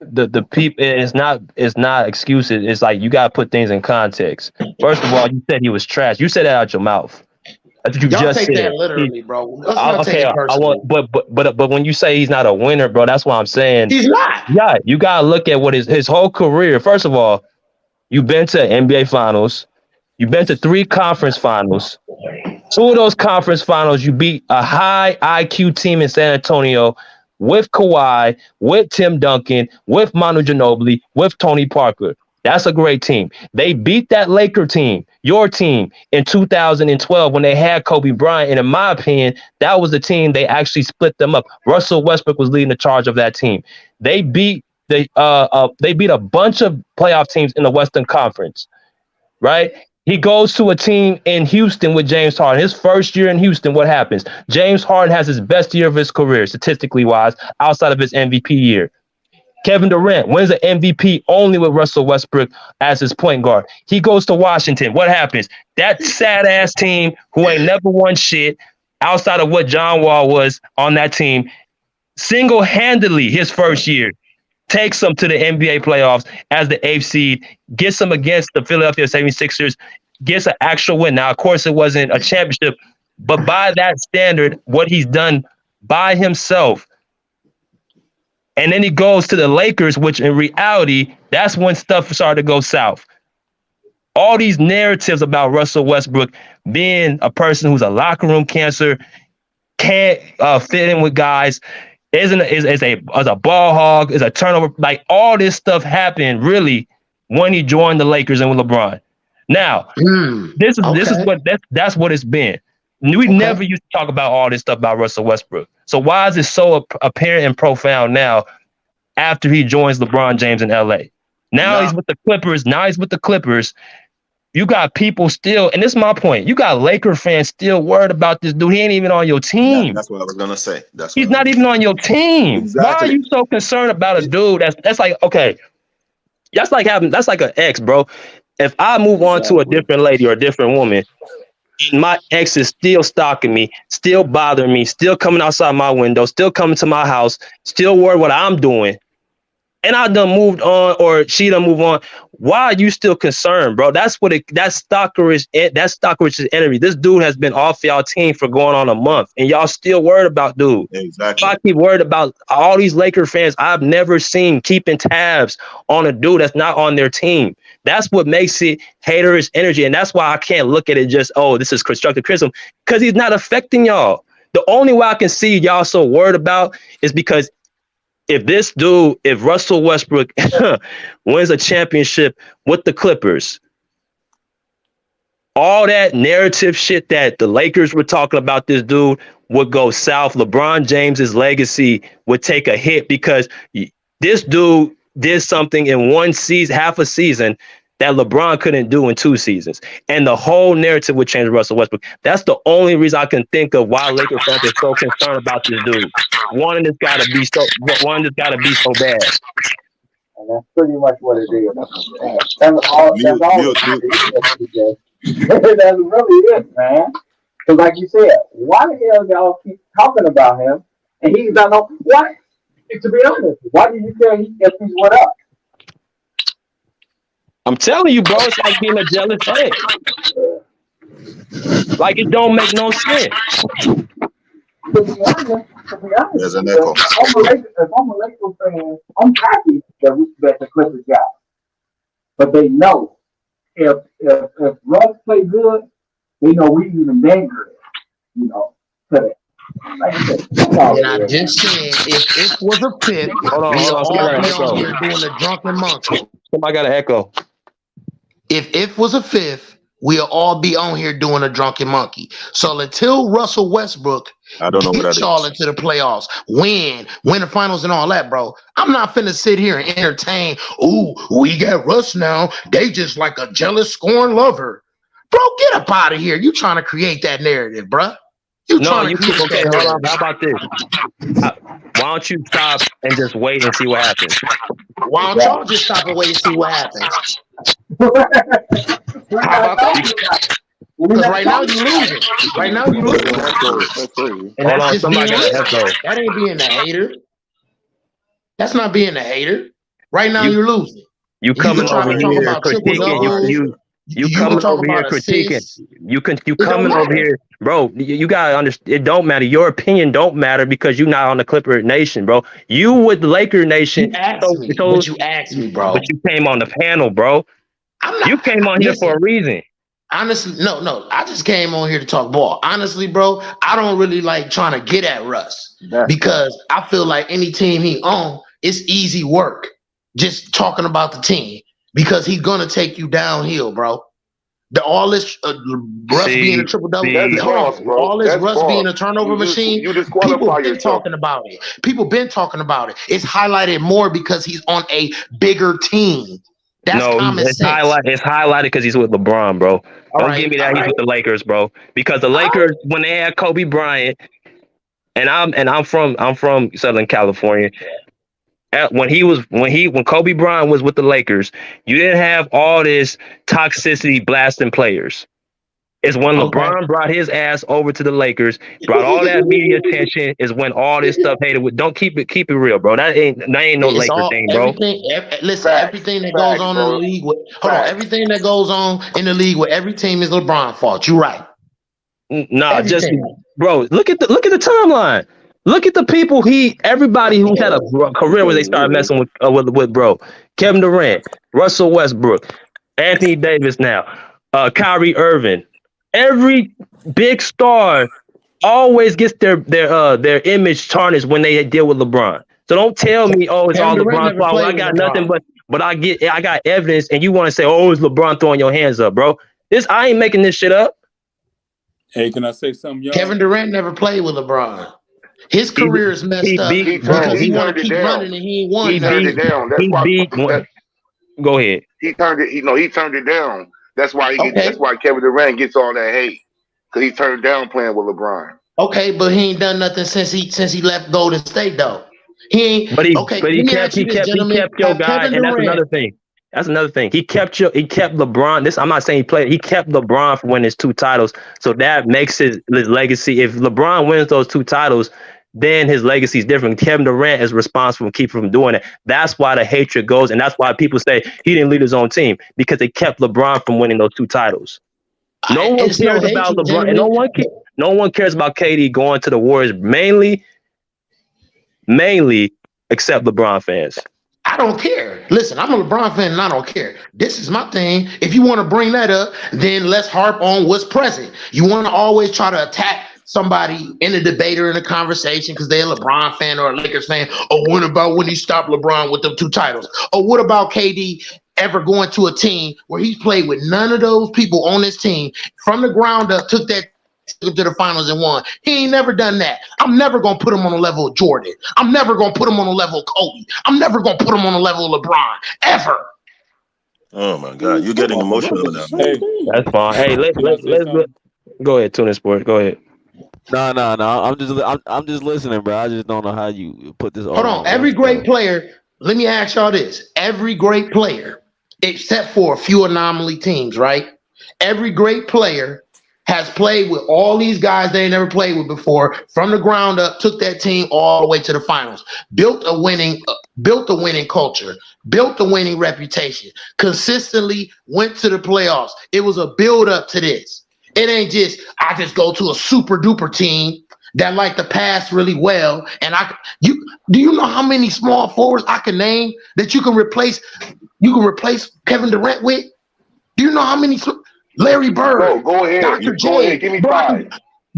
[SPEAKER 2] the people it's not excuses. It's like you gotta put things in context. First of all, you said he was trash. You said that out your mouth. That's what you
[SPEAKER 7] Y'all
[SPEAKER 2] just
[SPEAKER 7] take that
[SPEAKER 2] said.
[SPEAKER 7] literally, bro. Let's not take
[SPEAKER 2] Okay,
[SPEAKER 7] it
[SPEAKER 2] I want,
[SPEAKER 7] personally.
[SPEAKER 2] but when you say he's not a winner, bro, that's why I'm saying,
[SPEAKER 7] He's not.
[SPEAKER 2] yeah, you gotta look at what his whole career. First of all, you've been to NBA Finals, you've been to 3 conference finals. 2 of those conference finals, you beat a high IQ team in San Antonio with Kawhi, with Tim Duncan, with Manu Ginobili, with Tony Parker. That's a great team. They beat that Laker team, your team, in 2012 when they had Kobe Bryant. And in my opinion, that was the team they actually split them up. Russell Westbrook was leading the charge of that team. They beat they beat a bunch of playoff teams in the Western Conference, right? He goes to a team in Houston with James Harden. His first year in Houston, what happens? James Harden has his best year of his career, statistically wise, outside of his MVP year. Kevin Durant wins the MVP only with Russell Westbrook as his point guard. He goes to Washington. What happens? That sad ass team who ain't never won shit outside of what John Wall was on that team, single-handedly his first year takes them to the NBA playoffs as the 8th seed, gets them against the Philadelphia 76ers, gets an actual win. Now, of course, it wasn't a championship, but by that standard, what he's done by himself. And then he goes to the Lakers, which in reality, that's when stuff started to go south. All these narratives about Russell Westbrook being a person who's a locker room cancer, can't fit in with guys, is a ball hog, is a turnover. Like all this stuff happened really when he joined the Lakers and with LeBron. Now, this is what that's what it's been. We never used to talk about all this stuff about Russell Westbrook. So why is it so apparent and profound now after he joins LeBron James in LA? Now he's with the Clippers. You got people still, and this is my point. You got Laker fans still worried about this dude. He ain't even on your team.
[SPEAKER 5] That's what I was gonna say.
[SPEAKER 2] He's not even on your team.
[SPEAKER 5] Exactly.
[SPEAKER 2] Why are you so concerned about a dude that's like, okay, that's like an ex, bro. If I move on to a different lady or a different woman, and my ex is still stalking me, still bothering me, still coming outside my window, still coming to my house, still worried what I'm doing, and I done moved on or she done moved on, why are you still concerned, bro? That's stalkerish energy. This dude has been off y'all team for going on a month, and y'all still worried about dude.
[SPEAKER 5] Exactly.
[SPEAKER 2] I keep worried about all these Laker fans I've never seen keeping tabs on a dude that's not on their team. That's what makes it haterish energy, and that's why I can't look at it just, oh, this is constructive criticism, because he's not affecting y'all. The only way I can see y'all so worried about is because if Russell Westbrook wins a championship with the Clippers, all that narrative shit that the Lakers were talking about this dude would go south. LeBron James's legacy would take a hit because this dude did something in one season, half a season, that LeBron couldn't do in 2 seasons. And the whole narrative would change Russell Westbrook. That's the only reason I can think of why Lakers fans are so concerned about this dude. Wanting this guy to be so bad.
[SPEAKER 3] And that's pretty much what it is. That's all. That's all. That's really it, man. Because, like you said, why the hell y'all keep talking about him and he's not on? Why? To be honest, why do you care if he's what up?
[SPEAKER 2] I'm telling you, bro, it's like being a jealous ex. Like it don't make no sense.
[SPEAKER 3] To be honest,
[SPEAKER 5] There's an echo.
[SPEAKER 3] if I'm a Lakers fan, I'm happy that the Clippers got, but they know if Russ play good, they know we even that good. You know, so like I said, that's all
[SPEAKER 7] And
[SPEAKER 3] it
[SPEAKER 7] I
[SPEAKER 3] is.
[SPEAKER 7] just said, if was a fifth,
[SPEAKER 2] Hold
[SPEAKER 7] we'll
[SPEAKER 2] on. Somebody
[SPEAKER 7] all
[SPEAKER 2] got an
[SPEAKER 7] be on
[SPEAKER 2] echo.
[SPEAKER 7] here doing the drunken monkey.
[SPEAKER 2] Somebody got an echo.
[SPEAKER 7] If was a fifth, we'll all be on here doing a drunken monkey. So until Russell Westbrook
[SPEAKER 5] I don't know what
[SPEAKER 7] get
[SPEAKER 5] that
[SPEAKER 7] y'all
[SPEAKER 5] is.
[SPEAKER 7] into the playoffs, win the finals and all that, bro, I'm not finna sit here and entertain. Ooh, we got Russ now. They just like a jealous, scorned lover. Bro, get up out of here. You trying to create that narrative, bro. You
[SPEAKER 2] No,
[SPEAKER 7] trying to
[SPEAKER 2] you
[SPEAKER 7] create
[SPEAKER 2] okay?
[SPEAKER 7] that
[SPEAKER 2] Hold on.
[SPEAKER 7] narrative.
[SPEAKER 2] How about this? Why don't you stop and just wait and see what happens?
[SPEAKER 7] Why don't y'all just stop and wait and see what happens?
[SPEAKER 3] We're
[SPEAKER 2] How
[SPEAKER 3] not
[SPEAKER 2] about
[SPEAKER 3] talking about it. We're
[SPEAKER 7] Because
[SPEAKER 3] not
[SPEAKER 7] right now
[SPEAKER 3] talking
[SPEAKER 7] you
[SPEAKER 3] about
[SPEAKER 7] losing. Right now you losing.
[SPEAKER 5] That's crazy.
[SPEAKER 7] And
[SPEAKER 2] hold
[SPEAKER 7] that's
[SPEAKER 2] on?
[SPEAKER 7] just
[SPEAKER 2] Somebody
[SPEAKER 7] being
[SPEAKER 2] got an
[SPEAKER 7] real.
[SPEAKER 2] echo.
[SPEAKER 7] That ain't being a hater. That's not being a hater. Right now
[SPEAKER 2] You
[SPEAKER 7] you're losing.
[SPEAKER 2] you
[SPEAKER 7] And you can
[SPEAKER 2] coming
[SPEAKER 7] try
[SPEAKER 2] over
[SPEAKER 7] to talk
[SPEAKER 2] here
[SPEAKER 7] about triple
[SPEAKER 2] critiquing.
[SPEAKER 7] doubles.
[SPEAKER 2] You
[SPEAKER 7] You can
[SPEAKER 2] coming
[SPEAKER 7] talk
[SPEAKER 2] over here
[SPEAKER 7] about
[SPEAKER 2] critiquing.
[SPEAKER 7] assists.
[SPEAKER 2] You
[SPEAKER 7] It don't
[SPEAKER 2] coming over
[SPEAKER 7] matter.
[SPEAKER 2] here, bro. You gotta understand. It don't matter. Your opinion don't matter because you're not on the Clipper Nation, bro. You with the Laker Nation.
[SPEAKER 7] You asked
[SPEAKER 2] So
[SPEAKER 7] me,
[SPEAKER 2] so,
[SPEAKER 7] but you asked me,
[SPEAKER 2] but
[SPEAKER 7] bro.
[SPEAKER 2] you came on the panel, bro.
[SPEAKER 7] I'm not.
[SPEAKER 2] You came on here for
[SPEAKER 7] Listen,
[SPEAKER 2] a reason.
[SPEAKER 7] honestly, no. I just came on here to talk ball. Honestly, bro, I don't really like trying to get at Russ
[SPEAKER 3] That's
[SPEAKER 7] because I feel like any team he on, it's easy work. Just talking about the team because he's gonna take you downhill, bro. All this Russ being a
[SPEAKER 2] See,
[SPEAKER 7] triple double.
[SPEAKER 6] That's
[SPEAKER 2] see.
[SPEAKER 7] Hold
[SPEAKER 6] false,
[SPEAKER 7] on,
[SPEAKER 6] bro.
[SPEAKER 7] all this
[SPEAKER 6] That's
[SPEAKER 7] Russ being
[SPEAKER 6] false.
[SPEAKER 7] a turnover machine.
[SPEAKER 6] You
[SPEAKER 7] People
[SPEAKER 6] disqualify
[SPEAKER 7] been
[SPEAKER 6] yourself.
[SPEAKER 7] talking about it. People been talking about it. It's highlighted more because he's on a bigger team. That's
[SPEAKER 2] No,
[SPEAKER 7] common
[SPEAKER 2] it's
[SPEAKER 7] sense.
[SPEAKER 2] highlight. It's highlighted because he's with LeBron, bro.
[SPEAKER 7] All
[SPEAKER 2] Don't give
[SPEAKER 7] right,
[SPEAKER 2] me
[SPEAKER 7] all
[SPEAKER 2] that he's
[SPEAKER 7] right,
[SPEAKER 2] with the Lakers, bro. Because the
[SPEAKER 7] all right.
[SPEAKER 2] Lakers, when they had Kobe Bryant, I'm from Southern California. When Kobe Bryant was with the Lakers, you didn't have all this toxicity blasting players. It's when
[SPEAKER 7] Okay.
[SPEAKER 2] LeBron brought his ass over to the Lakers, brought all that media attention. Is when all this stuff hated with. Don't keep it real, bro. That ain't no
[SPEAKER 7] It's
[SPEAKER 2] Laker
[SPEAKER 7] all
[SPEAKER 2] thing, bro.
[SPEAKER 7] everything. Listen,
[SPEAKER 6] Facts.
[SPEAKER 7] everything that goes
[SPEAKER 6] Facts,
[SPEAKER 7] on in the
[SPEAKER 6] bro.
[SPEAKER 7] league with hold on,
[SPEAKER 6] Facts.
[SPEAKER 7] everything that goes on in the league with every team is LeBron fault. You right.
[SPEAKER 2] Nah, just
[SPEAKER 7] Everything.
[SPEAKER 2] bro. Look at the timeline. Look at the people everybody who's had a career where they started messing with bro. Kevin Durant, Russell Westbrook, Anthony Davis now, Kyrie Irving. Every big star always gets their image tarnished when they deal with LeBron. So don't tell me, oh, it's
[SPEAKER 7] Kevin
[SPEAKER 2] all
[SPEAKER 7] Durant
[SPEAKER 2] LeBron's
[SPEAKER 7] never
[SPEAKER 2] fault. When
[SPEAKER 7] played
[SPEAKER 2] I
[SPEAKER 7] with
[SPEAKER 2] got nothing
[SPEAKER 7] LeBron.
[SPEAKER 2] but I got evidence, and you want to say, oh, it's LeBron throwing your hands up, bro. I ain't making this shit up.
[SPEAKER 8] Hey, can I say something,
[SPEAKER 7] Kevin
[SPEAKER 8] y'all?
[SPEAKER 7] Durant never played with LeBron. His
[SPEAKER 2] He
[SPEAKER 7] career is messed
[SPEAKER 2] he
[SPEAKER 7] up
[SPEAKER 2] beat
[SPEAKER 7] because he
[SPEAKER 6] He
[SPEAKER 7] want
[SPEAKER 6] turned
[SPEAKER 7] to
[SPEAKER 6] it
[SPEAKER 7] keep
[SPEAKER 6] down.
[SPEAKER 7] running and he ain't
[SPEAKER 6] He
[SPEAKER 7] won
[SPEAKER 6] turned
[SPEAKER 7] nothing.
[SPEAKER 6] it down. That's
[SPEAKER 2] he
[SPEAKER 6] why.
[SPEAKER 2] beat. Go ahead.
[SPEAKER 6] He turned it. He turned it down. That's why
[SPEAKER 7] Okay,
[SPEAKER 6] That's why Kevin Durant gets all that hate because he turned down playing with LeBron.
[SPEAKER 7] okay, but he ain't done nothing since he left Golden State though. He ain't
[SPEAKER 2] But he
[SPEAKER 7] okay.
[SPEAKER 2] but
[SPEAKER 7] Let
[SPEAKER 2] he
[SPEAKER 7] me
[SPEAKER 2] kept
[SPEAKER 7] ask you
[SPEAKER 2] he
[SPEAKER 7] this,
[SPEAKER 2] kept he
[SPEAKER 7] gentlemen:
[SPEAKER 2] kept your
[SPEAKER 7] Have
[SPEAKER 2] guy,
[SPEAKER 7] Kevin
[SPEAKER 2] and that's
[SPEAKER 7] Durant?
[SPEAKER 2] another thing. That's another thing. He kept LeBron. I'm not saying he played. He kept LeBron from winning his 2 titles. So that makes his legacy. If LeBron wins those 2 titles, then his legacy is different. Kevin Durant is responsible for keeping from doing it. That's why the hatred goes, and that's why people say he didn't lead his own team because they kept LeBron from winning those 2 titles. No one
[SPEAKER 7] It's no
[SPEAKER 2] cares about
[SPEAKER 7] hatred,
[SPEAKER 2] LeBron, and
[SPEAKER 7] gentlemen.
[SPEAKER 2] no one cares about KD going to the Warriors mainly except LeBron fans.
[SPEAKER 7] I don't care. Listen, I'm a LeBron fan and I don't care. This is my thing. If you want to bring that up, then let's harp on what's present. You want to always try to attack somebody in a debate or in a conversation because they're a LeBron fan or a Lakers fan. Oh, what about when he stopped LeBron with them 2 titles? Or what about KD ever going to a team where he's played with none of those people on his team from the ground up, took that to the finals and won. He ain't never done that. I'm never gonna put him on the level of Jordan. I'm never gonna put him on the level of Kobe. I'm never gonna put him on the level of LeBron ever.
[SPEAKER 5] Oh my God, you're getting emotional now, man.
[SPEAKER 8] Hey,
[SPEAKER 2] That's fine. Hey,
[SPEAKER 8] can I say something?
[SPEAKER 2] go ahead, Tuna Sport. Go ahead.
[SPEAKER 1] No. I'm just listening, bro. I just don't know how you put this
[SPEAKER 7] Hold
[SPEAKER 1] all
[SPEAKER 7] on.
[SPEAKER 1] on
[SPEAKER 7] Every
[SPEAKER 1] Russ,
[SPEAKER 7] great
[SPEAKER 1] though.
[SPEAKER 7] player, let me ask y'all this. Every great player, except for a few anomaly teams, right? Every great player has played with all these guys they never played with before from the ground up, took that team all the way to the finals, built a winning culture, built a winning reputation, consistently went to the playoffs. It was a build up to this. It ain't just I just go to a super duper team that like to pass really well and do you know how many small forwards I can name that you can replace Kevin Durant with? Do You know how many Larry Bird,
[SPEAKER 6] Go ahead.
[SPEAKER 7] Dr.
[SPEAKER 6] Go ahead.
[SPEAKER 7] J,
[SPEAKER 6] Give me
[SPEAKER 7] bro,
[SPEAKER 6] five.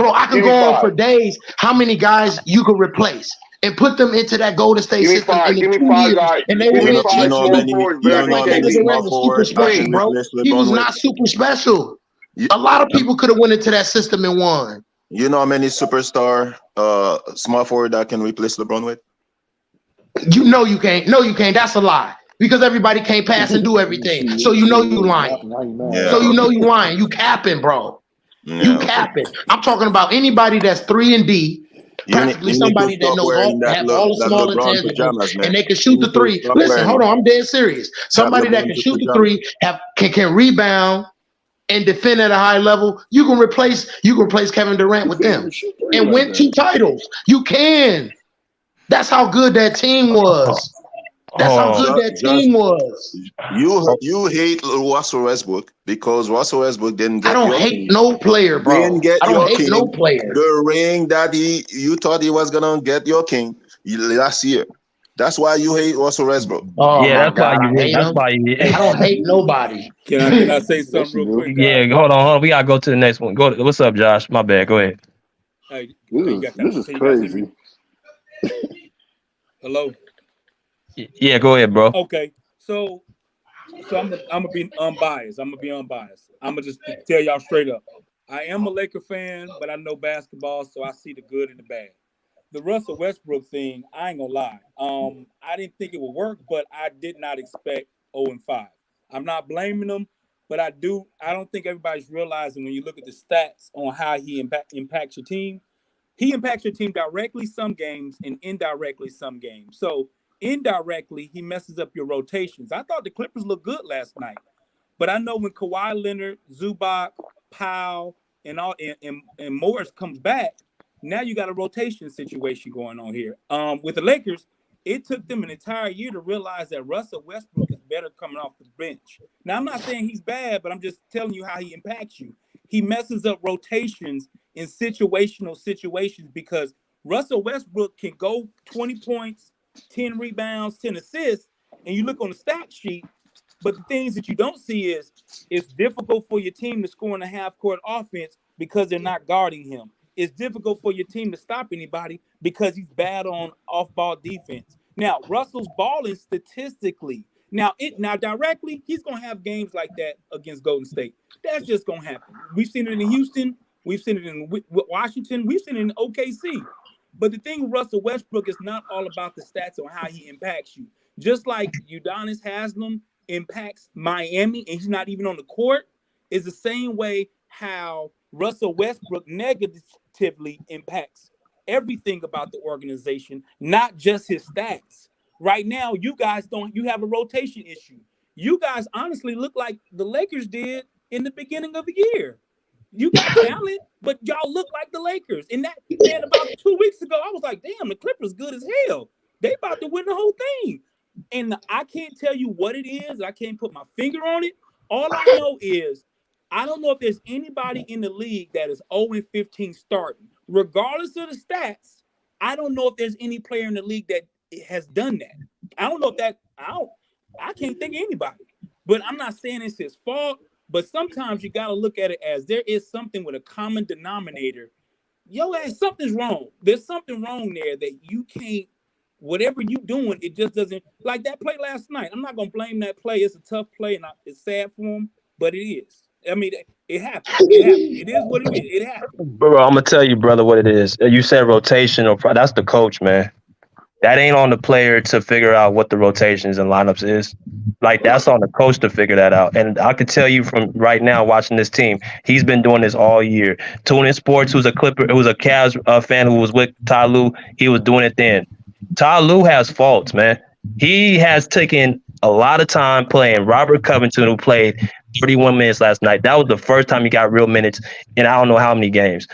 [SPEAKER 7] I can
[SPEAKER 6] Give
[SPEAKER 7] go
[SPEAKER 6] me
[SPEAKER 7] on
[SPEAKER 6] five.
[SPEAKER 7] for days. How many guys you could replace and put them into that Golden State
[SPEAKER 6] Give me
[SPEAKER 7] system
[SPEAKER 6] five.
[SPEAKER 7] in the
[SPEAKER 6] Give me
[SPEAKER 7] 2
[SPEAKER 6] five
[SPEAKER 7] years,
[SPEAKER 6] guys.
[SPEAKER 7] and they
[SPEAKER 6] Give
[SPEAKER 7] will
[SPEAKER 6] me
[SPEAKER 7] win a
[SPEAKER 5] You
[SPEAKER 6] five
[SPEAKER 5] know how
[SPEAKER 6] small
[SPEAKER 7] championship?
[SPEAKER 5] many
[SPEAKER 6] forwards
[SPEAKER 5] you
[SPEAKER 6] better
[SPEAKER 7] Act
[SPEAKER 6] than
[SPEAKER 5] know
[SPEAKER 7] like
[SPEAKER 5] how
[SPEAKER 7] that
[SPEAKER 5] many
[SPEAKER 7] nigga
[SPEAKER 6] KD.
[SPEAKER 5] small
[SPEAKER 7] wasn't super
[SPEAKER 5] forward that can
[SPEAKER 7] special, bro.
[SPEAKER 5] replace
[SPEAKER 7] He
[SPEAKER 5] LeBron
[SPEAKER 7] was
[SPEAKER 5] with?
[SPEAKER 7] not super special.
[SPEAKER 5] You,
[SPEAKER 7] A lot of
[SPEAKER 5] um,
[SPEAKER 7] people could have went into that system and won.
[SPEAKER 5] you know how many superstar small forward that can replace LeBron with?
[SPEAKER 7] You know you can't. No, you can't. That's a lie. Because everybody can't pass and do everything. So you know you lying. So
[SPEAKER 5] Yeah,
[SPEAKER 7] you know
[SPEAKER 5] okay.
[SPEAKER 7] you lying. You capping, bro. You
[SPEAKER 5] Yeah, okay.
[SPEAKER 7] capping. I'm talking about anybody that's 3 and D, practically
[SPEAKER 5] You need to
[SPEAKER 7] somebody that
[SPEAKER 5] stop
[SPEAKER 7] knows
[SPEAKER 5] wearing
[SPEAKER 7] have all the
[SPEAKER 5] that
[SPEAKER 7] small
[SPEAKER 5] LeBron
[SPEAKER 7] intangibles
[SPEAKER 5] pajamas,
[SPEAKER 7] and
[SPEAKER 5] man.
[SPEAKER 7] they can
[SPEAKER 5] You
[SPEAKER 7] shoot the
[SPEAKER 5] need to
[SPEAKER 7] three.
[SPEAKER 5] stop
[SPEAKER 7] Listen, hold
[SPEAKER 5] wearing
[SPEAKER 7] on, I'm dead serious.
[SPEAKER 5] that
[SPEAKER 7] Somebody that
[SPEAKER 5] LeBron
[SPEAKER 7] can shoot the
[SPEAKER 5] pajamas.
[SPEAKER 7] three, can rebound and defend at a high level. You can replace Kevin Durant with them and win 2 titles. You can. That's how good that team was. That's how good that
[SPEAKER 5] Just
[SPEAKER 7] team was.
[SPEAKER 5] you hate Russell Westbrook because Russell Westbrook didn't
[SPEAKER 7] I
[SPEAKER 5] get
[SPEAKER 7] don't
[SPEAKER 5] your
[SPEAKER 7] hate
[SPEAKER 5] king.
[SPEAKER 7] no player,
[SPEAKER 5] Didn't
[SPEAKER 7] bro.
[SPEAKER 5] get
[SPEAKER 7] I don't
[SPEAKER 5] your
[SPEAKER 7] hate no
[SPEAKER 5] king.
[SPEAKER 7] player.
[SPEAKER 5] The ring that you thought he was gonna get your king last year. That's why you hate Russell Westbrook.
[SPEAKER 7] Oh
[SPEAKER 2] Yeah,
[SPEAKER 7] my
[SPEAKER 2] that's why
[SPEAKER 7] God,
[SPEAKER 2] you
[SPEAKER 7] I
[SPEAKER 2] hate.
[SPEAKER 7] hate
[SPEAKER 2] That's
[SPEAKER 7] him.
[SPEAKER 2] why you
[SPEAKER 7] I
[SPEAKER 2] hate.
[SPEAKER 7] don't hate nobody.
[SPEAKER 8] Can I say something real quick,
[SPEAKER 2] Yeah,
[SPEAKER 8] guys?
[SPEAKER 2] hold on. We gotta go to the next one. What's up, Josh? My bad. Go ahead.
[SPEAKER 8] Hey, you got that?
[SPEAKER 4] This is
[SPEAKER 8] Can you guys hear me?
[SPEAKER 4] crazy.
[SPEAKER 8] Hello.
[SPEAKER 2] Yeah, go ahead, bro.
[SPEAKER 8] Okay, so I'm gonna be unbiased. I'm gonna be unbiased. I'm gonna just tell y'all straight up. I am a Laker fan, but I know basketball, so I see the good and the bad. The Russell Westbrook thing, I ain't gonna lie. I didn't think it would work, but I did not expect 0-5. I'm not blaming them, but I don't think everybody's realizing when you look at the stats on how he impacts your team. He impacts your team directly some games and indirectly some games. So indirectly, he messes up your rotations. I thought the Clippers looked good last night, but I know when Kawhi Leonard, Zubac, Powell, and Morris comes back, now you got a rotation situation going on here. With the Lakers, it took them an entire year to realize that Russell Westbrook is better coming off the bench. Now, I'm not saying he's bad, but I'm just telling you how he impacts you. He messes up rotations in situational situations because Russell Westbrook can go 20 points, 10 rebounds, 10 assists, and you look on the stat sheet, but the things that you don't see is it's difficult for your team to score in a half-court offense because they're not guarding him. It's difficult for your team to stop anybody because he's bad on off-ball defense. Now, Russell's balling statistically. Now directly, he's going to have games like that against Golden State. That's just going to happen. We've seen it in Houston. We've seen it in Washington. We've seen it in OKC. But the thing with Russell Westbrook is not all about the stats on how he impacts you. Just like Udonis Haslam impacts Miami and he's not even on the court, is the same way how Russell Westbrook negatively impacts everything about the organization, not just his stats. Right now, you have a rotation issue. You guys honestly look like the Lakers did in the beginning of the year. You got talent, but y'all look like the Lakers. And that, man, about 2 weeks ago, I was like, damn, the Clippers good as hell. They about to win the whole thing. And I can't tell you what it is. I can't put my finger on it. All I know is I don't know if there's anybody in the league that is 0-15 starting. Regardless of the stats, I don't know if there's any player in the league that has done that. I don't know if that I can't think of anybody. But I'm not saying it's his fault. But sometimes you got to look at it as there is something with a common denominator. Something's wrong. There's something wrong there that you can't, whatever you doing, it just doesn't, like that play last night. I'm not going to blame that play. It's a tough play and it's sad for him, but it is. I mean, it happened. It is what it is. It happened.
[SPEAKER 2] Bro, I'm gonna tell you, brother, what it is. You said rotation, that's the coach, man. That ain't on the player to figure out what the rotations and lineups is. Like, that's on the coach to figure that out. And I could tell you from right now watching this team, he's been doing this all year. Tune In Sports, who's a Cavs fan who was with Ty Lue, he was doing it then. Ty Lue has faults, man. He has taken a lot of time playing Robert Covington, who played 31 minutes last night. That was the first time he got real minutes in I don't know how many games.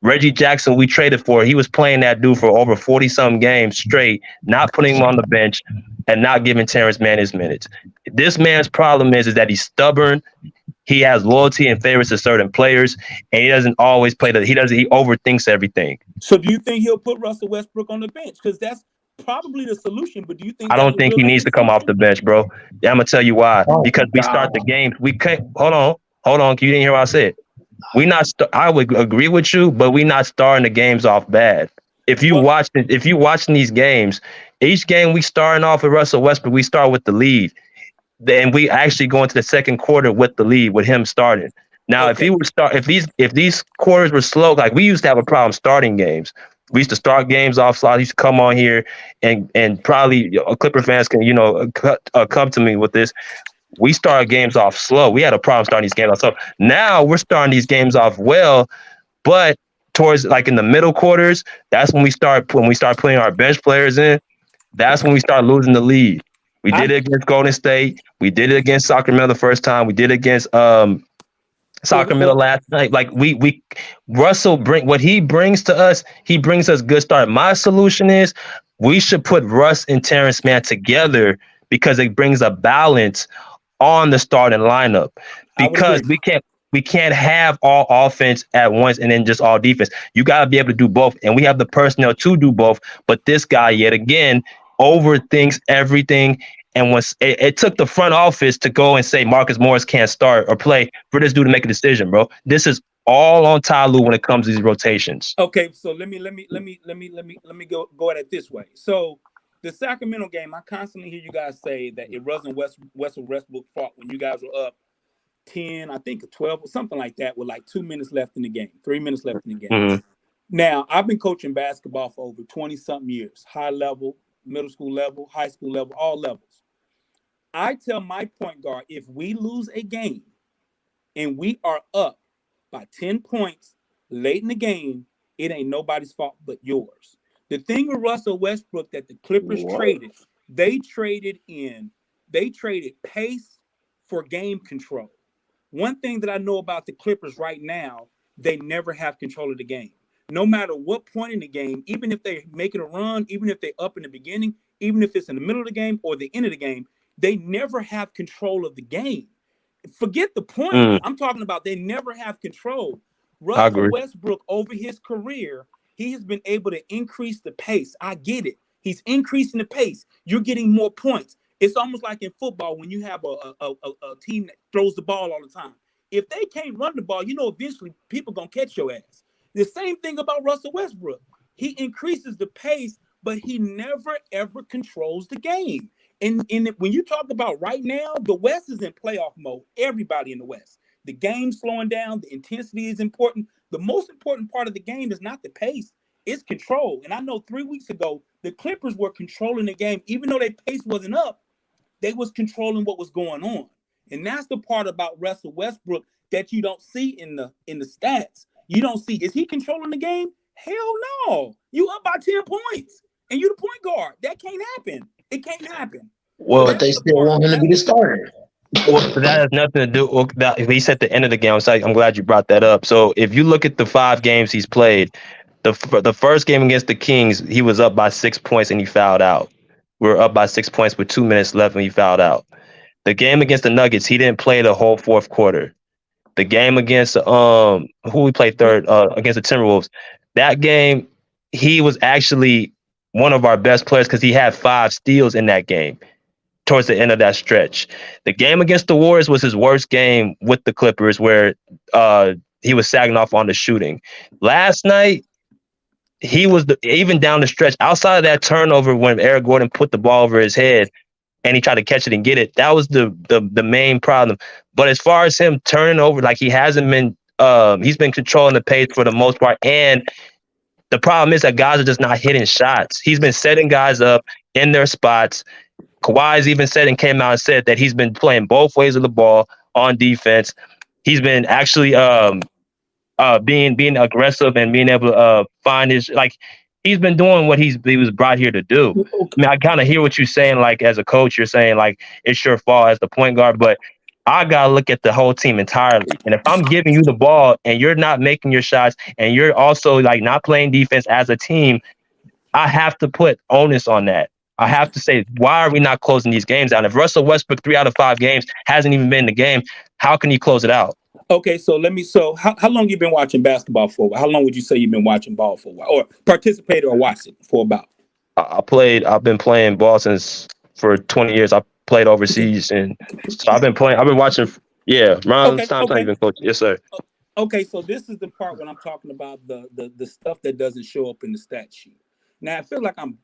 [SPEAKER 2] Reggie Jackson, we traded for. He was playing that dude for over 40-some games straight, not putting him on the bench and not giving Terrence Mann his minutes. This man's problem is that he's stubborn. He has loyalty and favors to certain players, and he doesn't always play he overthinks everything.
[SPEAKER 8] So do you think he'll put Russell Westbrook on the bench? Because probably the solution, but do you think
[SPEAKER 2] I
[SPEAKER 8] that's
[SPEAKER 2] don't
[SPEAKER 8] a
[SPEAKER 2] think he needs
[SPEAKER 8] realistic
[SPEAKER 2] to come off
[SPEAKER 8] solution?
[SPEAKER 2] the bench, bro. I'm gonna tell you why.
[SPEAKER 7] Oh
[SPEAKER 2] Because we start
[SPEAKER 7] God.
[SPEAKER 2] the games. We can't. Hold on. You didn't hear what I said. We not. I would agree with you, but we not starting the games off bad.
[SPEAKER 8] Well,
[SPEAKER 2] If you watching these games, each game we starting off with Russell Westbrook, we start with the lead. Then we actually go into the second quarter with the lead with him starting. Now, if he
[SPEAKER 8] okay,
[SPEAKER 2] would start, if these quarters were slow, like we used to have a problem starting games. We used to start games off slow. I used to come on here and probably Clipper fans can come to me with this. We started games off slow. We had a problem starting these games off slow. Now we're starting these games off well, but towards like in the middle quarters, that's when we start putting our bench players in. That's when we start losing the lead. We did
[SPEAKER 8] I'm
[SPEAKER 2] it against Golden State. We did it against Sacramento the first time. We did it against Sacramento
[SPEAKER 8] well,
[SPEAKER 2] last night. Like we Russell bring what he brings to us. He brings us good start. My solution is we should put Russ and Terrence Mann together because it brings a balance on the starting lineup
[SPEAKER 8] I would
[SPEAKER 2] because
[SPEAKER 8] agree.
[SPEAKER 2] we can't have all offense at once and then just all defense. You got to be able to do both, and we have the personnel to do both. But this guy, yet again, overthinks everything. And once it took the front office to go and say Marcus Morris can't start or play for this dude to make a decision, bro. This is all on Ty Lue when it comes to these rotations.
[SPEAKER 8] Okay, so let me go at it this way. So the Sacramento game, I constantly hear you guys say that it wasn't Russell Westbrook fault when you guys were up 10, I think 12 or something like that, with like 2 minutes left in the game, 3 minutes left in the game.
[SPEAKER 2] Mm-hmm.
[SPEAKER 8] Now, I've been coaching basketball for over 20 something years, high level, middle school level, high school level, all levels. I tell my point guard, if we lose a game and we are up by 10 points late in the game, it ain't nobody's fault but yours. The thing with Russell Westbrook that the Clippers traded, they traded pace for game control. One thing that I know about the Clippers right now, they never have control of the game. No matter what point in the game, even if they're making a run, even if they're up in the beginning, even if it's in the middle of the game or the end of the game, they never have control of the game. Forget the points. I'm talking about they never have control.
[SPEAKER 2] I
[SPEAKER 8] Russell
[SPEAKER 2] agree.
[SPEAKER 8] Westbrook, over his career, he has been able to increase the pace. I get it. He's increasing the pace. You're getting more points. It's almost like in football when you have a team that throws the ball all the time. If they can't run the ball, eventually people going to catch your ass. The same thing about Russell Westbrook. He increases the pace, but he never, ever controls the game. And when you talk about right now, the West is in playoff mode. Everybody in the West. The game's slowing down. The intensity is important. The most important part of the game is not the pace. It's control. And I know 3 weeks ago, the Clippers were controlling the game. Even though their pace wasn't up, they was controlling what was going on. And that's the part about Russell Westbrook that you don't see in the stats. You don't see, is he controlling the game? Hell no. You up by 10 points. And you the point guard. That can't happen. It can't happen. So
[SPEAKER 2] Well,
[SPEAKER 7] But
[SPEAKER 8] that's
[SPEAKER 7] they
[SPEAKER 8] the
[SPEAKER 7] still
[SPEAKER 8] part.
[SPEAKER 7] want him to be the starter.
[SPEAKER 2] so that has nothing to do with that. He said the end of the game. So I'm glad you brought that up. So if you look at the 5 games he's played, the first game against the Kings, he was up by 6 points and he fouled out. We were up by 6 points with 2 minutes left and he fouled out. The game against the Nuggets, he didn't play the whole fourth quarter. The game against who we played third against the Timberwolves, that game he was actually one of our best players because he had 5 steals in that game towards the end of that stretch. The game against the Warriors was his worst game with the Clippers, where he was sagging off on the shooting. Last night, he was even down the stretch outside of that turnover when Eric Gordon put the ball over his head and he tried to catch it and get it. That was the main problem. But as far as him turning over, like he hasn't been, he's been controlling the pace for the most part. And the problem is that guys are just not hitting shots. He's been setting guys up in their spots. Kawhi's even said and came out and said that he's been playing both ways of the ball on defense. He's been actually being aggressive and being able to find his, like, he's been doing what he was brought here to do. I mean, I kind of hear what you're saying. Like as a coach, you're saying like it's your fault as the point guard, but I gotta look at the whole team entirely. And if I'm giving you the ball and you're not making your shots and you're also like not playing defense as a team, I have to put onus on that. I have to say, why are we not closing these games out? If Russell Westbrook 3 out of 5 games hasn't even been in the game, how can he close it out?
[SPEAKER 8] Okay, so how long you been watching basketball for? How long would you say you've been watching ball for a while, or participated or watched it for about?
[SPEAKER 2] I've been playing ball since for 20 years. I played overseas, and so I've been watching. Yeah, around
[SPEAKER 8] Okay,
[SPEAKER 2] time
[SPEAKER 8] okay.
[SPEAKER 2] even coach. Yes, sir.
[SPEAKER 8] Okay, so this is the part when I'm talking about the stuff that doesn't show up in the stat sheet. Now I feel like I'm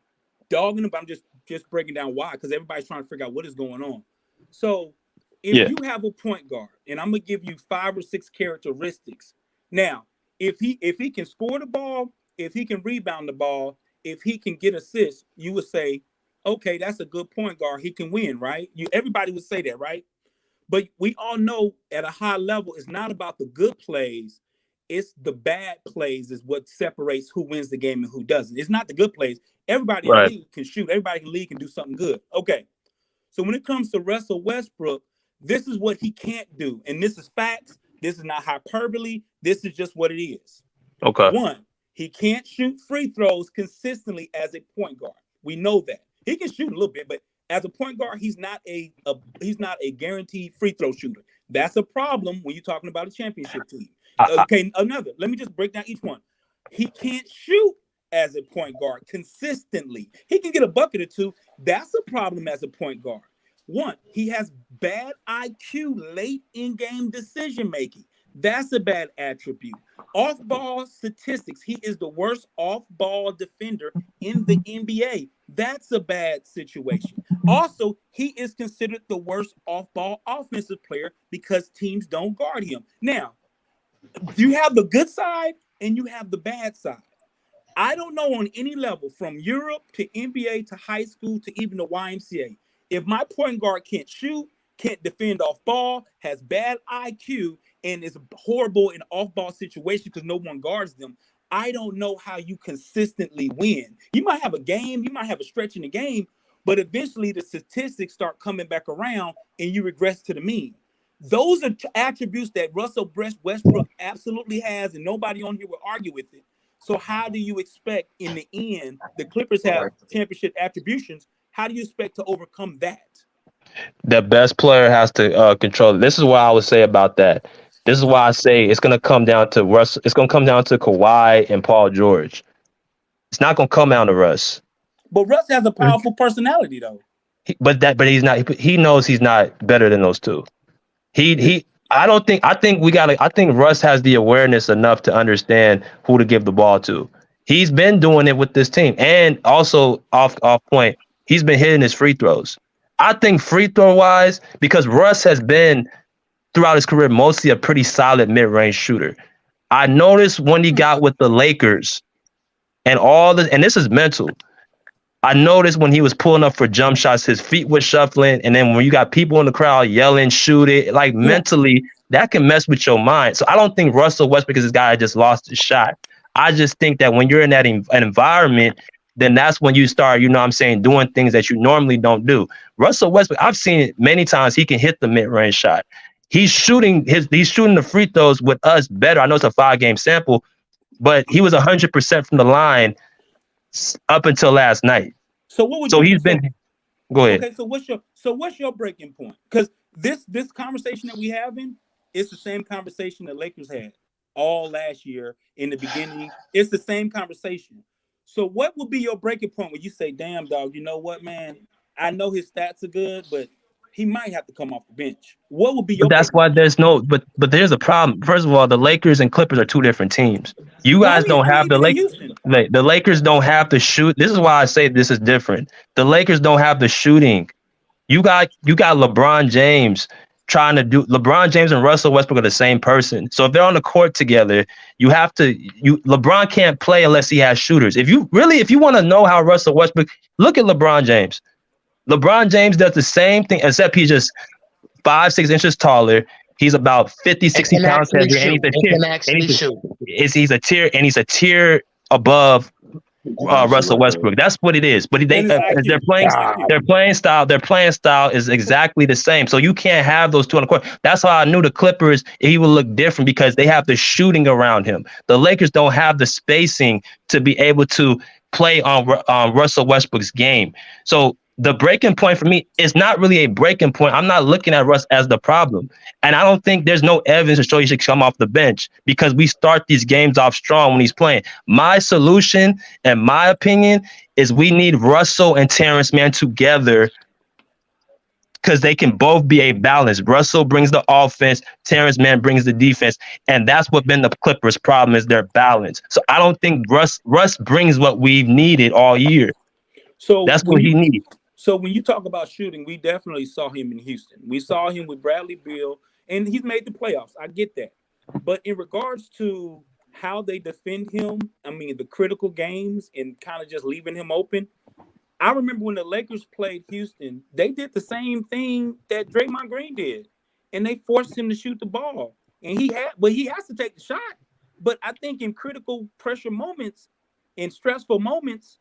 [SPEAKER 8] dogging them, but I'm just breaking down why, because everybody's trying to figure out what is going on. So if
[SPEAKER 2] Yeah,
[SPEAKER 8] you have a point guard, and I'm gonna give you 5 or 6 characteristics. Now, if he can score the ball, if he can rebound the ball, if he can get assists, you would say, okay, that's a good point guard. He can win, right? Everybody would say that, right? But we all know at a high level, it's not about the good plays. It's the bad plays is what separates who wins the game and who doesn't. It's not the good plays. Everybody in the
[SPEAKER 2] right.
[SPEAKER 8] league can shoot. Everybody in the league can do something good. Okay. So when it comes to Russell Westbrook, this is what he can't do. And this is facts. This is not hyperbole. This is just what it is.
[SPEAKER 2] Okay.
[SPEAKER 8] One, he can't shoot free throws consistently as a point guard. We know that. He can shoot a little bit, but as a point guard, he's not a guaranteed free throw shooter. That's a problem when you're talking about a championship team. Okay, another. Let me just break down each one. He can't shoot as a point guard consistently. He can get a bucket or two. That's a problem as a point guard. One, he has bad IQ late in game decision making. That's a bad attribute. Off ball statistics. He is the worst off ball defender in the NBA. That's a bad situation. Also, he is considered the worst off ball offensive player because teams don't guard him. Now, you have the good side and you have the bad side. I don't know on any level from Europe to NBA to high school to even the YMCA. If my point guard can't shoot, can't defend off ball, has bad IQ, and is horrible in off-ball situations because no one guards them, I don't know how you consistently win. You might have a game, you might have a stretch in the game, but eventually the statistics start coming back around and you regress to the mean. Those are attributes that Russell Westbrook absolutely has, and nobody on here will argue with it. So how do you expect in the end, the Clippers have championship attributions, how do you expect to overcome that?
[SPEAKER 2] The best player has to control it. This is what I would say about that. This is why I say it's going to come down to Russ. It's going to come down to Kawhi and Paul George. It's not going to come down to Russ.
[SPEAKER 8] But Russ has a powerful personality, though.
[SPEAKER 2] But he's not. He knows he's not better than those two. I don't think. I think we got to. I think Russ has the awareness enough to understand who to give the ball to. He's been doing it with this team, and also off point, he's been hitting his free throws. I think free throw wise, because Russ has been throughout his career mostly a pretty solid mid-range shooter. I noticed when he got with the Lakers and and this is mental. I noticed when he was pulling up for jump shots, his feet were shuffling, and then when you got people in the crowd yelling, shoot it, like mentally, that can mess with your mind. So I don't think Russell Westbrook is this guy that just lost his shot. I just think that when you're in that an environment, then that's when you start, you know what I'm saying, doing things that you normally don't do. Russell Westbrook, I've seen it many times. He can hit the mid-range shot. He's shooting the free throws with us better. I know it's a 5-game sample, but he was 100% from the line up until last night.
[SPEAKER 8] So what would
[SPEAKER 2] go ahead.
[SPEAKER 8] Okay, so what's your breaking point? Because this conversation that we having, it's the same conversation the Lakers had all last year in the beginning. It's the same conversation. So what would be your breaking point where you say, damn, dog, you know what, man? I know his stats are good, but he might have to come off the bench. What would be your
[SPEAKER 2] That's why there's no but there's a problem. First of all, the Lakers and Clippers are two different teams. You guys don't have the Lakers don't have the shoot. This is why I say this is different. The Lakers don't have the shooting. You got LeBron James trying to do. LeBron James and Russell Westbrook are the same person. So if they're on the court together, LeBron can't play unless he has shooters. If you want to know how Russell Westbrook, look at LeBron James. LeBron James does the same thing, except he's just 5-6 inches taller. He's about 50, 60 pounds heavier, and he's a tier above Russell Westbrook. That's what it is. But their playing style is exactly the same. So you can't have those two on the court. That's how I knew the Clippers, he would look different because they have the shooting around him. The Lakers don't have the spacing to be able to play on Russell Westbrook's game. So the breaking point for me is not really a breaking point. I'm not looking at Russ as the problem. And I don't think there's no evidence to show he should come off the bench because we start these games off strong when he's playing. My solution and my opinion is we need Russell and Terrence Mann together because they can both be a balance. Russell brings the offense, Terrence Mann brings the defense, and that's what been the Clippers' problem is their balance. So I don't think Russ brings what we've needed all year.
[SPEAKER 8] So
[SPEAKER 2] that's what he needs.
[SPEAKER 8] So when you talk about shooting, we definitely saw him in Houston. We saw him with Bradley Beal, and he's made the playoffs. I get that. But in regards to how they defend him, I mean, the critical games and kind of just leaving him open, I remember when the Lakers played Houston, they did the same thing that Draymond Green did, and they forced him to shoot the ball. And he has to take the shot. But I think in critical pressure moments, in stressful moments,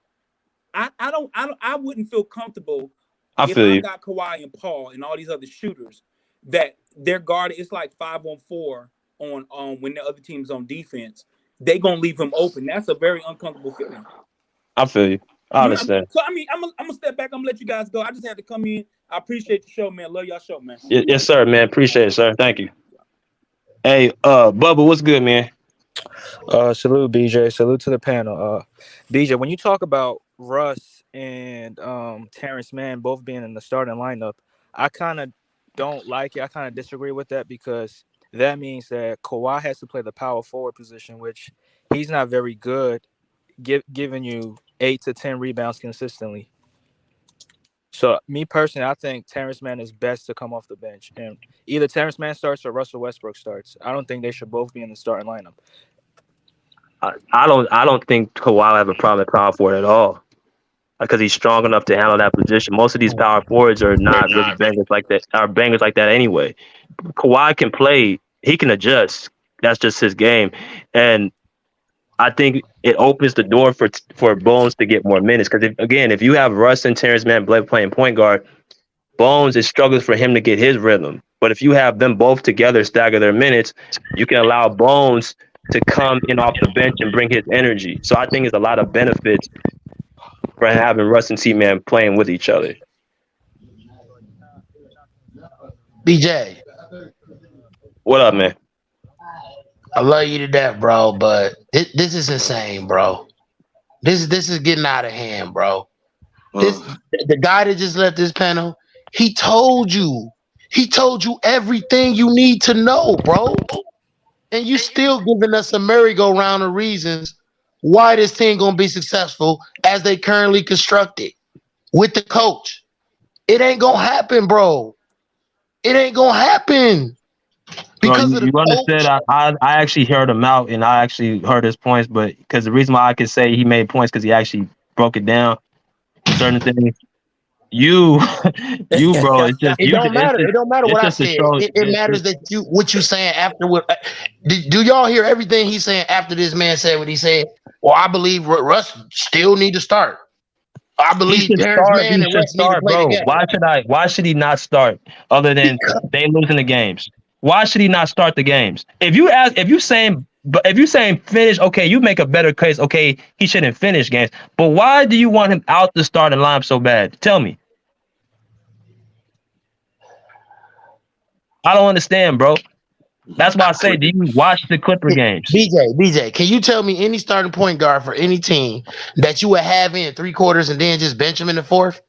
[SPEAKER 8] I wouldn't feel comfortable if I got Kawhi and Paul and all these other shooters that they're guarded. It's like 5-on-4 on when the other team's on defense. They gonna leave him open. That's a very uncomfortable feeling.
[SPEAKER 2] I feel you. I understand.
[SPEAKER 8] So I mean, I'm gonna step back. I'm gonna let you guys go. I just had to come in. I appreciate the show, man. Love y'all show, man.
[SPEAKER 2] Yes, sir, man. Appreciate it, sir. Thank you. Hey, Bubba, what's good, man?
[SPEAKER 9] Salute, BJ. Salute to the panel. BJ, when you talk about Russ and Terrence Mann both being in the starting lineup, I kind of don't like it. I kind of disagree with that because that means that Kawhi has to play the power forward position, which he's not very good, giving you 8 to 10 rebounds consistently. So me personally, I think Terrence Mann is best to come off the bench, and either Terrence Mann starts or Russell Westbrook starts. I don't think they should both be in the starting lineup.
[SPEAKER 2] I don't think Kawhi will have a problem at power forward at all because he's strong enough to handle that position. Most of these power forwards are not really bangers like that anyway. Kawhi can play. He can adjust. That's just his game. And I think it opens the door for Bones to get more minutes. Because, if you have Russ and Terrence Mann playing point guard, Bones, it struggles for him to get his rhythm. But if you have them both together stagger their minutes, you can allow Bones to come in off the bench and bring his energy. So I think there's a lot of benefits for having Russ and T-Man playing with each other.
[SPEAKER 7] BJ.
[SPEAKER 2] What up, man?
[SPEAKER 7] I love you to death, bro, but this is insane, bro. This is getting out of hand, bro. The guy that just left this panel, he told you everything you need to know, bro. And you still giving us a merry-go-round of reasons why this team gonna be successful as they currently constructed with the coach. It ain't gonna happen, bro. It ain't gonna happen. Because
[SPEAKER 2] you understood. I actually heard him out, and I actually heard his points. But because the reason why I could say he made points because he actually broke it down, certain things. You, bro. It's just
[SPEAKER 7] it don't matter. It don't matter what I said. It matters that what you saying afterward. Do y'all hear everything he's saying after this man said what he said? Well, I believe Russ still need to start. I believe Terrence Mann and Russ need to play together.
[SPEAKER 2] Why should he not start? Other than they losing the games. Why should he not start the games? If you saying finish, okay, you make a better case. Okay, he shouldn't finish games. But why do you want him out the starting lineup so bad? Tell me. I don't understand, bro. That's why I say, do you watch the Clipper games?
[SPEAKER 7] BJ, can you tell me any starting point guard for any team that you would have in 3 quarters and then just bench him in the 4th?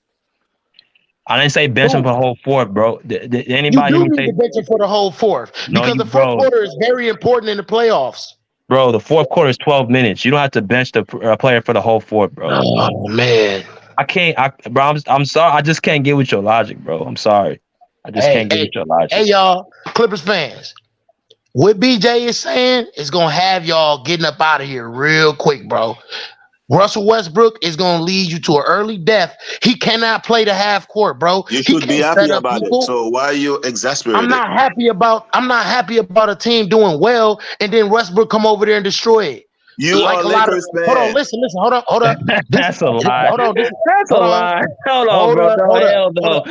[SPEAKER 2] I didn't say bench him for the whole 4th, bro. Anybody
[SPEAKER 7] you do need to bench him for the whole 4th because the 4th quarter is very important in the playoffs.
[SPEAKER 2] Bro, the 4th quarter is 12 minutes. You don't have to bench the player for the whole 4th, bro.
[SPEAKER 7] Oh man,
[SPEAKER 2] I can't. I'm sorry. I just can't get with your logic, bro. I'm sorry. I just can't get with your logic.
[SPEAKER 7] Hey, y'all, Clippers fans. What BJ is saying is gonna have y'all getting up out of here real quick, bro. Russell Westbrook is going to lead you to an early death. He cannot play the half court, bro.
[SPEAKER 5] You should be happy about it. So why are you exasperated?
[SPEAKER 7] I'm not happy about a team doing well and then Westbrook come over there and destroy it.
[SPEAKER 5] You
[SPEAKER 7] like
[SPEAKER 5] are
[SPEAKER 7] a lot of.
[SPEAKER 5] Lakers
[SPEAKER 7] Hold on,
[SPEAKER 5] fan.
[SPEAKER 7] listen. Hold up.
[SPEAKER 2] That's a lie.
[SPEAKER 7] Hold on.
[SPEAKER 2] That's a
[SPEAKER 7] Hold on.
[SPEAKER 2] lie. Hold on, bro. No,
[SPEAKER 7] Hold up.
[SPEAKER 2] hell no.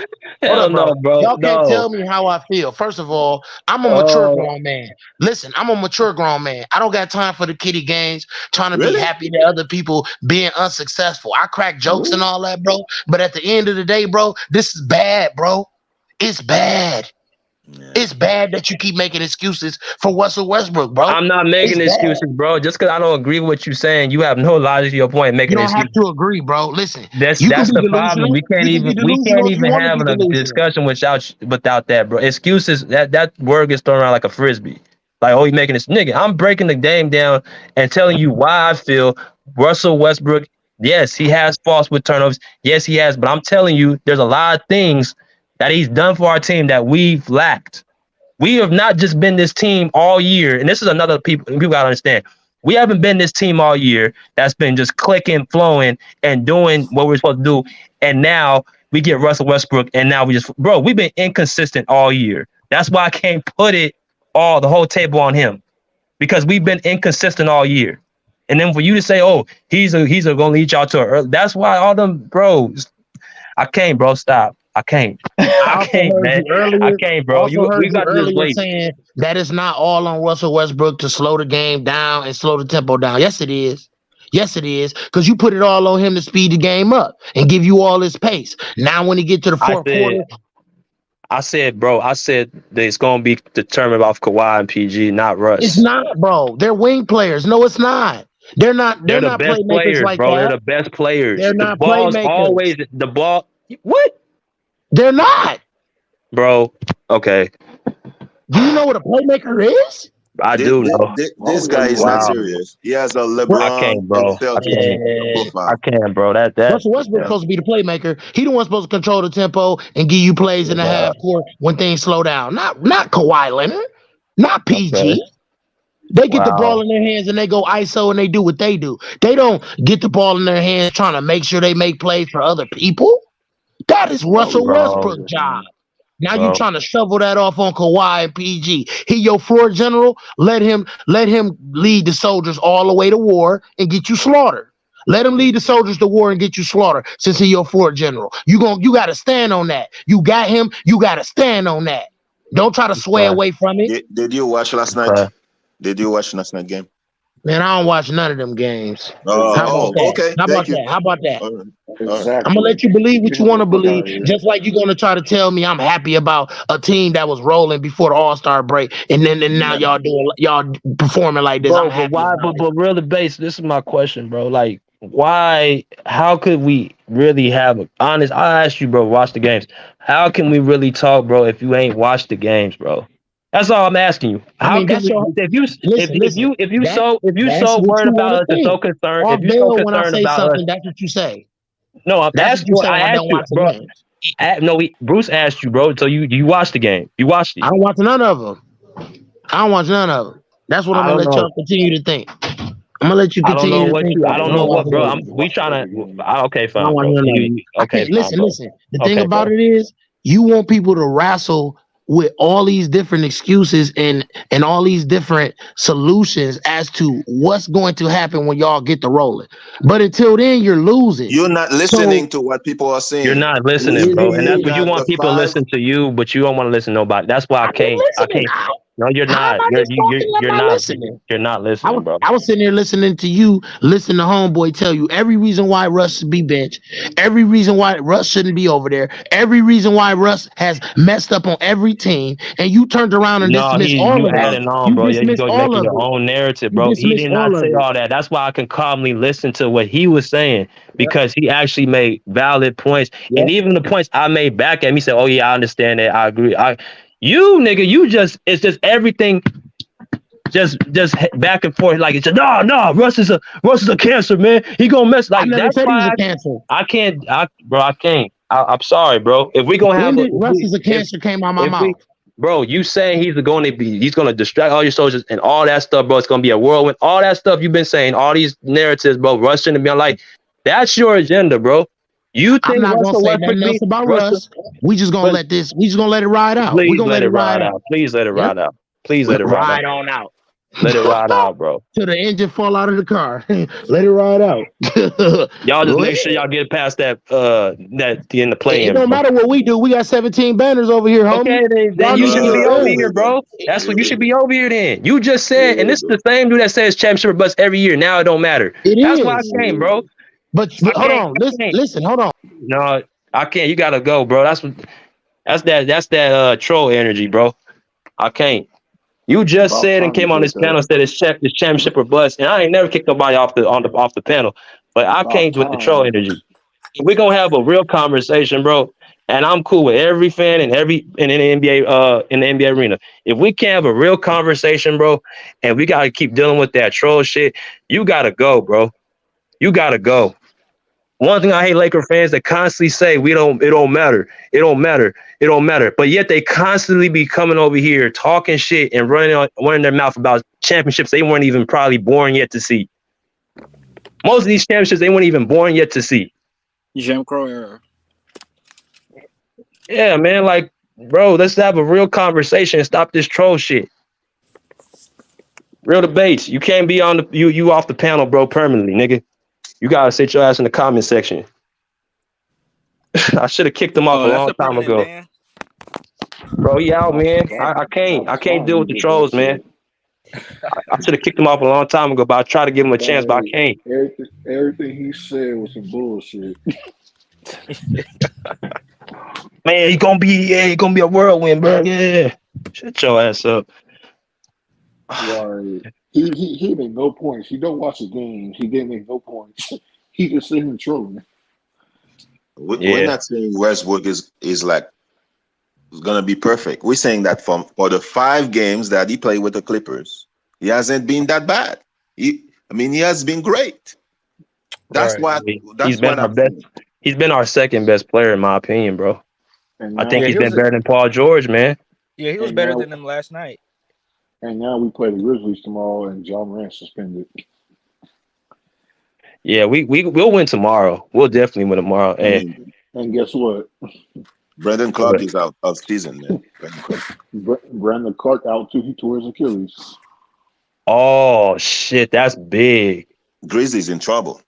[SPEAKER 7] Hold
[SPEAKER 2] Hell
[SPEAKER 7] up, bro.
[SPEAKER 2] no, bro.
[SPEAKER 7] Y'all can't
[SPEAKER 2] No.
[SPEAKER 7] tell me how I feel. First of all, I'm a mature
[SPEAKER 2] Oh,
[SPEAKER 7] grown man. Listen, I'm a mature grown man. I don't got time for the kitty games, trying to be
[SPEAKER 5] Really?
[SPEAKER 7] happy that other people being unsuccessful. I crack jokes and all that, bro. But at the end of the day, bro, this is bad, bro. It's bad.
[SPEAKER 5] Yeah.
[SPEAKER 7] It's bad that you keep making excuses for Russell Westbrook, bro.
[SPEAKER 2] I'm not making
[SPEAKER 7] It's bad.
[SPEAKER 2] excuses, bro. Just because I don't agree with what you're saying, you have no logic to your point
[SPEAKER 7] You
[SPEAKER 2] making
[SPEAKER 7] don't have
[SPEAKER 2] excuses.
[SPEAKER 7] to agree, bro. Listen,
[SPEAKER 2] That's
[SPEAKER 7] you can
[SPEAKER 2] that's
[SPEAKER 7] be
[SPEAKER 2] the problem.
[SPEAKER 7] delusional. You can be
[SPEAKER 2] We can't
[SPEAKER 7] delusional if you
[SPEAKER 2] even
[SPEAKER 7] want to
[SPEAKER 2] have
[SPEAKER 7] be
[SPEAKER 2] a
[SPEAKER 7] delusional.
[SPEAKER 2] discussion without that, bro. Excuses, that word gets thrown around like a frisbee. Like, oh, you making this nigga. I'm breaking the game down and telling you why I feel Russell Westbrook. Yes, he has faults with turnovers. Yes, he has, but I'm telling you, there's a lot of things that he's done for our team that we've lacked. We have not just been this team all year, and this is another people gotta understand. We haven't been this team all year that's been just clicking, flowing, and doing what we're supposed to do. And now we get Russell Westbrook, and now we've been inconsistent all year. That's why I can't put the whole table on him, because we've been inconsistent all year. And then for you to say, oh, he's gonna lead y'all to early, that's why all them bros. I can't, bro. Stop. I can't.
[SPEAKER 7] I
[SPEAKER 2] I
[SPEAKER 7] also
[SPEAKER 2] can't,
[SPEAKER 7] heard
[SPEAKER 2] man.
[SPEAKER 7] you
[SPEAKER 2] I
[SPEAKER 7] earlier.
[SPEAKER 2] can't, bro. We got to just wait.
[SPEAKER 7] Saying that it's not all on Russell Westbrook to slow the game down and slow the tempo down. Yes, it is. Yes, it is. Because you put it all on him to speed the game up and give you all his pace. Now, when he get to the
[SPEAKER 2] I
[SPEAKER 7] fourth
[SPEAKER 2] said,
[SPEAKER 7] quarter,
[SPEAKER 2] bro. I said that it's gonna be determined off Kawhi and PG, not
[SPEAKER 7] it's
[SPEAKER 2] Russ.
[SPEAKER 7] not, bro. They're wing players. No, it's not. They're not.
[SPEAKER 2] They're
[SPEAKER 7] They're
[SPEAKER 2] the
[SPEAKER 7] not
[SPEAKER 2] best
[SPEAKER 7] playmakers
[SPEAKER 2] players,
[SPEAKER 7] like
[SPEAKER 2] bro. They're
[SPEAKER 7] that.
[SPEAKER 2] the best players.
[SPEAKER 7] They're
[SPEAKER 2] The
[SPEAKER 7] not
[SPEAKER 2] ball's
[SPEAKER 7] playmakers.
[SPEAKER 2] always the ball. What,
[SPEAKER 7] They're not.
[SPEAKER 2] bro? Okay,
[SPEAKER 7] Do you know what a playmaker is?
[SPEAKER 2] I do know.
[SPEAKER 5] This guy is not
[SPEAKER 2] Wow,
[SPEAKER 5] serious. He has a
[SPEAKER 2] I
[SPEAKER 5] LeBron
[SPEAKER 2] can't,
[SPEAKER 5] and
[SPEAKER 2] bro. I
[SPEAKER 5] Celtics
[SPEAKER 2] can't. I
[SPEAKER 5] profile.
[SPEAKER 2] can't, bro. That.
[SPEAKER 7] Russell Westbrook's
[SPEAKER 2] Yeah.
[SPEAKER 7] supposed to be the playmaker. He the one supposed to control the tempo and give you plays in the
[SPEAKER 2] Wow.
[SPEAKER 7] half court when things slow down. Not Kawhi Leonard, not
[SPEAKER 2] Okay.
[SPEAKER 7] PG. They get the ball
[SPEAKER 2] Wow.
[SPEAKER 7] in their hands and they go ISO and they do what they do. They don't get the ball in their hands trying to make sure they make plays for other people. That is Russell
[SPEAKER 2] Bro.
[SPEAKER 7] Westbrook's job. Now you
[SPEAKER 2] Bro.
[SPEAKER 7] trying to shovel that off on Kawhi and PG. He your floor general. Let him lead the soldiers all the way to war and get you slaughtered. Let him lead the soldiers to war and get you slaughtered. Since he your floor general, you got to stand on that. You got him. You got to stand on that. Don't try to sway
[SPEAKER 2] Okay.
[SPEAKER 7] away from it.
[SPEAKER 5] Did you watch last night?
[SPEAKER 2] Okay.
[SPEAKER 5] Did you watch last night game?
[SPEAKER 7] Man, I don't watch none of them games.
[SPEAKER 5] Okay.
[SPEAKER 7] How about
[SPEAKER 5] Thank you.
[SPEAKER 7] that? How about that?
[SPEAKER 5] All right.
[SPEAKER 7] I'm gonna let you believe what you want to believe, just like you're gonna try to tell me I'm happy about a team that was rolling before the All-Star break, and now
[SPEAKER 5] Yeah.
[SPEAKER 7] y'all performing like this.
[SPEAKER 2] Bro,
[SPEAKER 7] I'm
[SPEAKER 2] but
[SPEAKER 7] happy
[SPEAKER 2] why?
[SPEAKER 7] about it.
[SPEAKER 2] But really, base. This is my question, bro. Like, why? How could we really have a honest? I asked you, bro. Watch the games. How can we really talk, bro, if you ain't watched the games, bro? That's all I'm asking you.
[SPEAKER 7] I
[SPEAKER 2] How
[SPEAKER 7] mean,
[SPEAKER 2] can
[SPEAKER 7] that's
[SPEAKER 2] we?
[SPEAKER 7] your
[SPEAKER 2] If you
[SPEAKER 7] that's
[SPEAKER 2] so
[SPEAKER 7] what
[SPEAKER 2] worried
[SPEAKER 7] you want
[SPEAKER 2] about
[SPEAKER 7] to
[SPEAKER 2] us and so
[SPEAKER 7] think.
[SPEAKER 2] concerned, if
[SPEAKER 7] Off
[SPEAKER 2] you so
[SPEAKER 7] bail, when I
[SPEAKER 2] concerned
[SPEAKER 7] say
[SPEAKER 2] about us,
[SPEAKER 7] something, that's what you say.
[SPEAKER 2] no, I'm
[SPEAKER 7] That's what
[SPEAKER 2] asking
[SPEAKER 7] you
[SPEAKER 2] you.
[SPEAKER 7] say
[SPEAKER 2] I
[SPEAKER 7] when I
[SPEAKER 2] asked
[SPEAKER 7] don't
[SPEAKER 2] you,
[SPEAKER 7] watch the
[SPEAKER 2] bro.
[SPEAKER 7] games.
[SPEAKER 2] Bruce asked you, bro. So you watched the game. You watched it.
[SPEAKER 7] I don't watch none of them. I don't watch none of them. That's what I'm
[SPEAKER 2] I
[SPEAKER 7] gonna
[SPEAKER 2] don't
[SPEAKER 7] let
[SPEAKER 2] know.
[SPEAKER 7] y'all continue to think. I'm gonna let you
[SPEAKER 2] I don't know
[SPEAKER 7] continue to
[SPEAKER 2] what
[SPEAKER 7] think
[SPEAKER 2] you.
[SPEAKER 7] that.
[SPEAKER 2] I
[SPEAKER 7] I
[SPEAKER 2] don't
[SPEAKER 7] don't
[SPEAKER 2] know
[SPEAKER 7] watch
[SPEAKER 2] what, bro.
[SPEAKER 7] none of them.
[SPEAKER 2] We trying to. Okay,
[SPEAKER 7] I don't
[SPEAKER 2] fine,
[SPEAKER 7] want
[SPEAKER 2] bro.
[SPEAKER 7] none of it. I
[SPEAKER 2] Okay,
[SPEAKER 7] can't
[SPEAKER 2] fine,
[SPEAKER 7] listen.
[SPEAKER 2] bro.
[SPEAKER 7] Listen. The thing
[SPEAKER 2] Okay,
[SPEAKER 7] about
[SPEAKER 2] bro.
[SPEAKER 7] it is, you want people to wrestle with all these different excuses and all these different solutions as to what's going to happen when y'all get the rolling. But until then, you're losing.
[SPEAKER 5] You're not
[SPEAKER 7] So
[SPEAKER 5] listening to what people are
[SPEAKER 2] You're
[SPEAKER 5] saying.
[SPEAKER 2] not listening, bro, and that's
[SPEAKER 5] You
[SPEAKER 2] what you
[SPEAKER 5] got
[SPEAKER 2] want
[SPEAKER 5] the
[SPEAKER 2] people to
[SPEAKER 5] five.
[SPEAKER 2] listen to you, but you don't want to listen to nobody. That's why I
[SPEAKER 7] I've been
[SPEAKER 2] can't. I
[SPEAKER 7] listening.
[SPEAKER 2] can't. No, you're
[SPEAKER 7] How am
[SPEAKER 2] not.
[SPEAKER 7] I just talking? Am I listening?
[SPEAKER 2] You're not listening, bro.
[SPEAKER 7] I was sitting there listening to you, listen to Homeboy tell you every reason why Russ should be benched, every reason why Russ shouldn't be over there, every reason why Russ has messed up on every team, and you turned around and
[SPEAKER 2] No,
[SPEAKER 7] dismissed
[SPEAKER 2] you
[SPEAKER 7] all of it.
[SPEAKER 2] adding on,
[SPEAKER 7] You
[SPEAKER 2] bro. Yeah, you
[SPEAKER 7] dismissed
[SPEAKER 2] go
[SPEAKER 7] all
[SPEAKER 2] making
[SPEAKER 7] of
[SPEAKER 2] your
[SPEAKER 7] it.
[SPEAKER 2] own narrative,
[SPEAKER 7] You
[SPEAKER 2] bro. He
[SPEAKER 7] dismissed
[SPEAKER 2] did not
[SPEAKER 7] all of
[SPEAKER 2] say
[SPEAKER 7] it.
[SPEAKER 2] all that. That's why I can calmly listen to what he was saying,
[SPEAKER 7] Yep.
[SPEAKER 2] because he actually made valid points,
[SPEAKER 7] Yep.
[SPEAKER 2] and even the points I made back at him, he said, "Oh yeah, I understand that. I agree." You nigga, it's just everything. Just back and forth like it's no. Russ is a cancer, man. He gonna mess
[SPEAKER 7] I
[SPEAKER 2] like
[SPEAKER 7] never
[SPEAKER 2] that's
[SPEAKER 7] said he was a
[SPEAKER 2] why
[SPEAKER 7] cancer.
[SPEAKER 2] I can't, bro. I can't. I'm sorry, bro. If we gonna have
[SPEAKER 7] When
[SPEAKER 2] a,
[SPEAKER 7] did Russ is a cancer came out my
[SPEAKER 2] if we,
[SPEAKER 7] mouth?
[SPEAKER 2] bro, you saying he's gonna distract all your soldiers and all that stuff, bro. It's gonna be a whirlwind. All that stuff you've been saying, all these narratives, bro. Russ shouldn't be on like that's your agenda, bro. You
[SPEAKER 7] I'm
[SPEAKER 2] think
[SPEAKER 7] not gonna
[SPEAKER 2] Russell
[SPEAKER 7] say
[SPEAKER 2] Westbrook
[SPEAKER 7] nothing else
[SPEAKER 2] be
[SPEAKER 7] about
[SPEAKER 2] Russell?
[SPEAKER 7] Russ. We just gonna
[SPEAKER 2] But
[SPEAKER 7] let it ride out. We're
[SPEAKER 2] please
[SPEAKER 7] gonna
[SPEAKER 2] let
[SPEAKER 7] let
[SPEAKER 2] it
[SPEAKER 7] it ride
[SPEAKER 2] ride
[SPEAKER 7] out.
[SPEAKER 2] out. Please let it
[SPEAKER 7] Yep.
[SPEAKER 2] ride out. Please let it ride out.
[SPEAKER 7] Ride on out.
[SPEAKER 2] Let it ride out, bro.
[SPEAKER 7] Till the engine fall out of the car. Let it ride out.
[SPEAKER 2] Y'all just
[SPEAKER 7] Go
[SPEAKER 2] make
[SPEAKER 7] ahead.
[SPEAKER 2] sure y'all get past that in the
[SPEAKER 7] It
[SPEAKER 2] play-in,
[SPEAKER 7] don't
[SPEAKER 2] bro.
[SPEAKER 7] matter what we do. We got 17 banners over here, homie.
[SPEAKER 2] Okay, then
[SPEAKER 7] Y'all
[SPEAKER 2] you
[SPEAKER 7] need to
[SPEAKER 2] shouldn't
[SPEAKER 7] get
[SPEAKER 2] be over
[SPEAKER 7] done.
[SPEAKER 2] here,
[SPEAKER 5] Here we go.
[SPEAKER 2] bro. That's what
[SPEAKER 5] Here
[SPEAKER 2] you
[SPEAKER 5] we
[SPEAKER 2] should
[SPEAKER 5] go.
[SPEAKER 2] be over here then. You just said,
[SPEAKER 5] Here
[SPEAKER 2] and
[SPEAKER 5] we
[SPEAKER 2] this is the
[SPEAKER 5] go.
[SPEAKER 2] same dude that says championship or bust every year. Now it don't matter.
[SPEAKER 7] It
[SPEAKER 2] That's why I
[SPEAKER 7] is.
[SPEAKER 2] came, bro.
[SPEAKER 7] But
[SPEAKER 2] I
[SPEAKER 7] hold
[SPEAKER 2] can't.
[SPEAKER 7] on.
[SPEAKER 2] I can't.
[SPEAKER 7] Listen, hold on.
[SPEAKER 2] No, I can't. You gotta go, bro. That's that troll energy, bro. I can't. You just
[SPEAKER 6] About
[SPEAKER 2] said and
[SPEAKER 6] time you
[SPEAKER 2] came on
[SPEAKER 6] said
[SPEAKER 2] this
[SPEAKER 6] that.
[SPEAKER 2] panel said it's championship or bust, and I ain't never kicked nobody off the panel. But I
[SPEAKER 6] About
[SPEAKER 2] came with the troll
[SPEAKER 6] time.
[SPEAKER 2] energy. We're gonna have a real conversation, bro. And I'm cool with every fan and in the NBA in the NBA arena. If we can't have a real conversation, bro, and we gotta keep dealing with that troll shit, you gotta go, bro. You gotta go. One thing I hate Laker fans that constantly say it don't matter, it don't matter, it don't matter. But yet they constantly be coming over here talking shit and running their mouth about championships they weren't even probably born yet to see. Most of these championships they weren't even born yet to see.
[SPEAKER 9] Jim Crow era.
[SPEAKER 2] Yeah, man, like, bro, let's have a real conversation and stop this troll shit. Real debates. You can't be on the you off the panel, bro, permanently, nigga. You gotta sit your ass in the comment section. I should have kicked him off
[SPEAKER 9] Oh,
[SPEAKER 2] a
[SPEAKER 9] that's
[SPEAKER 2] long
[SPEAKER 9] a
[SPEAKER 2] time
[SPEAKER 9] permanent
[SPEAKER 2] ago.
[SPEAKER 9] ban.
[SPEAKER 2] Bro, he out, man.
[SPEAKER 6] About
[SPEAKER 2] I can't. I
[SPEAKER 6] about
[SPEAKER 2] can't
[SPEAKER 6] time
[SPEAKER 2] deal
[SPEAKER 6] you
[SPEAKER 2] with the
[SPEAKER 6] did that
[SPEAKER 2] trolls, man.
[SPEAKER 6] shit.
[SPEAKER 2] I should have kicked him off a long time ago, but I tried to give him a chance, but I
[SPEAKER 6] Hey,
[SPEAKER 2] can't.
[SPEAKER 6] everything he said was some bullshit.
[SPEAKER 2] Man, he gonna be a whirlwind, bro. Yeah. Shut your ass up.
[SPEAKER 6] Like he made no points. He don't watch the games. He didn't make no points. He just sitting and trolling.
[SPEAKER 5] We're
[SPEAKER 2] Yeah.
[SPEAKER 5] not saying Westbrook is like gonna be perfect. We're saying that for the 5 games that he played with the Clippers, he hasn't been that bad. He has been great. That's
[SPEAKER 9] Right.
[SPEAKER 5] what
[SPEAKER 2] He's
[SPEAKER 5] that's
[SPEAKER 2] been
[SPEAKER 5] what
[SPEAKER 2] our
[SPEAKER 5] I'm
[SPEAKER 2] best.
[SPEAKER 5] saying.
[SPEAKER 2] He's been our second best player, in my opinion, bro.
[SPEAKER 6] And
[SPEAKER 2] I think
[SPEAKER 9] Yeah,
[SPEAKER 6] now
[SPEAKER 2] he's
[SPEAKER 9] he was.
[SPEAKER 2] been better than Paul George, man.
[SPEAKER 9] Yeah, he was
[SPEAKER 6] and
[SPEAKER 9] better
[SPEAKER 6] now
[SPEAKER 9] than him last night.
[SPEAKER 6] and now we play the Grizzlies tomorrow, and John Morant suspended.
[SPEAKER 2] Yeah, we'll win tomorrow. We'll definitely win tomorrow. And
[SPEAKER 6] And guess what?
[SPEAKER 5] Brandon Clark is out of season, man. Brandon Clark.
[SPEAKER 6] Brandon Clark out too. He tore his Achilles.
[SPEAKER 2] oh shit, that's big.
[SPEAKER 5] Grizzlies in trouble.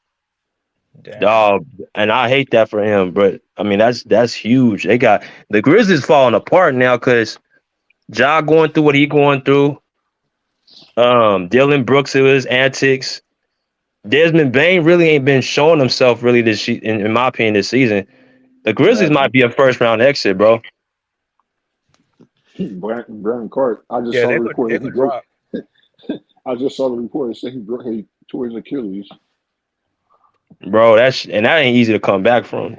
[SPEAKER 9] Damn.
[SPEAKER 2] Dog, and I hate that for him, but I mean that's huge. They got the Grizzlies falling apart now because Ja going through what he going through. Dylan Brooks with his antics. Desmond Bain really ain't been showing himself really in my opinion this season. The
[SPEAKER 6] He
[SPEAKER 2] Grizzlies might
[SPEAKER 6] hasn't.
[SPEAKER 2] be a first round exit, bro.
[SPEAKER 6] Brandon Clark. I just
[SPEAKER 9] Yeah,
[SPEAKER 6] saw the
[SPEAKER 9] they could.
[SPEAKER 6] report
[SPEAKER 9] They
[SPEAKER 6] that he
[SPEAKER 9] could
[SPEAKER 6] broke.
[SPEAKER 9] drop.
[SPEAKER 6] I just saw the report that said he tore his Achilles.
[SPEAKER 2] Bro, that ain't easy to come back from.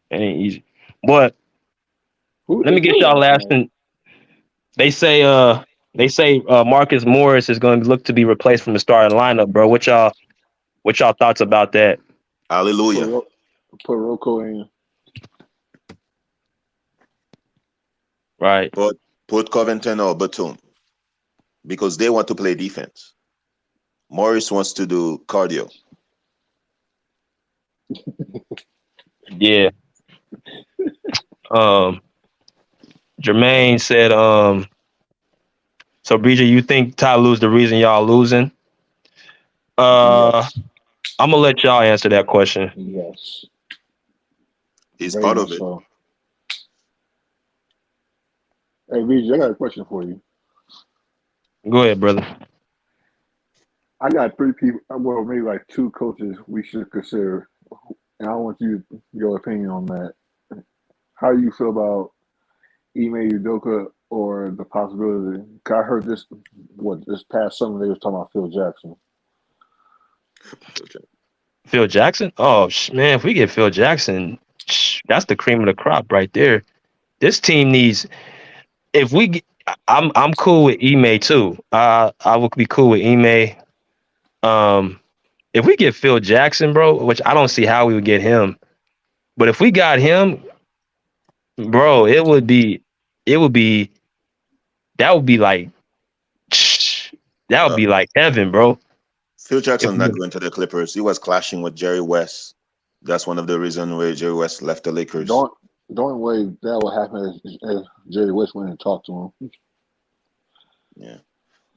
[SPEAKER 2] It ain't easy. But
[SPEAKER 6] Who
[SPEAKER 2] let
[SPEAKER 6] they
[SPEAKER 2] me get
[SPEAKER 6] play
[SPEAKER 2] y'all
[SPEAKER 6] last
[SPEAKER 2] last
[SPEAKER 6] night?
[SPEAKER 2] and they say Marcus Morris is going to look to be replaced from the starting lineup, bro. What y'all thoughts about that?
[SPEAKER 5] Hallelujah.
[SPEAKER 6] Put Rocco in.
[SPEAKER 2] Right.
[SPEAKER 5] Put Covington or Batum because they want to play defense. Morris wants to do cardio.
[SPEAKER 2] Yeah. Um Jermaine said, so BJ, you think Ty Lue's the reason y'all losing? Uh
[SPEAKER 6] Yes.
[SPEAKER 2] I'm gonna let y'all answer that question.
[SPEAKER 6] Yes.
[SPEAKER 5] He's
[SPEAKER 6] Very
[SPEAKER 5] part of
[SPEAKER 6] much
[SPEAKER 5] it.
[SPEAKER 6] so. Hey, VJ, I got a question for you.
[SPEAKER 2] Go ahead, brother.
[SPEAKER 6] I got 3 people, well, maybe like 2 coaches we should consider, and I want your opinion on that. How do you feel about Ime Udoka or the possibility? 'Cause I heard this past summer they was talking about Phil Jackson.
[SPEAKER 2] Phil Jackson? Oh man, if we get Phil Jackson, that's the cream of the crop right there. This team needs if we get, I'm cool with Ime too. I would be cool with Ime. Um if we get Phil Jackson, bro, which I don't see how we would get him, but if we got him, bro, it would be that would be like that would
[SPEAKER 5] Uh,
[SPEAKER 2] be like heaven, bro.
[SPEAKER 5] Phil
[SPEAKER 2] If
[SPEAKER 5] Jackson not
[SPEAKER 2] we,
[SPEAKER 5] going to the Clippers. He was clashing with Jerry West. That's one of the reasons why Jerry West left the Lakers.
[SPEAKER 6] Don't the only way that will happen is if Jerry West went and talked to him.
[SPEAKER 5] Yeah.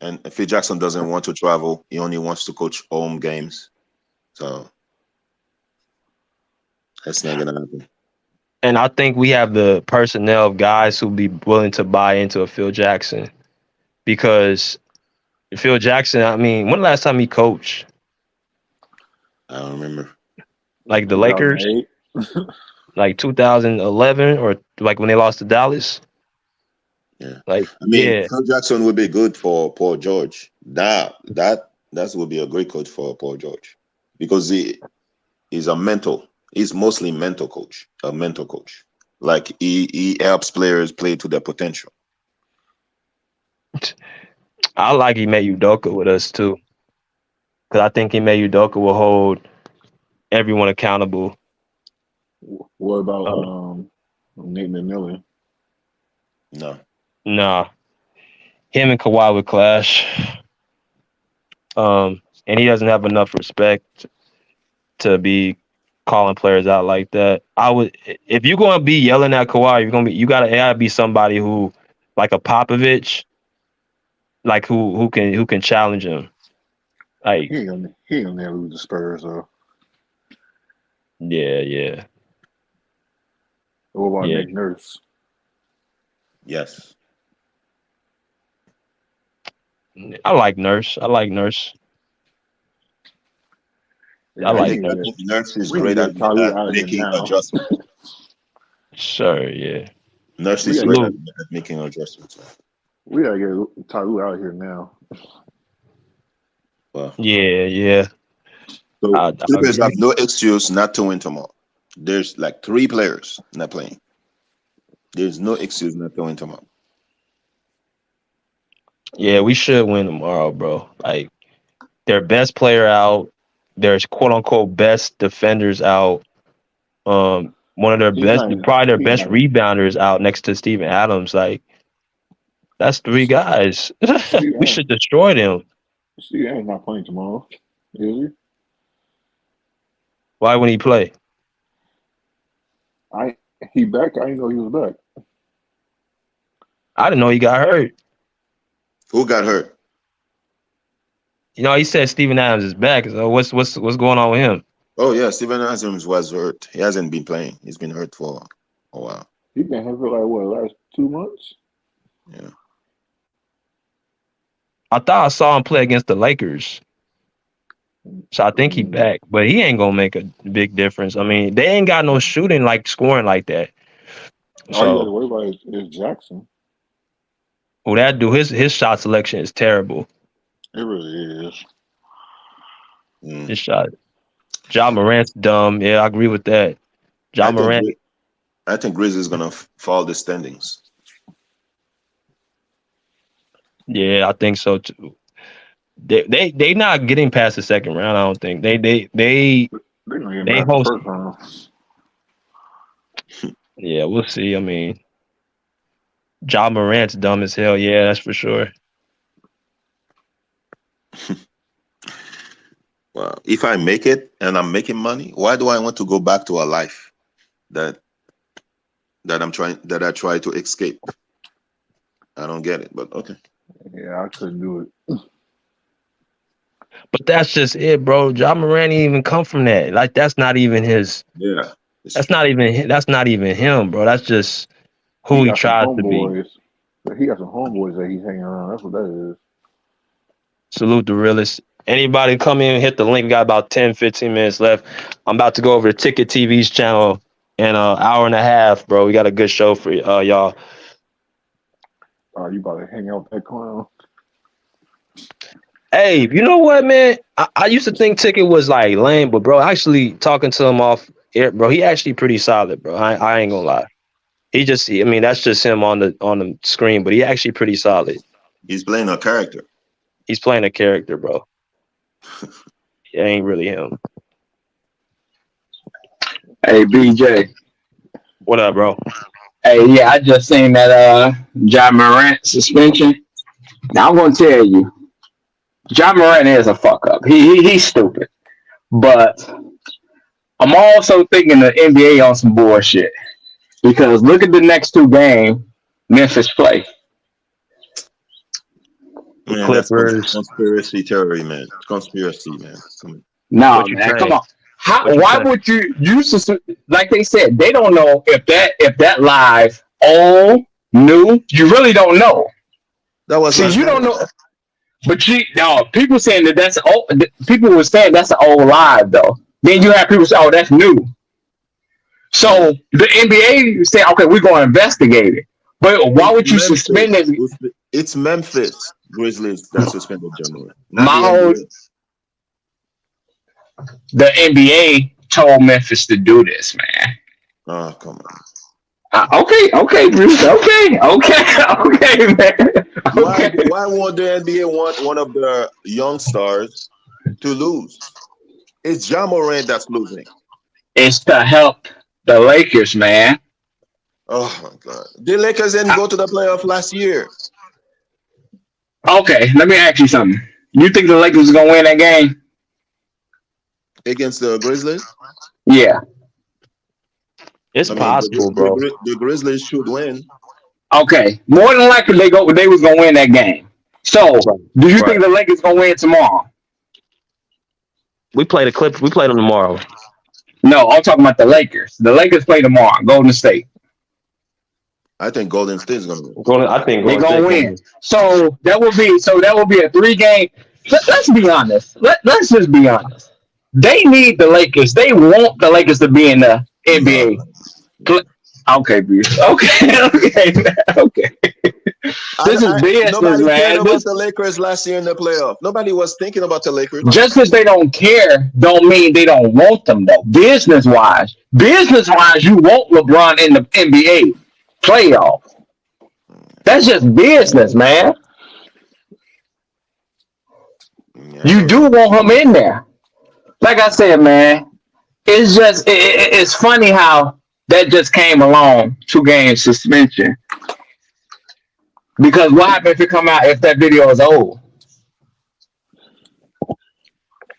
[SPEAKER 5] And Phil Jackson doesn't want to travel. He only wants to coach home games. So that's not gonna happen.
[SPEAKER 2] And I think we have the personnel of guys who be willing to buy into a Phil Jackson because Phil Jackson. I mean, when the last time he coached?
[SPEAKER 5] I don't remember.
[SPEAKER 2] Like the Lakers,
[SPEAKER 10] 2008.
[SPEAKER 2] like 2011, or like when they lost to Dallas.
[SPEAKER 5] Yeah.
[SPEAKER 2] Like,
[SPEAKER 5] I mean,
[SPEAKER 2] yeah,
[SPEAKER 5] Phil Jackson would be good for Paul George. That would be a great coach for Paul George because he's a mental. He's mostly mental coach, a mental coach. Like he helps players play to their potential.
[SPEAKER 2] I like Ime Udoka with us too, because I think Ime Udoka will hold everyone accountable.
[SPEAKER 10] What about
[SPEAKER 2] Uh,
[SPEAKER 10] Nate McMillan?
[SPEAKER 5] No.
[SPEAKER 2] nah, him and Kawhi would clash. And he doesn't have enough respect to be calling players out like that. I would, if you're gonna be yelling at Kawhi, you gotta be somebody who, like a Popovich, like who can challenge him. Like,
[SPEAKER 10] He ain't gonna never lose the Spurs though.
[SPEAKER 2] yeah.
[SPEAKER 10] What about
[SPEAKER 2] Yeah.
[SPEAKER 10] Nick Nurse?
[SPEAKER 5] Yes.
[SPEAKER 2] I like Nurse. I like Nurse. I
[SPEAKER 10] Yeah,
[SPEAKER 5] I
[SPEAKER 2] like
[SPEAKER 5] think
[SPEAKER 10] we
[SPEAKER 5] I
[SPEAKER 2] Nurse.
[SPEAKER 5] think Nurse is
[SPEAKER 10] need to
[SPEAKER 5] great
[SPEAKER 10] get Tyloo out of here
[SPEAKER 5] making
[SPEAKER 10] now.
[SPEAKER 5] adjustments.
[SPEAKER 2] Sure, yeah.
[SPEAKER 5] Nurse
[SPEAKER 10] We
[SPEAKER 5] is
[SPEAKER 10] gotta
[SPEAKER 5] great
[SPEAKER 10] get
[SPEAKER 2] Salute.
[SPEAKER 5] at making adjustments.
[SPEAKER 10] we gotta get Tyloo out of here now.
[SPEAKER 5] Well,
[SPEAKER 2] Yeah.
[SPEAKER 5] so
[SPEAKER 2] I
[SPEAKER 5] Clippers
[SPEAKER 2] agree.
[SPEAKER 5] have no excuse not to win tomorrow. There's like 3 players not playing. There's no excuse not to win tomorrow.
[SPEAKER 2] Yeah, we should win tomorrow, bro. Like, their best player out, their quote unquote best defenders out. One of their
[SPEAKER 10] He's
[SPEAKER 2] best,
[SPEAKER 10] not
[SPEAKER 2] probably their
[SPEAKER 10] he's
[SPEAKER 2] best
[SPEAKER 10] not
[SPEAKER 2] rebounders out next to Steven Adams. Like, that's 3 guys.
[SPEAKER 10] Steve
[SPEAKER 2] We
[SPEAKER 10] Adams
[SPEAKER 2] should destroy them.
[SPEAKER 10] Steve Adams not playing tomorrow. Is he?
[SPEAKER 2] Why wouldn't he play?
[SPEAKER 10] He back. I didn't know he was back.
[SPEAKER 2] I didn't know he got hurt.
[SPEAKER 5] Who got hurt?
[SPEAKER 2] You know, he said Steven Adams is back. So what's going on with him?
[SPEAKER 5] Oh yeah, Steven Adams was hurt. He hasn't been playing. He's been hurt for a while.
[SPEAKER 10] He been here for like what, last 2 months?
[SPEAKER 5] Yeah.
[SPEAKER 2] I thought I saw him play against the Lakers. So I think he
[SPEAKER 10] Mm.
[SPEAKER 2] back, but he ain't gonna make a big difference. I mean, they ain't got no shooting like scoring like that.
[SPEAKER 10] All you got to
[SPEAKER 2] So
[SPEAKER 10] worry about is Jackson.
[SPEAKER 2] who that do his shot selection is terrible.
[SPEAKER 10] It really is.
[SPEAKER 2] His shot. Ja Morant's dumb. Yeah, I agree with that. Ja Morant.
[SPEAKER 5] I think Grizzlies gonna fall the standings.
[SPEAKER 2] Yeah, I think so too. They not getting past the second round. I don't think
[SPEAKER 10] They're gonna get
[SPEAKER 2] they
[SPEAKER 10] back the
[SPEAKER 2] host.
[SPEAKER 10] first round.
[SPEAKER 2] Yeah, we'll see. I mean, Ja Morant's dumb as hell. Yeah, that's for sure.
[SPEAKER 5] Well, if I make it and I'm making money, why do I want to go back to a life that I try to escape? I don't get it, but okay.
[SPEAKER 10] Yeah, I couldn't do it.
[SPEAKER 2] But that's just it, bro. Ja Morant didn't even come from that. Like, that's not even his.
[SPEAKER 5] Yeah.
[SPEAKER 2] That's not even him, bro. That's just
[SPEAKER 10] He
[SPEAKER 2] who he
[SPEAKER 10] got some
[SPEAKER 2] tries to be.
[SPEAKER 10] homeboys. He got some homeboys that he's hanging around. That's what that is.
[SPEAKER 2] Salute the realist. Anybody come in and hit the link. We got about 10, 15 minutes left. I'm about to go over to Ticket TV's channel in an hour and a half, bro. We got a good show for y'all.
[SPEAKER 10] You about to hang out with that clown?
[SPEAKER 2] Hey, you know what, man? I used to think Ticket was like lame, but bro, actually talking to him off air, bro, he actually pretty solid, bro. I ain't gonna lie. I mean, that's just him on the screen, but he actually pretty solid.
[SPEAKER 5] He's playing a character.
[SPEAKER 2] He's playing a character, bro. It ain't really him.
[SPEAKER 3] Hey, BJ.
[SPEAKER 2] What up, bro?
[SPEAKER 3] Hey, yeah, I just seen that Ja Morant suspension. Now I'm gonna tell you, Ja Morant is a fuck up. He's stupid. But I'm also thinking the NBA on some bullshit. Because look at the next 2 games Memphis play.
[SPEAKER 5] Man, that's
[SPEAKER 2] Clippers.
[SPEAKER 5] conspiracy theory, man. Conspiracy, man. Come on.
[SPEAKER 3] No,
[SPEAKER 2] What you
[SPEAKER 3] man, come
[SPEAKER 2] saying?
[SPEAKER 3] on. How?
[SPEAKER 2] What you
[SPEAKER 3] Why
[SPEAKER 2] saying?
[SPEAKER 3] would like they said, they don't know if that live old new. You really don't know.
[SPEAKER 5] That was
[SPEAKER 3] See,
[SPEAKER 5] last
[SPEAKER 3] you
[SPEAKER 5] night.
[SPEAKER 3] don't know. But no, people saying that's old. People were saying that's an old live though. Then you have people say, "Oh, that's new." So the NBA say, "Okay, we're going to investigate it." But why
[SPEAKER 5] It's
[SPEAKER 3] would you suspend
[SPEAKER 5] Memphis.
[SPEAKER 3] it?
[SPEAKER 5] It's Memphis Grizzlies that suspended Jamal, not
[SPEAKER 3] My
[SPEAKER 5] the
[SPEAKER 3] whole
[SPEAKER 5] NBA.
[SPEAKER 3] the NBA told Memphis to do this, man.
[SPEAKER 5] Oh, come on.
[SPEAKER 3] Okay, Bruce. Okay, man.
[SPEAKER 5] Why
[SPEAKER 3] Okay,
[SPEAKER 5] why would the NBA want one of the young stars to lose? It's Ja Morant that's losing.
[SPEAKER 3] it's to help the Lakers, man.
[SPEAKER 5] Oh my God. The Lakers didn't go to the playoff last year
[SPEAKER 3] Okay, let me ask you something. You think the Lakers are gonna win that game?
[SPEAKER 5] against the Grizzlies.
[SPEAKER 3] Yeah.
[SPEAKER 2] It's
[SPEAKER 5] I mean,
[SPEAKER 2] possible, bro.
[SPEAKER 5] the Grizzlies should win.
[SPEAKER 3] Okay. More than likely they was gonna win that game. So
[SPEAKER 2] Right.
[SPEAKER 3] do you
[SPEAKER 2] Right.
[SPEAKER 3] think the Lakers gonna win tomorrow?
[SPEAKER 2] We play the Clippers. We play them tomorrow.
[SPEAKER 3] No, I'm talking about the Lakers. The Lakers play tomorrow. Golden State.
[SPEAKER 5] I think Golden State is gonna win.
[SPEAKER 2] I think
[SPEAKER 3] They
[SPEAKER 2] Golden
[SPEAKER 3] gonna
[SPEAKER 2] State gonna
[SPEAKER 3] win.
[SPEAKER 2] win.
[SPEAKER 3] So that will be a 3-game. Let's be honest. Let's just be honest. They need the Lakers. They want the Lakers to be in the
[SPEAKER 5] No,
[SPEAKER 3] NBA. Okay, Bruce. Okay, okay. This is business,
[SPEAKER 5] nobody cared
[SPEAKER 3] man.
[SPEAKER 5] about the Lakers last year in the playoff. Nobody was thinking about the Lakers.
[SPEAKER 3] Just because they don't care, don't mean they don't want them though. Business wise, you want LeBron in the NBA playoff. That's just business, man.
[SPEAKER 5] Yeah,
[SPEAKER 3] You do want him in there. Like I said, man, it's funny how that just came along, 2-game suspension. Because what happens if it come out if that video is old?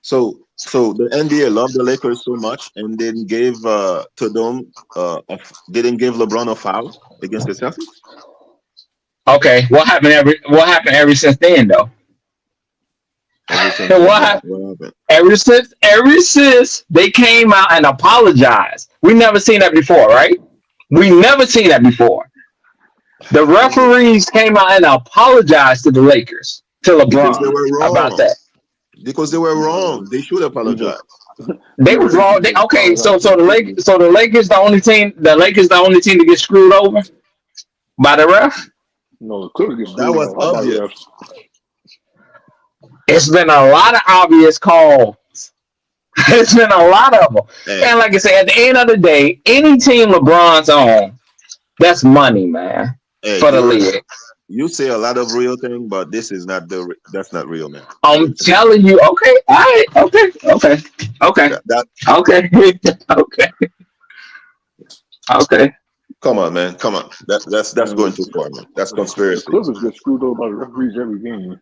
[SPEAKER 5] So the NBA loved the Lakers so much and didn't give to them didn't give LeBron a foul against the Celtics.
[SPEAKER 3] Okay, what happened ever since then though?
[SPEAKER 5] Ever since then,
[SPEAKER 3] What happened?
[SPEAKER 5] what happened?
[SPEAKER 3] Ever since they came out and apologized. We never seen that before, right? We never seen that before. The referees came out and apologized to the Lakers, to
[SPEAKER 5] Because they
[SPEAKER 3] LeBron
[SPEAKER 5] were
[SPEAKER 3] about
[SPEAKER 5] wrong.
[SPEAKER 3] that.
[SPEAKER 5] Because they were wrong. They should apologize.
[SPEAKER 3] They was wrong. Okay, so the Lakers the only team. The Lakers the only team to get screwed over by the ref.
[SPEAKER 10] No, the Clippers get
[SPEAKER 5] That
[SPEAKER 10] screwed
[SPEAKER 5] was
[SPEAKER 10] up. How about the
[SPEAKER 5] obvious.
[SPEAKER 10] refs?
[SPEAKER 3] It's been a lot of obvious calls. It's been a lot of them.
[SPEAKER 5] Hey,
[SPEAKER 3] And like I said, at the end of the day, any team LeBron's on, that's money, man,
[SPEAKER 5] hey,
[SPEAKER 3] for the league.
[SPEAKER 5] you say a lot of real thing, but this is not that's not real, man.
[SPEAKER 3] I'm telling you. Okay, all right, okay,
[SPEAKER 5] That
[SPEAKER 3] okay, okay.
[SPEAKER 5] come on, man. Come on. That's going too far, man. That's
[SPEAKER 10] The
[SPEAKER 5] conspiracy.
[SPEAKER 10] Clippers get screwed up by the referees every game.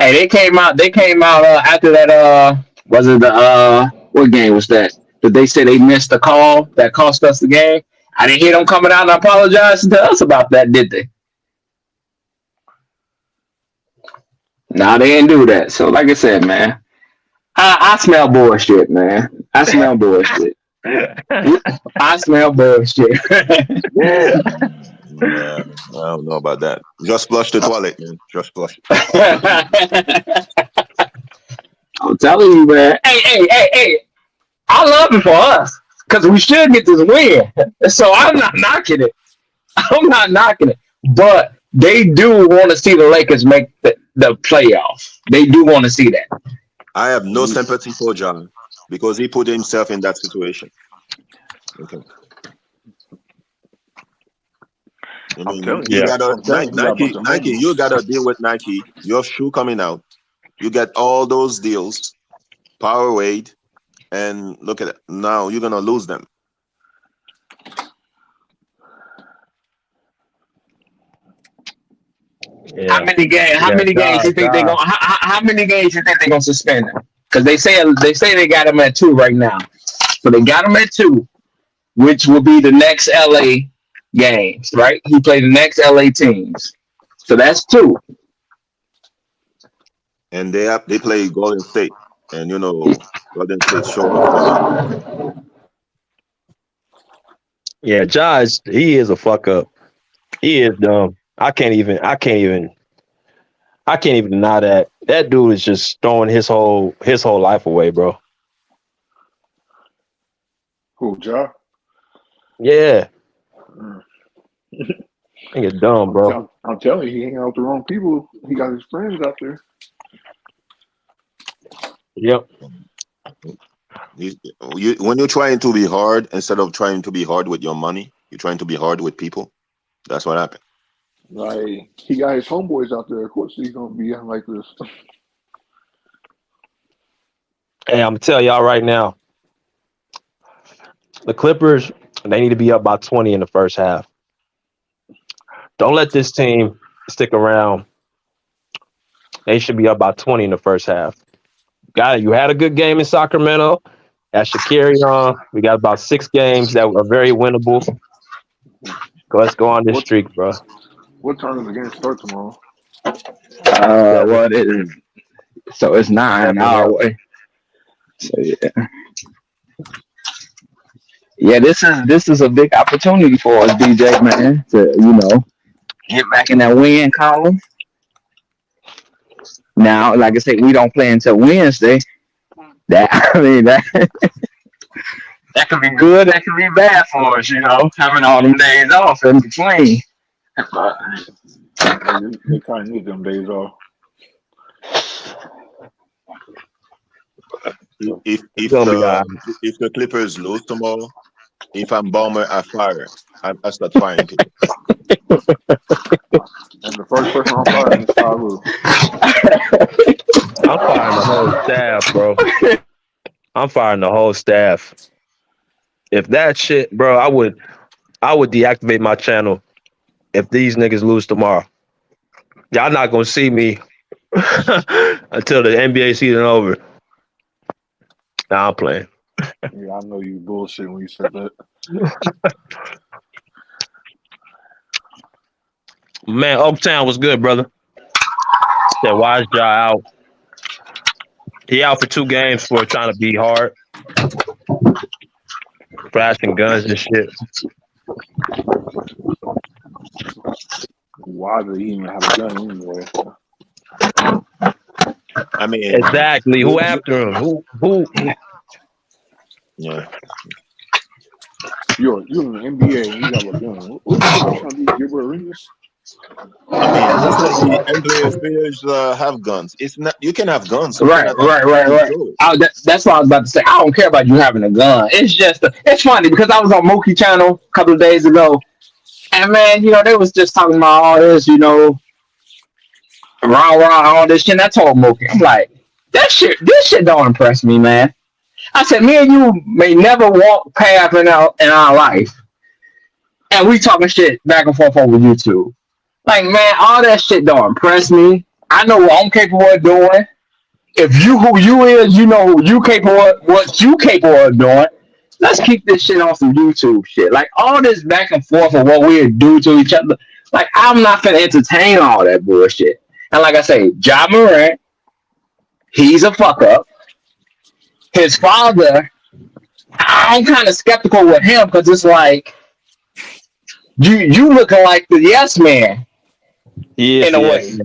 [SPEAKER 3] Hey, they came out. After that. Was it the what game was that? Did they say they missed the call that cost us the game? I didn't hear them coming out and apologizing to us about that, did they? No, they didn't do that. So, like I said, man, I smell bullshit, man. I smell bullshit. I smell bullshit.
[SPEAKER 5] Yeah, I don't know about that. Just flush the toilet, man. Just flush it.
[SPEAKER 3] I'm telling you, man. Hey. I love it for us because we should get this win. So I'm not knocking it. But they do want to see the Lakers make the playoffs. They do want to see that.
[SPEAKER 5] I have no sympathy for John because he put himself in that situation. Okay. I mean,
[SPEAKER 10] telling
[SPEAKER 5] you
[SPEAKER 10] you.
[SPEAKER 5] gotta
[SPEAKER 10] I'm telling you,
[SPEAKER 5] Nike. You gotta deal with Nike. Your shoe coming out. You get all those deals, Power Wade, and look at it. Now you're gonna lose them.
[SPEAKER 3] How many games? How many games you think they gonna? How many games you think they gonna suspend them? Because they say they got them at 2 right now. So they got them at 2, which will be the next LA games, right? He played the next LA teams. So that's two.
[SPEAKER 5] And they play Golden State, and Golden State showed up last week.
[SPEAKER 2] Yeah, Josh, he is a fuck up. He is dumb. I can't even deny that. That dude is just throwing his whole life away, bro.
[SPEAKER 10] Who, Ja?
[SPEAKER 2] Yeah.
[SPEAKER 10] Mm.
[SPEAKER 2] I think it's dumb, bro.
[SPEAKER 10] I'm telling you, he hanging out with the wrong people. He got his friends out there.
[SPEAKER 2] Yep.
[SPEAKER 5] When you're trying to be hard, instead of trying to be hard with your money, you're trying to be hard with people. That's what happened.
[SPEAKER 10] Like, he got his homeboys out there. Of course he's gonna be like this.
[SPEAKER 2] Hey, I'm gonna tell y'all right now, the Clippers, they need to be up by 20 in the first half. Don't let this team stick around. They should be up by 20 in the first half. You had a good game in Sacramento. That should carry on. We got about 6 games that are very winnable. Let's go on this streak, bro.
[SPEAKER 10] What time does the game start tomorrow?
[SPEAKER 3] What it is? So it's 9 hour away. So yeah, this is a big opportunity for us, DJ, man, to get back in that win column. Now, like I said, we don't play until Wednesday. That could be good, that could be bad for us, having all them days off in between.
[SPEAKER 10] They kind of need them days off.
[SPEAKER 5] If the Clippers lose tomorrow, if I'm Bomber, I fire. I start firing people.
[SPEAKER 10] And the first person I'm firing is Tyloo.
[SPEAKER 2] I'm firing the whole staff, bro. I'm firing the whole staff. If that shit, bro, I would deactivate my channel if these niggas lose tomorrow. Y'all not gonna see me until the NBA season over. Nah, I'm playing.
[SPEAKER 10] Yeah, I know you bullshit when you said that.
[SPEAKER 2] Man, Oaktown was good, brother. Said, why is Ja out? He out for 2 games for trying to be hard. Flashing guns and shit.
[SPEAKER 10] Why did he even have a gun anyway?
[SPEAKER 5] I mean,
[SPEAKER 2] exactly. Who after him? Who?
[SPEAKER 5] Yeah.
[SPEAKER 10] You're in the NBA and you got a gun. What trying to be Gilbert Arenas?
[SPEAKER 5] I mean, just like the NBA players have guns. It's not you can have guns.
[SPEAKER 3] Right. That's what I was about to say. I don't care about you having a gun. It's just it's funny because I was on Mookie channel a couple of days ago, and man, they was just talking about all this, rah all this shit. And I told Mookie, I'm like, this shit don't impress me, man. I said, me and you may never walk path in our life, and we talking shit back and forth over YouTube. Like, man, all that shit don't impress me. I know what I'm capable of doing. If you who you is, you know who you capable of, what you capable of doing. Let's keep this shit on some YouTube shit. Like, all this back and forth of what we do to each other. Like, I'm not gonna entertain all that bullshit. And like I say, Ja Morant, he's a fuck up. His father, I'm kind of skeptical with him because it's like you looking like the yes man in a way.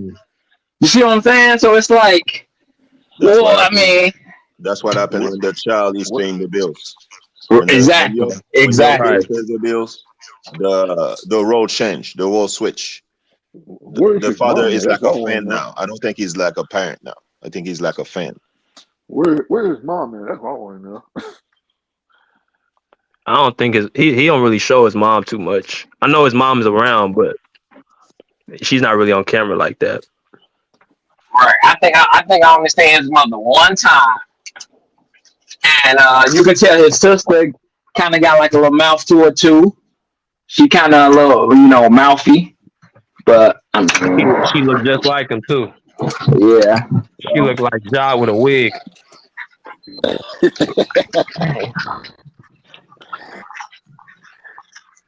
[SPEAKER 3] You see what I'm saying? So it's like,
[SPEAKER 5] that's what happened when the child is paying the bills.
[SPEAKER 3] Exactly.
[SPEAKER 5] When your pays the bills, the role change, the role switch. The father is like a fan now. I don't think he's like a parent now. I think he's like a fan.
[SPEAKER 10] Where's his mom, man? That's what I want to know.
[SPEAKER 2] I don't think he don't really show his mom too much. I know his mom is around, but she's not really on camera like that.
[SPEAKER 3] Right. I think I only seen his mother one time, and you can tell his sister kind of got like a little mouth to her too. She kind of a little, mouthy, but I mean,
[SPEAKER 2] she looked just like him too.
[SPEAKER 3] Yeah.
[SPEAKER 2] She looked like Ja with a wig.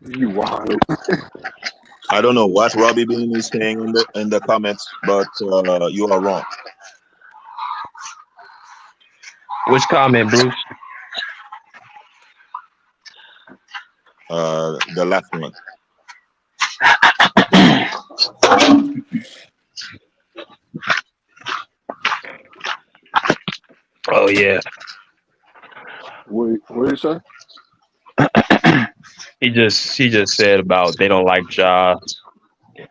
[SPEAKER 10] You wild.
[SPEAKER 5] I don't know what Robbie Bean is saying in the comments, but you are wrong.
[SPEAKER 2] Which comment, Bruce?
[SPEAKER 5] The last one.
[SPEAKER 2] Oh yeah.
[SPEAKER 10] What did you say?
[SPEAKER 2] He just said about they don't like Ja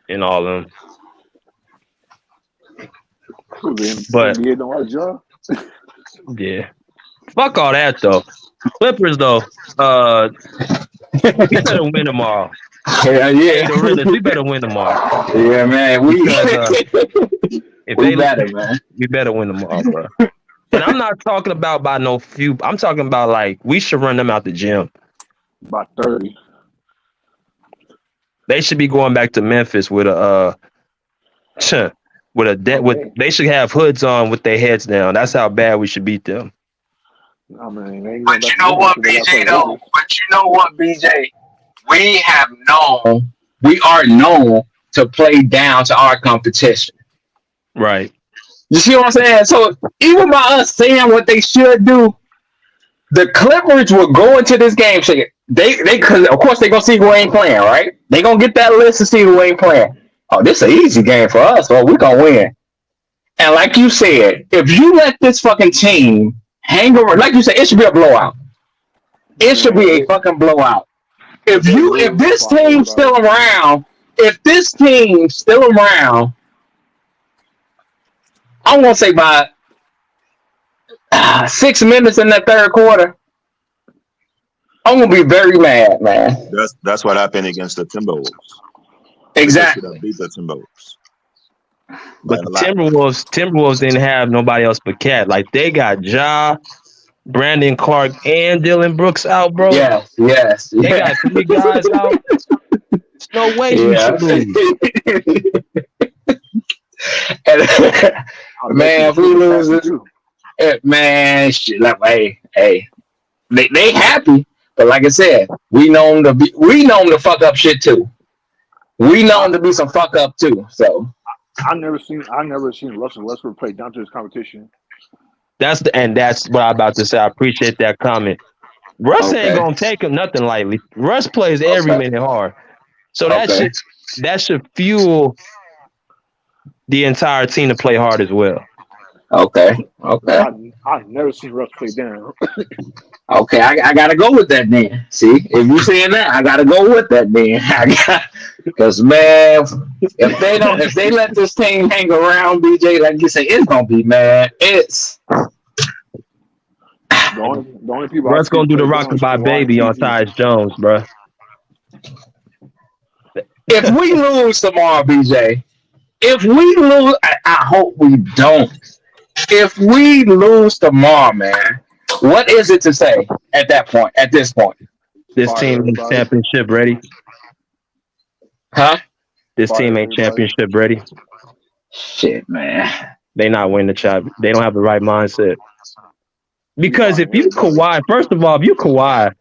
[SPEAKER 2] and all them.
[SPEAKER 10] Who the
[SPEAKER 2] But
[SPEAKER 10] NBA don't like Ja?
[SPEAKER 2] yeah. Fuck all that though. Clippers though. We better win tomorrow.
[SPEAKER 3] Yeah,
[SPEAKER 2] Hey,
[SPEAKER 3] yeah.
[SPEAKER 2] the realest, we better win tomorrow.
[SPEAKER 3] Yeah, man.
[SPEAKER 2] Because if
[SPEAKER 3] We
[SPEAKER 2] they
[SPEAKER 3] better, man.
[SPEAKER 2] we better win tomorrow, bro. And I'm not talking about by no few. I'm talking about like we should run them out the gym.
[SPEAKER 10] About 30.
[SPEAKER 2] They should be going back to Memphis with a they should have hoods on with their heads down. That's how bad we should beat them.
[SPEAKER 10] I mean, they ain't going
[SPEAKER 3] But
[SPEAKER 10] back
[SPEAKER 3] you
[SPEAKER 10] to
[SPEAKER 3] know
[SPEAKER 10] Memphis
[SPEAKER 3] what,
[SPEAKER 10] because they
[SPEAKER 3] BJ,
[SPEAKER 10] got
[SPEAKER 3] though? But you know what, BJ? We are known to play down to our competition.
[SPEAKER 2] Right.
[SPEAKER 3] You see what I'm saying? So even by us saying what they should do, the Clippers will go into this game saying they cause of course they gonna see who ain't playing, right? They gonna get that list to see who ain't playing. Oh, this is an easy game for us, so we gonna win. And like you said, if you let this fucking team hang around, like you said, it should be a blowout. It should be a fucking blowout. If this team's still around, I'm gonna say by 6 minutes in that third quarter, I'm gonna be very mad, man.
[SPEAKER 5] That's what happened against the Timberwolves.
[SPEAKER 3] Exactly.
[SPEAKER 5] They should have beat the Timberwolves.
[SPEAKER 2] But the Timberwolves didn't have nobody else but Cat. Like they got Ja, Brandon Clark, and Dylan Brooks out, bro.
[SPEAKER 3] Yes.
[SPEAKER 2] They got 3 guys out. There's no way we should lose.
[SPEAKER 3] Man, if we lose this, man, shit, like, hey, they happy, but like I said, we know them to fuck up shit too. We know them to be some fuck up too. So
[SPEAKER 10] I never seen Russell Westbrook play down to his competition.
[SPEAKER 2] That's what I'm about to say. I appreciate that comment. Russ ain't gonna take him nothing lightly. Russ plays every minute hard, so that should fuel the entire team to play hard as well.
[SPEAKER 3] Okay.
[SPEAKER 10] I've never seen Russ play down.
[SPEAKER 3] Okay, I gotta go with that then. See, if you saying that, I gotta go with that then. Because man, if they let this team hang around, BJ, like you say, it's gonna be mad. It's
[SPEAKER 10] the only people.
[SPEAKER 2] Russ gonna do the rockabye baby on Tyus Jones, bro.
[SPEAKER 3] If we lose tomorrow, BJ, I hope we don't. If we lose tomorrow, man, what is it to say at this point?
[SPEAKER 2] This team ain't championship ready.
[SPEAKER 3] Huh?
[SPEAKER 2] This team ain't championship ready.
[SPEAKER 3] Shit, man.
[SPEAKER 2] They not winning the champ. They don't have the right mindset. Because if you Kawhi, first of all, if you Kawhi,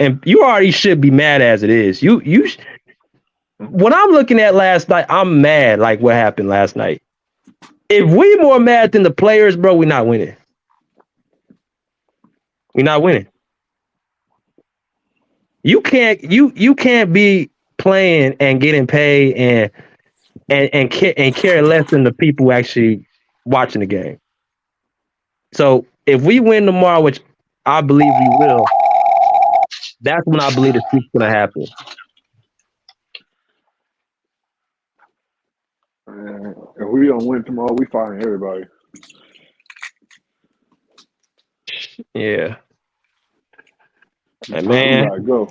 [SPEAKER 2] and you already should be mad as it is. When I'm looking at last night, I'm mad like what happened last night. If we more mad than the players, bro, we're not winning. We're not winning. You can't be playing and getting paid and care less than the people actually watching the game. So if we win tomorrow, which I believe we will, that's when I believe the sweep's gonna happen.
[SPEAKER 10] If we don't win tomorrow, we firing everybody.
[SPEAKER 2] Yeah. And man,
[SPEAKER 10] go.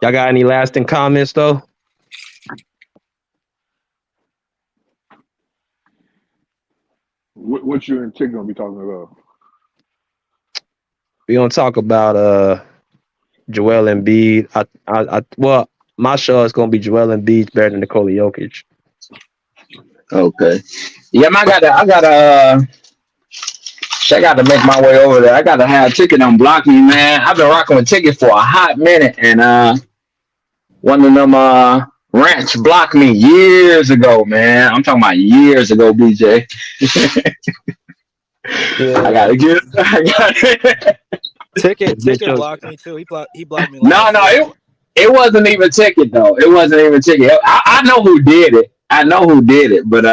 [SPEAKER 2] Y'all got any lasting comments though?
[SPEAKER 10] What you and Tick gonna be talking about?
[SPEAKER 2] We gonna talk about Joel Embiid. Well, my show is gonna be Joel Embiid's better than Nikola Jokic.
[SPEAKER 3] Okay. Yeah, man, I got to make my way over there. I got to have Ticket unblock me, man. I've been rocking with Ticket for a hot minute, and one of them rants blocked me years ago, man. I'm talking about years ago, BJ. I
[SPEAKER 9] Yeah.
[SPEAKER 3] gotta get. I got.
[SPEAKER 9] Ticket blocked me too. He blocked me
[SPEAKER 3] No,
[SPEAKER 9] last year.
[SPEAKER 3] it wasn't even Ticket though. It wasn't even Ticket. I know who did it. I know who did it, but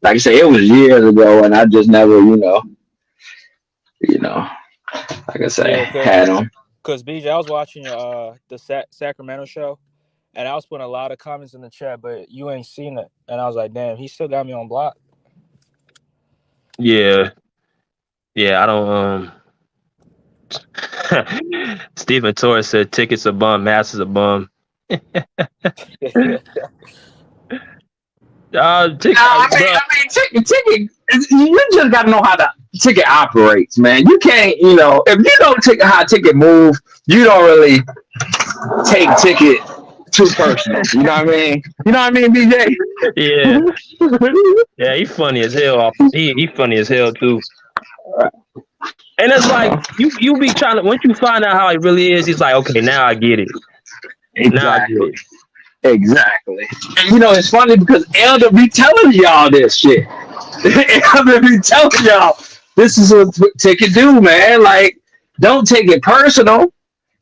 [SPEAKER 3] like I say, it was years ago, and I just never, like I say,
[SPEAKER 9] Yeah,
[SPEAKER 3] had them.
[SPEAKER 9] cause BJ, I was watching the Sacramento show, and I was putting a lot of comments in the chat, but you ain't seen it, and I was like, damn, he still got me on block.
[SPEAKER 2] Yeah, I don't. Stephen Torres said Ticket's a bum, Mass is a bum.
[SPEAKER 3] Ticket. You just gotta know how Ticket operates, man. You can't, if you don't how Ticket move, you don't really take Ticket too personal. You know what I mean? You know what I mean, BJ?
[SPEAKER 2] Yeah, he funny as hell. He funny as hell too. And it's like you be trying to, once you find out how he really is, he's like, okay, now I get it.
[SPEAKER 3] Exactly.
[SPEAKER 2] Now I get it.
[SPEAKER 3] Exactly. And it's funny because Elder be telling y'all this shit. Elder be telling y'all this is what Ticket do, man. Like, don't take it personal.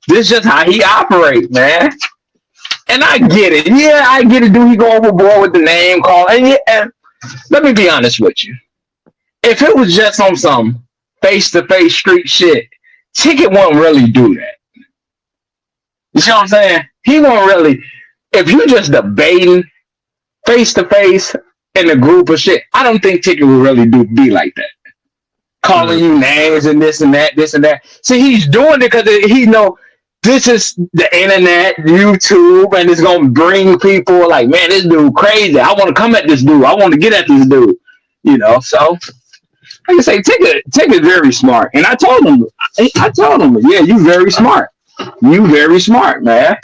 [SPEAKER 3] This is just how he operates, man. And I get it. Yeah, I get it. Do he go overboard with the name call? And let me be honest with you. If it was just on some face-to-face street shit, Ticket won't really do that. You see what I'm saying? He won't really. If you just debating face-to-face in a group of shit, I don't think Ticket will really be like that. Calling you names and this and that, this and that. See, he's doing it because he know this is the internet, YouTube, and it's going to bring people like, man, this dude crazy. I want to come at this dude. I want to get at this dude. So I can say Ticket very smart. And I told him, yeah, you very smart. You very smart, man.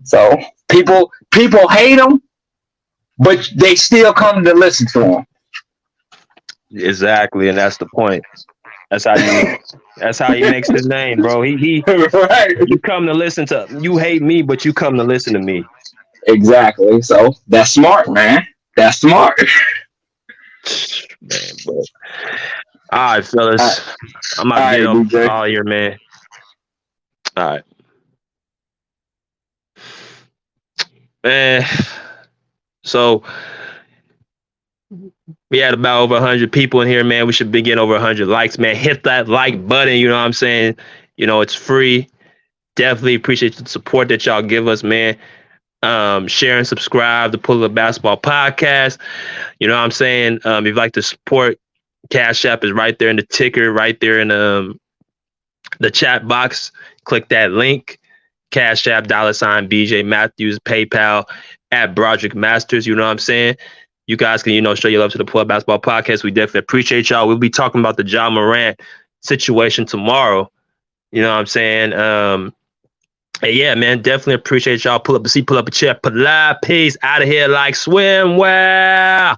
[SPEAKER 3] So people hate him, but they still come to listen to him.
[SPEAKER 2] Exactly, and that's the point. That's how he makes his name, bro. He
[SPEAKER 3] right.
[SPEAKER 2] You come to listen to, you hate me, but you come to listen to me.
[SPEAKER 3] Exactly. So that's smart, man. That's smart.
[SPEAKER 2] Man, but all right, fellas. I'm about to get up
[SPEAKER 3] DJ.
[SPEAKER 2] all year, man. All right. Man. So we had about over 100 people in here, man. We should be getting over 100 likes, man. Hit that like button, you know what I'm saying? It's free. Definitely appreciate the support that y'all give us, man. Share and subscribe to Pull Up Basketball Podcast. You know what I'm saying? If you'd like to support, Cash App is right there in the ticker, right there in the chat box. Click that link. Cash App, $ BJ Matthews, PayPal, at Broderick Masters. You know what I'm saying? You guys can, show your love to the Pull Up Basketball Podcast. We definitely appreciate y'all. We'll be talking about the Ja Morant situation tomorrow. You know what I'm saying? Yeah, man, definitely appreciate y'all. Pull up a chair, peace out of here like swimwear.